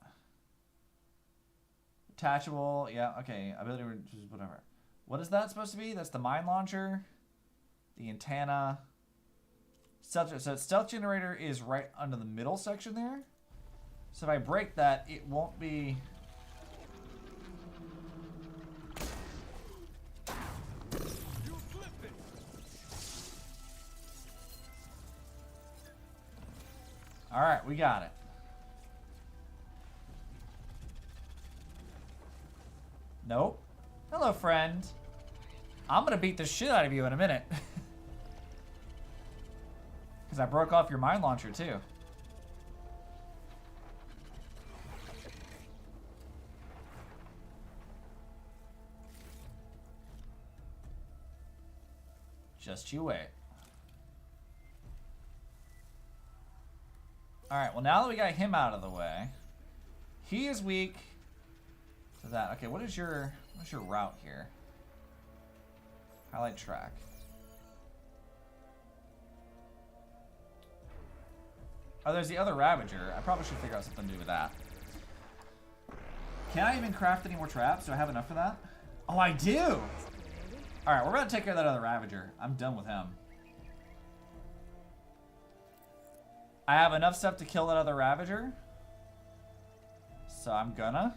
Speaker 1: Detachable, yeah, okay. Ability, whatever. What is that supposed to be? That's the mine launcher. The antenna. So stealth generator is right under the middle section there. So if I break that, it won't be... Alright, we got it. Nope. Hello, friend. I'm gonna beat the shit out of you in a minute. Because I broke off your mine launcher, too. Just you wait. Alright, well now that we got him out of the way, he is weak to that. Okay, what's your route here? Highlight track. Oh, there's the other Ravager. I probably should figure out something to do with that. Can I even craft any more traps? Do I have enough for that? Oh, I do! Alright, we're about to take care of that other Ravager. I'm done with him. I have enough stuff to kill that other Ravager. So I'm gonna.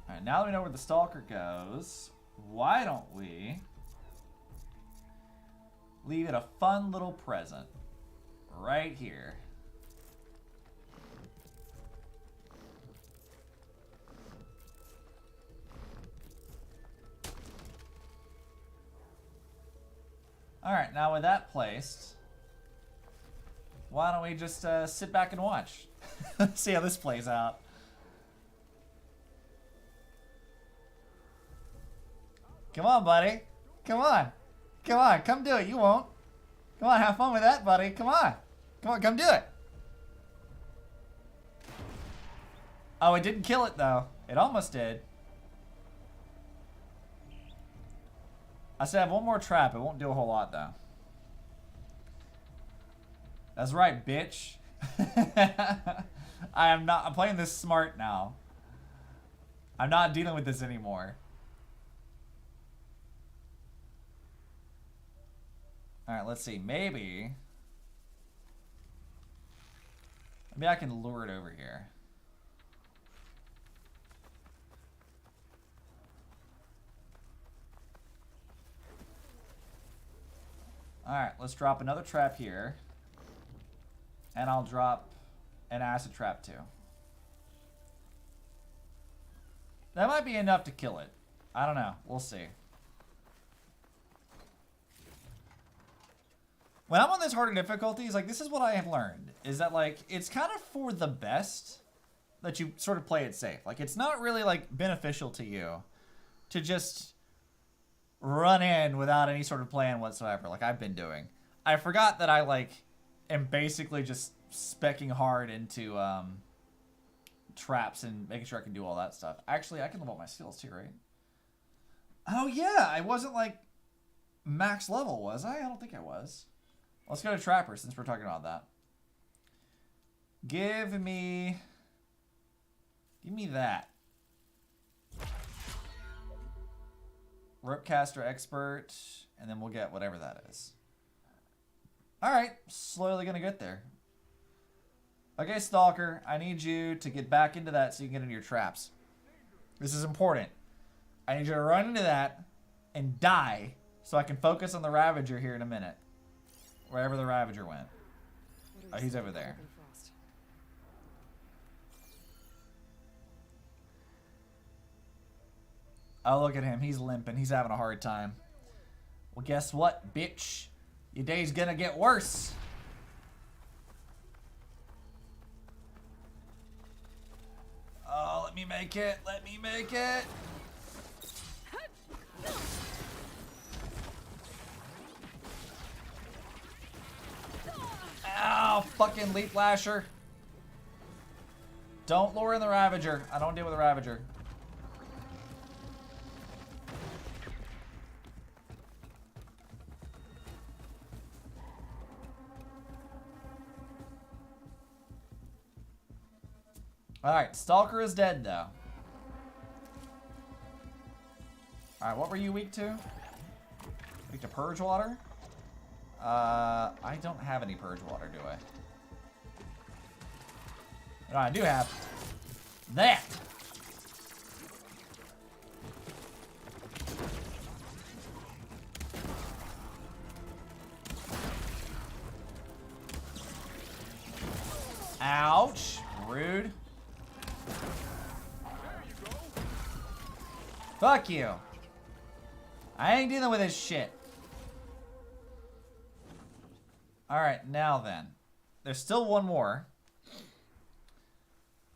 Speaker 1: Alright, now that we know where the Stalker goes, why don't we leave it a fun little present right here. Alright, now with that placed, why don't we just sit back and watch? See how this plays out. Come on, buddy. Come on. Come on, come do it. You won't. Come on, have fun with that, buddy. Come on. Come on, come do it. Oh, it didn't kill it, though. It almost did. I said I have one more trap. It won't do a whole lot, though. That's right, bitch. I'm playing this smart now. I'm not dealing with this anymore. Alright, let's see. Maybe I can lure it over here. Alright, let's drop another trap here. And I'll drop an acid trap too. That might be enough to kill it. I don't know. We'll see. When I'm on this harder difficulties, like, this is what I have learned. Is that, like, it's kind of for the best that you sort of play it safe. Like, it's not really, like, beneficial to you to just run in without any sort of plan whatsoever, like I've been doing. I forgot that I, like, am basically just specking hard into traps and making sure I can do all that stuff. Actually, I can level up my skills too, right? Oh, yeah, I wasn't, like, max level, was I? I don't think I was. Let's go to Trapper since we're talking about that. Give me that. Ropecaster Expert, and then we'll get whatever that is. Alright, slowly gonna get there. Okay, Stalker, I need you to get back into that so you can get into your traps. This is important. I need you to run into that and die so I can focus on the Ravager here in a minute. Wherever the Ravager went. Oh, he's over there. Oh, look at him. He's limping. He's having a hard time. Well, guess what, bitch? Your day's gonna get worse. Oh, let me make it. Let me make it. Ow, fucking Leap Lasher. Don't lure in the Ravager. I don't deal with the Ravager. Alright, Stalker is dead, though. Alright, what were you weak to? Weak to Purge Water? I don't have any Purge Water, do I? No, I do have that! Ouch. Rude. Fuck you. I ain't dealing with this shit. Alright, now then. There's still one more.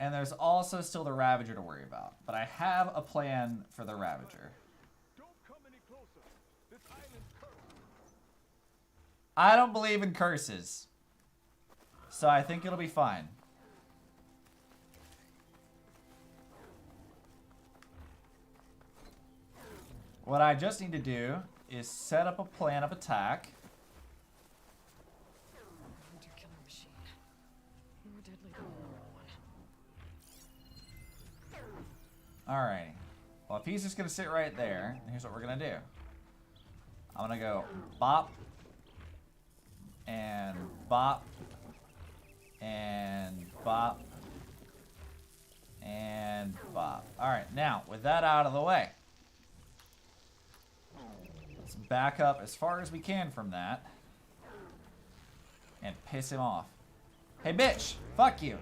Speaker 1: And there's also still the Ravager to worry about. But I have a plan for the Ravager.
Speaker 3: Don't come any closer. This island's cursed.
Speaker 1: I don't believe in curses. So I think it'll be fine. What I just need to do is set up a plan of attack.
Speaker 2: Hunter killer machine. More deadly than the normal one.
Speaker 1: Alright. Well, if he's just gonna sit right there, here's what we're gonna do. I'm gonna go bop. And bop. And bop. And bop. Alright, now, with that out of the way. Let's back up as far as we can from that. And piss him off. Hey, bitch! Fuck you!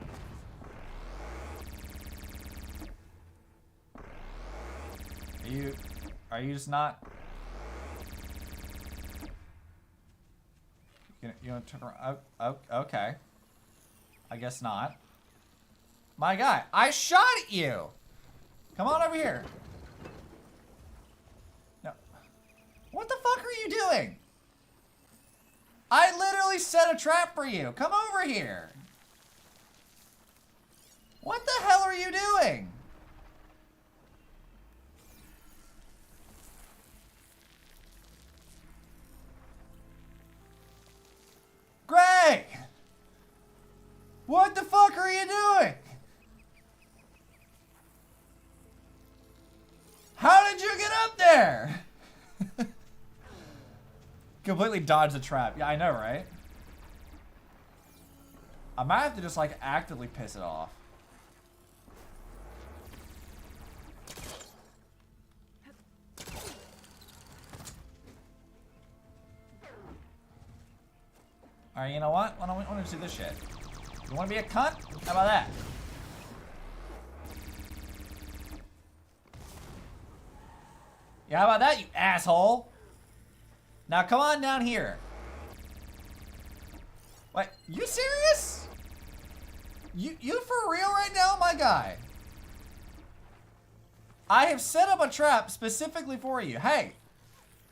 Speaker 1: Are you just not... You want to turn around? Oh, okay. I guess not. My guy, I shot at you! Come on over here. No. What the fuck are you doing? I literally set a trap for you. Come over here. What the hell are you doing? Greg! What the fuck are you doing? How did you get up there? Completely dodged the trap. Yeah, I know, right? I might have to just, like, actively piss it off. Alright, you know what? Why don't we do this shit? You wanna be a cunt? How about that? Yeah, how about that, you asshole? Now come on down here. Wait, you serious? You for real right now, my guy? I have set up a trap specifically for you. Hey,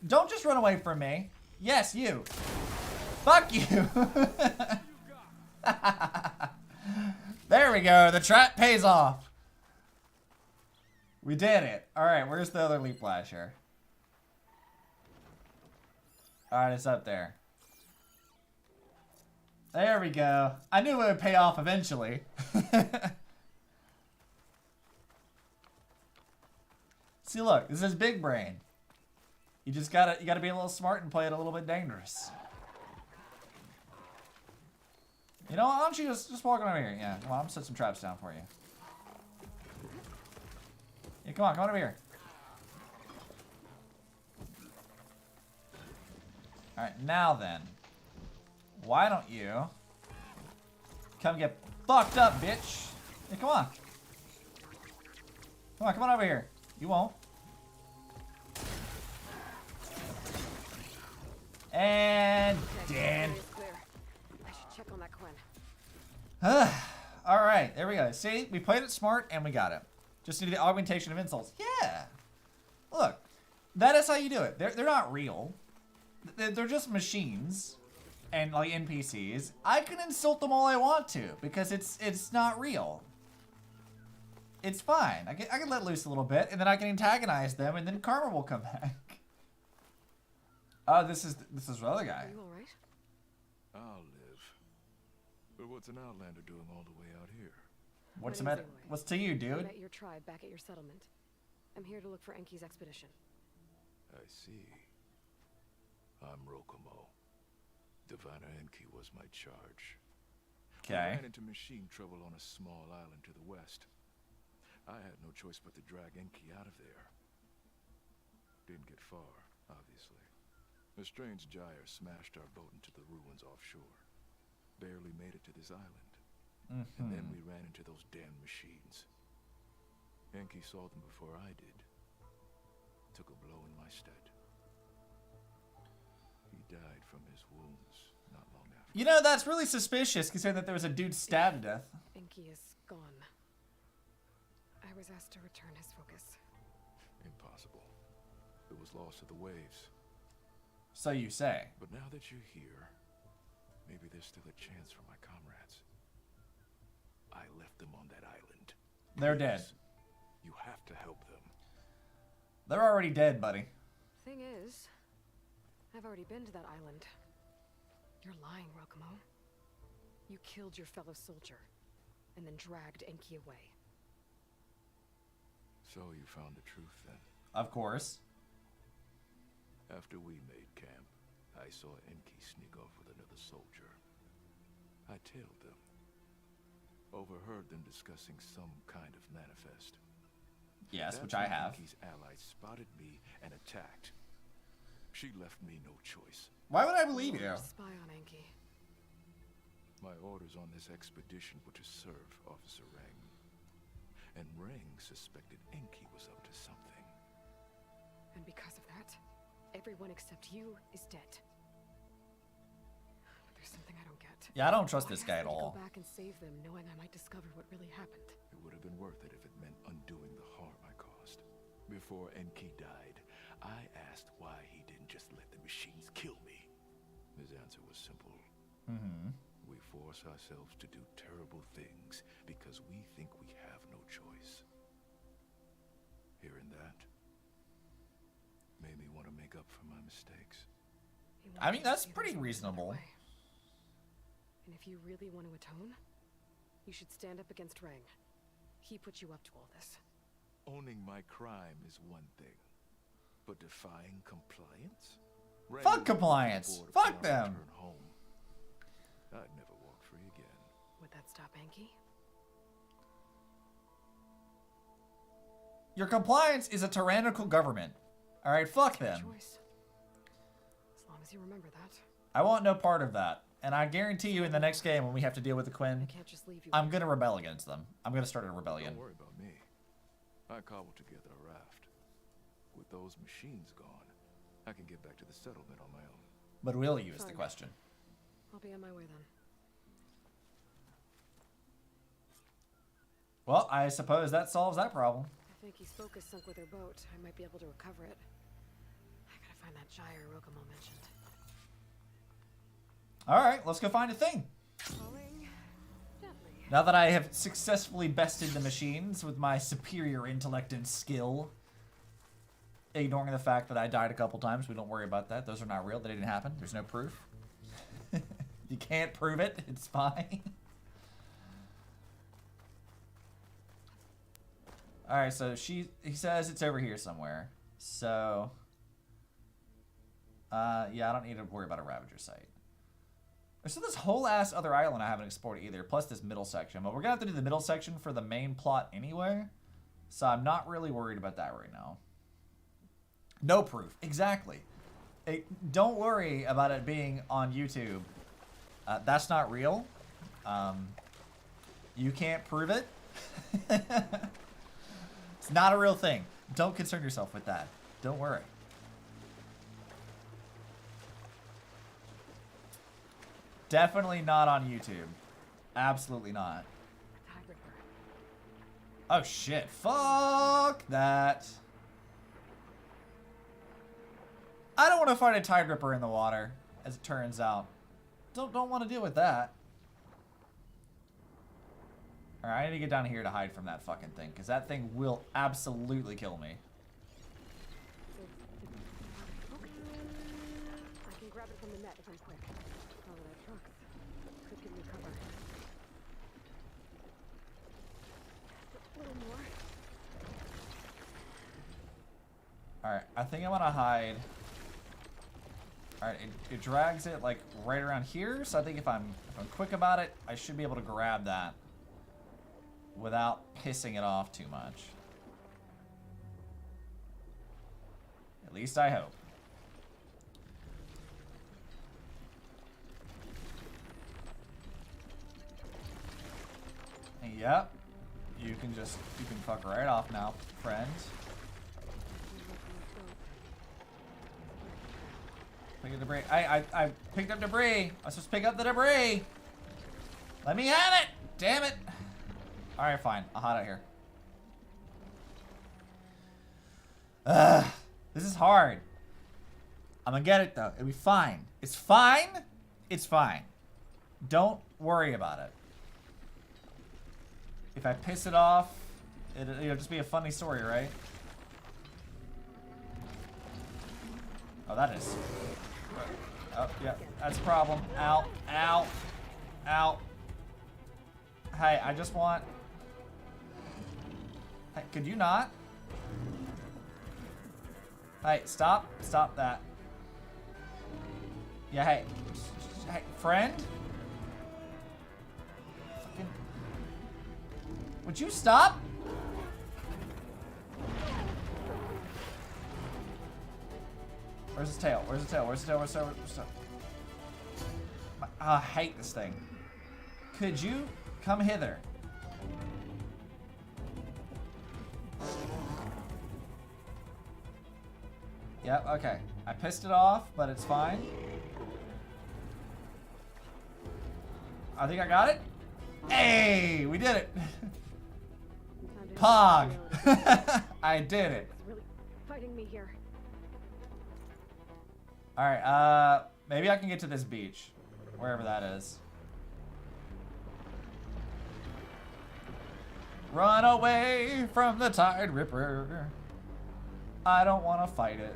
Speaker 1: don't just run away from me. Yes, you. Fuck you. There we go. The trap pays off. We did it. All right, where's the other leap flasher? All right, it's up there. There we go. I knew it would pay off eventually. See, look, this is big brain. You gotta be a little smart and play it a little bit dangerous. You know, why don't you just walk on over here? Yeah, come on, I'm gonna set some traps down for you. Yeah, come on over here. Alright, now then. Why don't you come get fucked up, bitch? Yeah, come on. Come on over here. You won't. And dead.
Speaker 2: I should check on that Quinn.
Speaker 1: Alright, there we go. See, we played it smart and we got it. Just need the augmentation of insults. Yeah. Look, that is how you do it. They're not real. They're just machines and like NPCs. I can insult them all I want to because it's not real. It's fine. I can let loose a little bit and then I can antagonize them and then karma will come back. Oh, this is the other guy.
Speaker 2: Are you all right?
Speaker 3: I'll live. But what's an outlander doing all the way out here?
Speaker 1: What's the
Speaker 2: My name's
Speaker 1: matter?
Speaker 2: Aloy.
Speaker 1: What's to you,
Speaker 2: I
Speaker 1: dude?
Speaker 2: met your tribe back at your settlement. I'm here to look for Enki's expedition.
Speaker 3: I see. I'm Rokomo. Diviner Enki was my charge. We
Speaker 1: Okay.
Speaker 3: ran into machine trouble on a small island to the west. I had no choice but to drag Enki out of there. Didn't get far, obviously. A strange gyre smashed our boat into the ruins offshore. Barely made it to this island. And then we ran into those damn machines. Enki saw them before I did. Took a blow in my stead. He died from his wounds not long after.
Speaker 1: You know, that's really suspicious, considering that there was a dude stabbed to death.
Speaker 2: Enki is gone. I was asked to return his focus.
Speaker 3: Impossible. It was lost to the waves.
Speaker 1: So you say.
Speaker 3: But now that you're here, maybe there's still a chance for my comrades. I left them on that island.
Speaker 1: They're dead.
Speaker 3: You have to help them.
Speaker 1: They're already dead, buddy.
Speaker 2: Thing is, I've already been to that island. You're lying, Rokumo. You killed your fellow soldier, and then dragged Enki away.
Speaker 3: So you found the truth then?
Speaker 1: Of course.
Speaker 3: After we made camp, I saw Enki sneak off with another soldier. I tailed them. Overheard them discussing some kind of manifest.
Speaker 1: Yes,
Speaker 3: That's
Speaker 1: which I
Speaker 3: when
Speaker 1: have.
Speaker 3: Enki's allies spotted me and attacked. She left me no choice.
Speaker 1: Why would I believe you?
Speaker 2: Spy on Enki.
Speaker 3: My orders on this expedition were to serve Officer Rang. And Rang suspected Enki was up to something.
Speaker 2: And because of that, everyone except you is dead. But there's something I don't get.
Speaker 1: Yeah, I don't trust
Speaker 2: Why
Speaker 1: this guy at
Speaker 2: ask me to
Speaker 1: all.
Speaker 2: Go back and save them, knowing I might discover what really happened.
Speaker 3: It would have been worth it if it meant undoing the harm I caused. Before Enki died, I asked why he didn't just let the machines kill me. His answer was simple. We force ourselves to do terrible things because we think we have no choice. Hearing that made me want to make up for my mistakes.
Speaker 2: He
Speaker 1: I
Speaker 2: wanted
Speaker 1: mean,
Speaker 2: to
Speaker 1: that's
Speaker 2: see
Speaker 1: pretty
Speaker 2: there's another
Speaker 1: reasonable.
Speaker 2: way. And if you really want to atone, you should stand up against Rang. He put you up to all this.
Speaker 3: Owning my crime is one thing, but defying compliance?
Speaker 1: Fuck compliance. Fuck them.
Speaker 3: Return home. I'd never walk free again.
Speaker 2: Would that stop Enki?
Speaker 1: Your compliance is a tyrannical government. Alright, fuck
Speaker 2: Your
Speaker 1: them.
Speaker 2: choice. As long as you remember that.
Speaker 1: I want no part of that. And I guarantee you in the next game when we have to deal with the
Speaker 2: I
Speaker 1: Quinn,
Speaker 2: can't just leave you.
Speaker 1: I'm gonna rebel against them. I'm gonna start a rebellion.
Speaker 3: Don't worry about me. I cobbled together a raft. With those machines gone, I can get back to the settlement on my own.
Speaker 1: But will you is the
Speaker 2: Fine.
Speaker 1: question.
Speaker 2: I'll be on my way then.
Speaker 1: Well, I suppose that solves that problem.
Speaker 2: I think his focus sunk with her boat. I might be able to recover it. I gotta find that gyre Rokumo mentioned.
Speaker 1: Alright, let's go find a thing.
Speaker 2: Falling gently.
Speaker 1: Now that I have successfully bested the machines with my superior intellect and skill, ignoring the fact that I died a couple times, we don't worry about that. Those are not real. They didn't happen. There's no proof. You can't prove it. It's fine. Alright, so he says it's over here somewhere. So, yeah, I don't need to worry about a Ravager site. There's still this whole ass other island I haven't explored either, plus this middle section. But we're gonna have to do the middle section for the main plot anyway. So I'm not really worried about that right now. No proof. Exactly. Don't worry about it being on YouTube. That's not real. You can't prove it. It's not a real thing. Don't concern yourself with that. Don't worry. Definitely not on YouTube. Absolutely not.
Speaker 2: Tide Ripper.
Speaker 1: Oh shit. Fuck that. I don't want to fight a Tide Ripper in the water, as it turns out. Don't want to deal with that. Alright, I need to get down here to hide from that fucking thing, because that thing will absolutely kill me.
Speaker 2: Okay. I can grab it from the net if I'm quick. Follow their trucks. Could give me cover. A little more.
Speaker 1: Alright, I think I want to hide. Alright, it drags it like right around here, so I think if I'm quick about it, I should be able to grab that without pissing it off too much. At least I hope. Yep. You can fuck right off now, friend. Pick up debris. I picked up debris. I was supposed to pick up the debris. Let me have it. Damn it. All right, fine. I'll hide out here. This is hard. I'm gonna get it though. It'll be fine. It's fine. It's fine. Don't worry about it. If I piss it off, it'll just be a funny story, right? Oh, that is. Oh, yeah, that's a problem. Ow, ow, ow. Hey, I just want... Hey, could you not? Hey, stop. Stop that. Yeah, hey. Hey, friend? Fucking... Would you stop? Where's his tail? Where's the tail? Where's the tail? Where's the tail? Where's the tail? I hate this thing. Could you come hither? Yep, okay. I pissed it off, but it's fine. I think I got it. Hey, we did it. Pog. I did it.
Speaker 2: It's really fighting me here.
Speaker 1: All right, maybe I can get to this beach, wherever that is. Run away from the Tide Ripper. I don't want to fight it.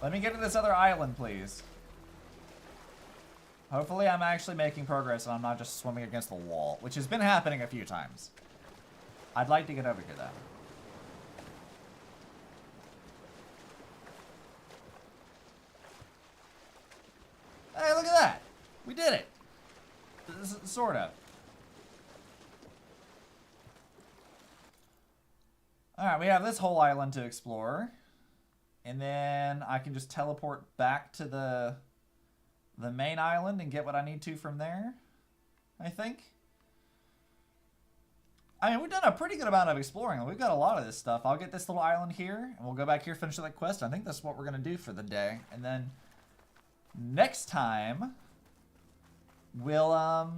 Speaker 1: Let me get to this other island, please. Hopefully I'm actually making progress and I'm not just swimming against the wall, which has been happening a few times. I'd like to get over here, though. Hey, look at that. We did it. Sort of. Alright, we have this whole island to explore. And then I can just teleport back to the main island and get what I need to from there, I think. I mean, we've done a pretty good amount of exploring. We've got a lot of this stuff. I'll get this little island here, and we'll go back here, finish that quest. I think that's what we're going to do for the day. And then next time, we'll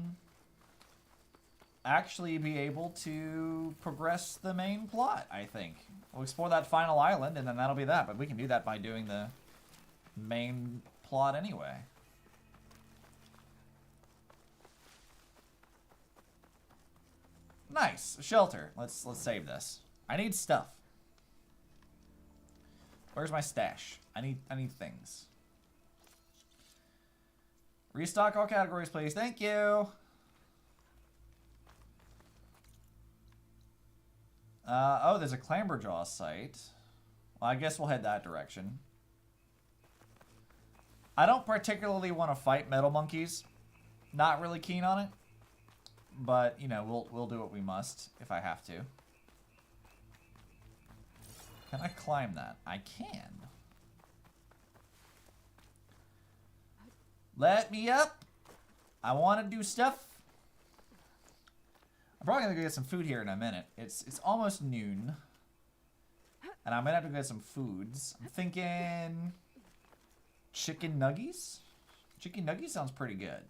Speaker 1: actually be able to progress the main plot, I think. We'll explore that final island, and then that'll be that. But we can do that by doing the main plot anyway. Nice. A shelter. Let's save this. I need stuff. Where's my stash? I need things. Restock all categories, please. Thank you. Oh, there's a Clamberjaw site. Well, I guess we'll head that direction. I don't particularly want to fight metal monkeys. Not really keen on it. But, you know, we'll do what we must if I have to. Can I climb that? I can. Let me up. I want to do stuff. I'm probably going to go get some food here in a minute. It's almost noon. And I'm going to have to get some foods. I'm thinking chicken nuggies? Chicken nuggies sounds pretty good.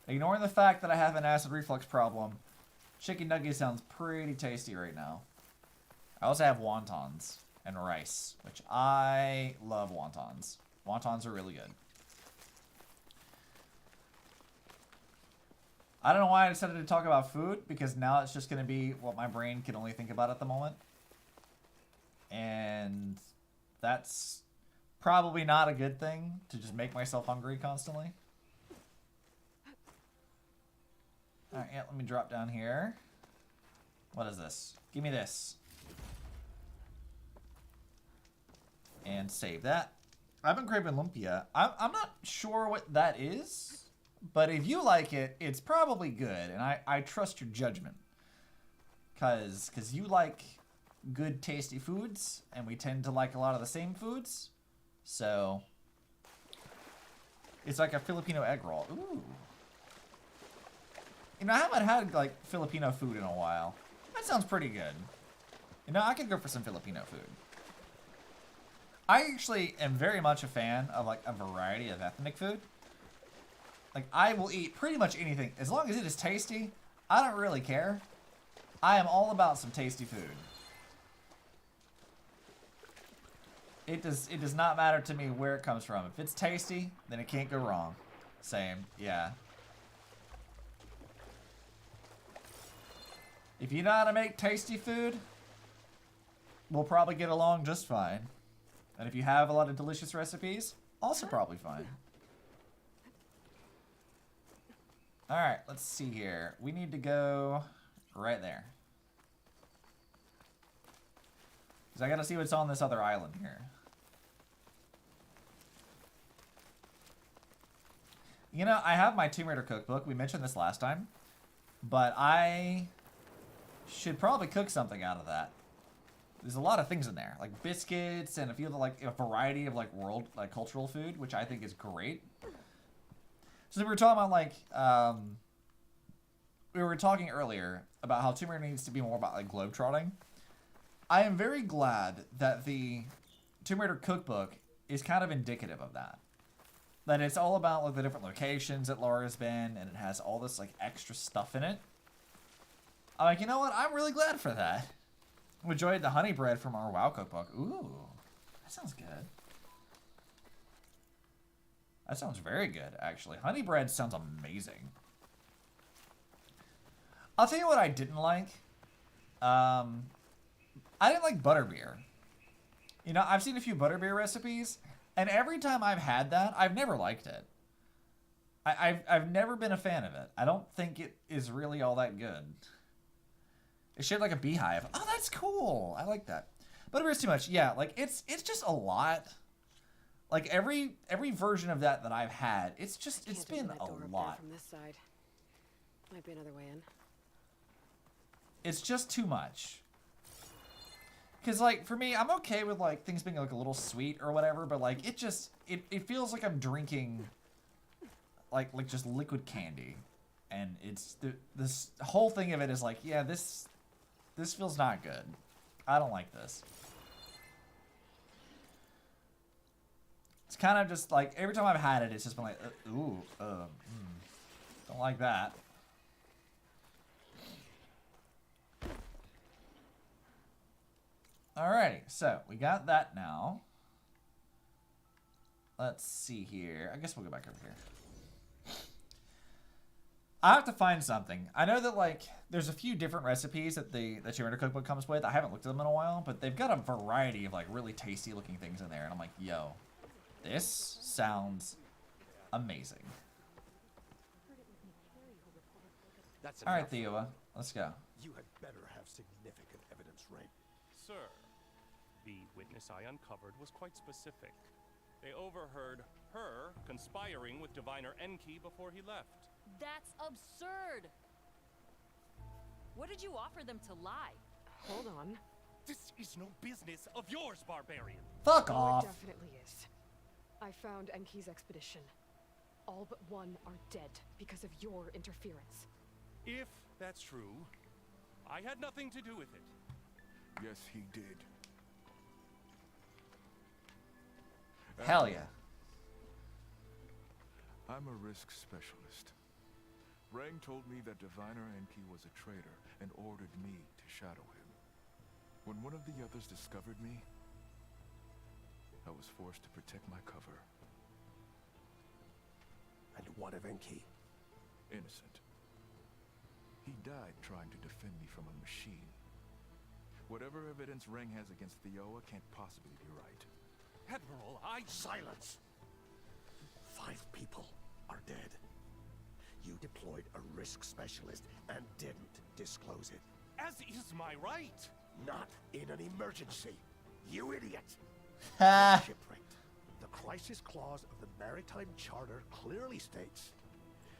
Speaker 1: Ignoring the fact that I have an acid reflux problem, chicken nugget sounds pretty tasty right now. I also have wontons and rice, which I love wontons. Wontons are really good. I don't know why I decided to talk about food, because now it's just going to be what my brain can only think about at the moment. And that's probably not a good thing, to just make myself hungry constantly. Alright, yeah, let me drop down here. What is this? Give me this. And save that. I've been craving lumpia. I'm not sure what that is, but if you like it, it's probably good, and I trust your judgment. Cause you like good, tasty foods, and we tend to like a lot of the same foods. So it's like a Filipino egg roll. Ooh. You know, I haven't had like Filipino food in a while. That sounds pretty good. You know, I could go for some Filipino food. I actually am very much a fan of like a variety of ethnic food. Like, I will eat pretty much anything. As long as it is tasty, I don't really care. I am all about some tasty food. It does not matter to me where it comes from. If it's tasty, then it can't go wrong. Same, yeah. If you know how to make tasty food, we'll probably get along just fine. And if you have a lot of delicious recipes, also probably fine. Alright, let's see here. We need to go right there. Because I gotta see what's on this other island here. You know, I have my Tomb Raider cookbook. We mentioned this last time. But I should probably cook something out of that. There's a lot of things in there, like biscuits and a few of the, like, a variety of like cultural food, which I think is great. So we were talking about like we were talking earlier about how Tomb Raider needs to be more about like globetrotting. I am very glad that the Tomb Raider cookbook is kind of indicative of that. That it's all about like the different locations that Laura's been, and it has all this like extra stuff in it. I'm like, you know what? I'm really glad for that. We enjoyed the honey bread from our WoW cookbook. Ooh, that sounds good. That sounds very good, actually. Honey bread sounds amazing. I'll tell you what I didn't like. I didn't like butterbeer. You know, I've seen a few butterbeer recipes, and every time I've had that, I've never liked it. I've never been a fan of it. I don't think it is really all that good. It's shaped like a beehive. Oh, that's cool. I like that. Butterbeer's too much. Yeah, like it's just a lot. Like every version of that I've had, it's been a lot.
Speaker 2: From this side. Might be another way in.
Speaker 1: It's just too much. Cause like for me, I'm okay with like things being like a little sweet or whatever, but like it feels like I'm drinking like just liquid candy, and it's this whole thing of it is like, yeah, this feels not good. I don't like this. It's kind of just like, every time I've had it, it's just been like, don't like that. Alrighty, so we got that now. Let's see here. I guess we'll go back over here. I have to find something. I know that like there's a few different recipes that the Tomb Raider cookbook comes with. I haven't looked at them in a while, but they've got a variety of like really tasty looking things in there, and I'm like, yo, this sounds amazing. All right, Theoa, let's go.
Speaker 4: You had better have significant evidence, right?
Speaker 5: Sir, the witness I uncovered was quite specific. They overheard her conspiring with Diviner Enki before he left.
Speaker 6: That's absurd! What did you offer them to lie?
Speaker 2: Hold on.
Speaker 5: This is no business of yours, barbarian!
Speaker 1: Fuck
Speaker 2: Oh,
Speaker 1: off.
Speaker 2: it definitely is. I found Enki's expedition. All but one are dead because of your interference.
Speaker 5: If that's true, I had nothing to do with it.
Speaker 3: Yes, he did.
Speaker 1: Hell yeah.
Speaker 3: I'm a risk specialist. Rang told me that Diviner Enki was a traitor and ordered me to shadow him. When one of the others discovered me, I was forced to protect my cover.
Speaker 4: And what of Enki?
Speaker 3: Innocent. He died trying to defend me from a machine. Whatever evidence Rang has against Theoa can't possibly be right.
Speaker 5: Admiral,
Speaker 4: Silence! 5 people are dead. You deployed a risk specialist and didn't disclose it.
Speaker 5: as is my right.
Speaker 4: Not in an emergency, you idiot!
Speaker 1: Ha!
Speaker 4: Shipwrecked. The crisis clause of the Maritime Charter clearly states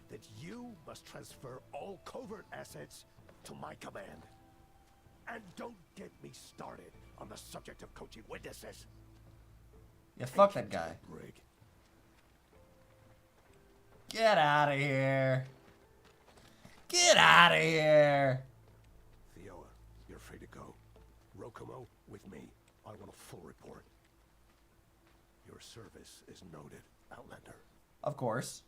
Speaker 4: that you must transfer all covert assets to my command. And don't get me started on the subject of coaching witnesses.
Speaker 1: Yeah, fuck
Speaker 4: Take
Speaker 1: that
Speaker 4: him to
Speaker 1: guy.
Speaker 4: the brig.
Speaker 1: Get out of here. Get out of here.
Speaker 4: Theoa, you're free to go. Rokomo, with me. I want a full report. Your service is noted, Outlander.
Speaker 1: Of course.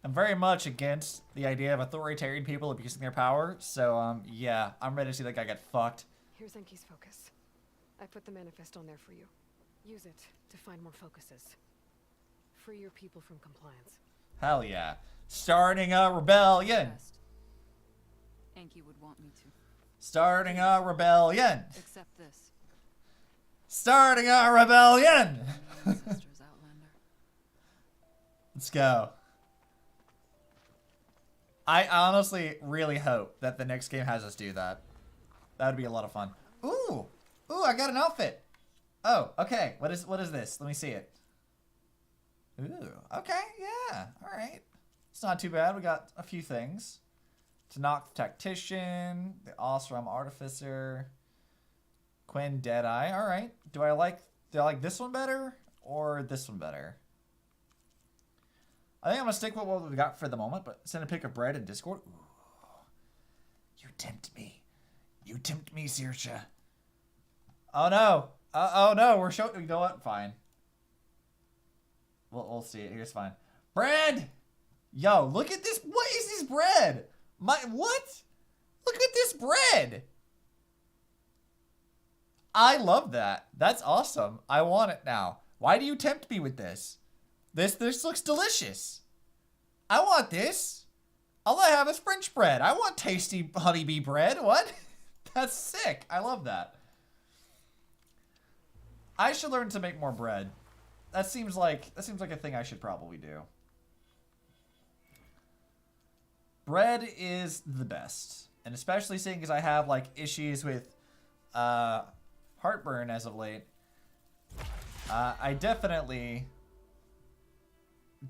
Speaker 1: I'm very much against the idea of authoritarian people abusing their power, so, yeah, I'm ready to see that guy get fucked.
Speaker 2: Here's Enki's focus. I put the manifest on there for you. Use it to find more focuses. Free your people from compliance.
Speaker 1: Hell yeah. Starting a rebellion.
Speaker 6: Best. Enki would want me to.
Speaker 1: Starting a rebellion.
Speaker 6: Accept this.
Speaker 1: Starting a rebellion.
Speaker 6: Ancestors, Outlander.
Speaker 1: Let's go. I honestly really hope that the next game has us do that. That would be a lot of fun. Ooh. Ooh, I got an outfit. Oh, okay. What is this? Let me see it. Ooh. Okay, yeah. All right. It's not too bad. We got a few things. Tanakh the Tactician, the Osram Artificer, Quinn Deadeye. All right. Do I like this one better or this one better? I think I'm gonna stick with what we got for the moment, but send a pic of bread in Discord. Ooh. You tempt me. You tempt me, Saoirse. Oh no. Oh no, we're showing. You know what? Fine. We'll see it. Here's fine. Bread! Yo, look at this. What is this bread? What? Look at this bread. I love that. That's awesome. I want it now. Why do you tempt me with this? This looks delicious. I want this. All I have is French bread. I want tasty honeybee bread. What? That's sick. I love that. I should learn to make more bread. That seems like a thing I should probably do. Bread is the best. And especially seeing as I have like issues with heartburn as of late. I definitely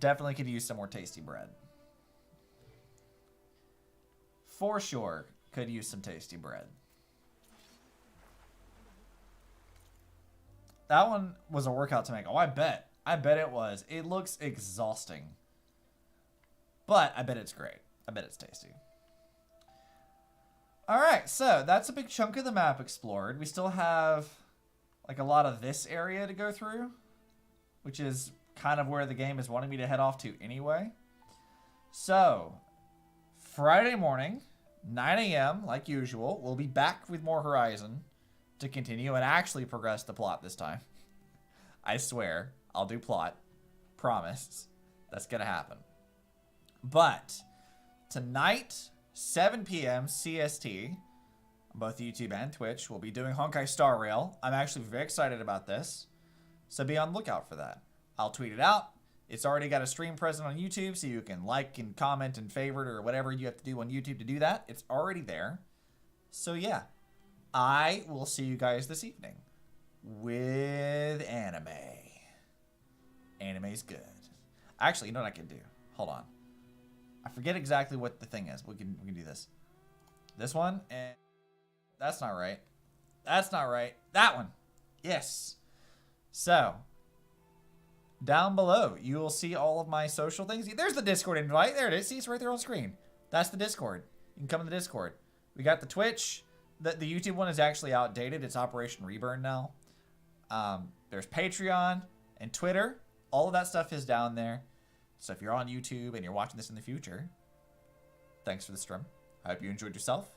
Speaker 1: could use some more tasty bread. For sure, could use some tasty bread. That one was a workout to make. Oh, I bet. I bet it was. It looks exhausting. But I bet it's great. I bet it's tasty. Alright, so that's a big chunk of the map explored. We still have like a lot of this area to go through, which is kind of where the game is wanting me to head off to anyway. So, Friday morning, 9 a.m., like usual, we'll be back with more Horizon to continue and actually progress the plot this time. I swear, I'll do plot. Promise. That's gonna happen. But, tonight, 7 p.m. CST, on both YouTube and Twitch, we'll be doing Honkai Star Rail. I'm actually very excited about this, so be on the lookout for that. I'll tweet it out. It's already got a stream present on YouTube, so you can like and comment and favorite or whatever you have to do on YouTube to do that. It's already there. So yeah, I will see you guys this evening with anime. Anime's good. Actually, you know what I can do? Hold on. I forget exactly what the thing is. We can do this. This one, and that's not right. That's not right. That one. Yes. So, down below, you will see all of my social things. There's the Discord invite. There it is. See, it's right there on screen. That's the Discord. You can come in the Discord. We got the Twitch. The YouTube one is actually outdated. It's Operation Reburn now. There's Patreon and Twitter. All of that stuff is down there. So if you're on YouTube and you're watching this in the future, thanks for the stream. I hope you enjoyed yourself.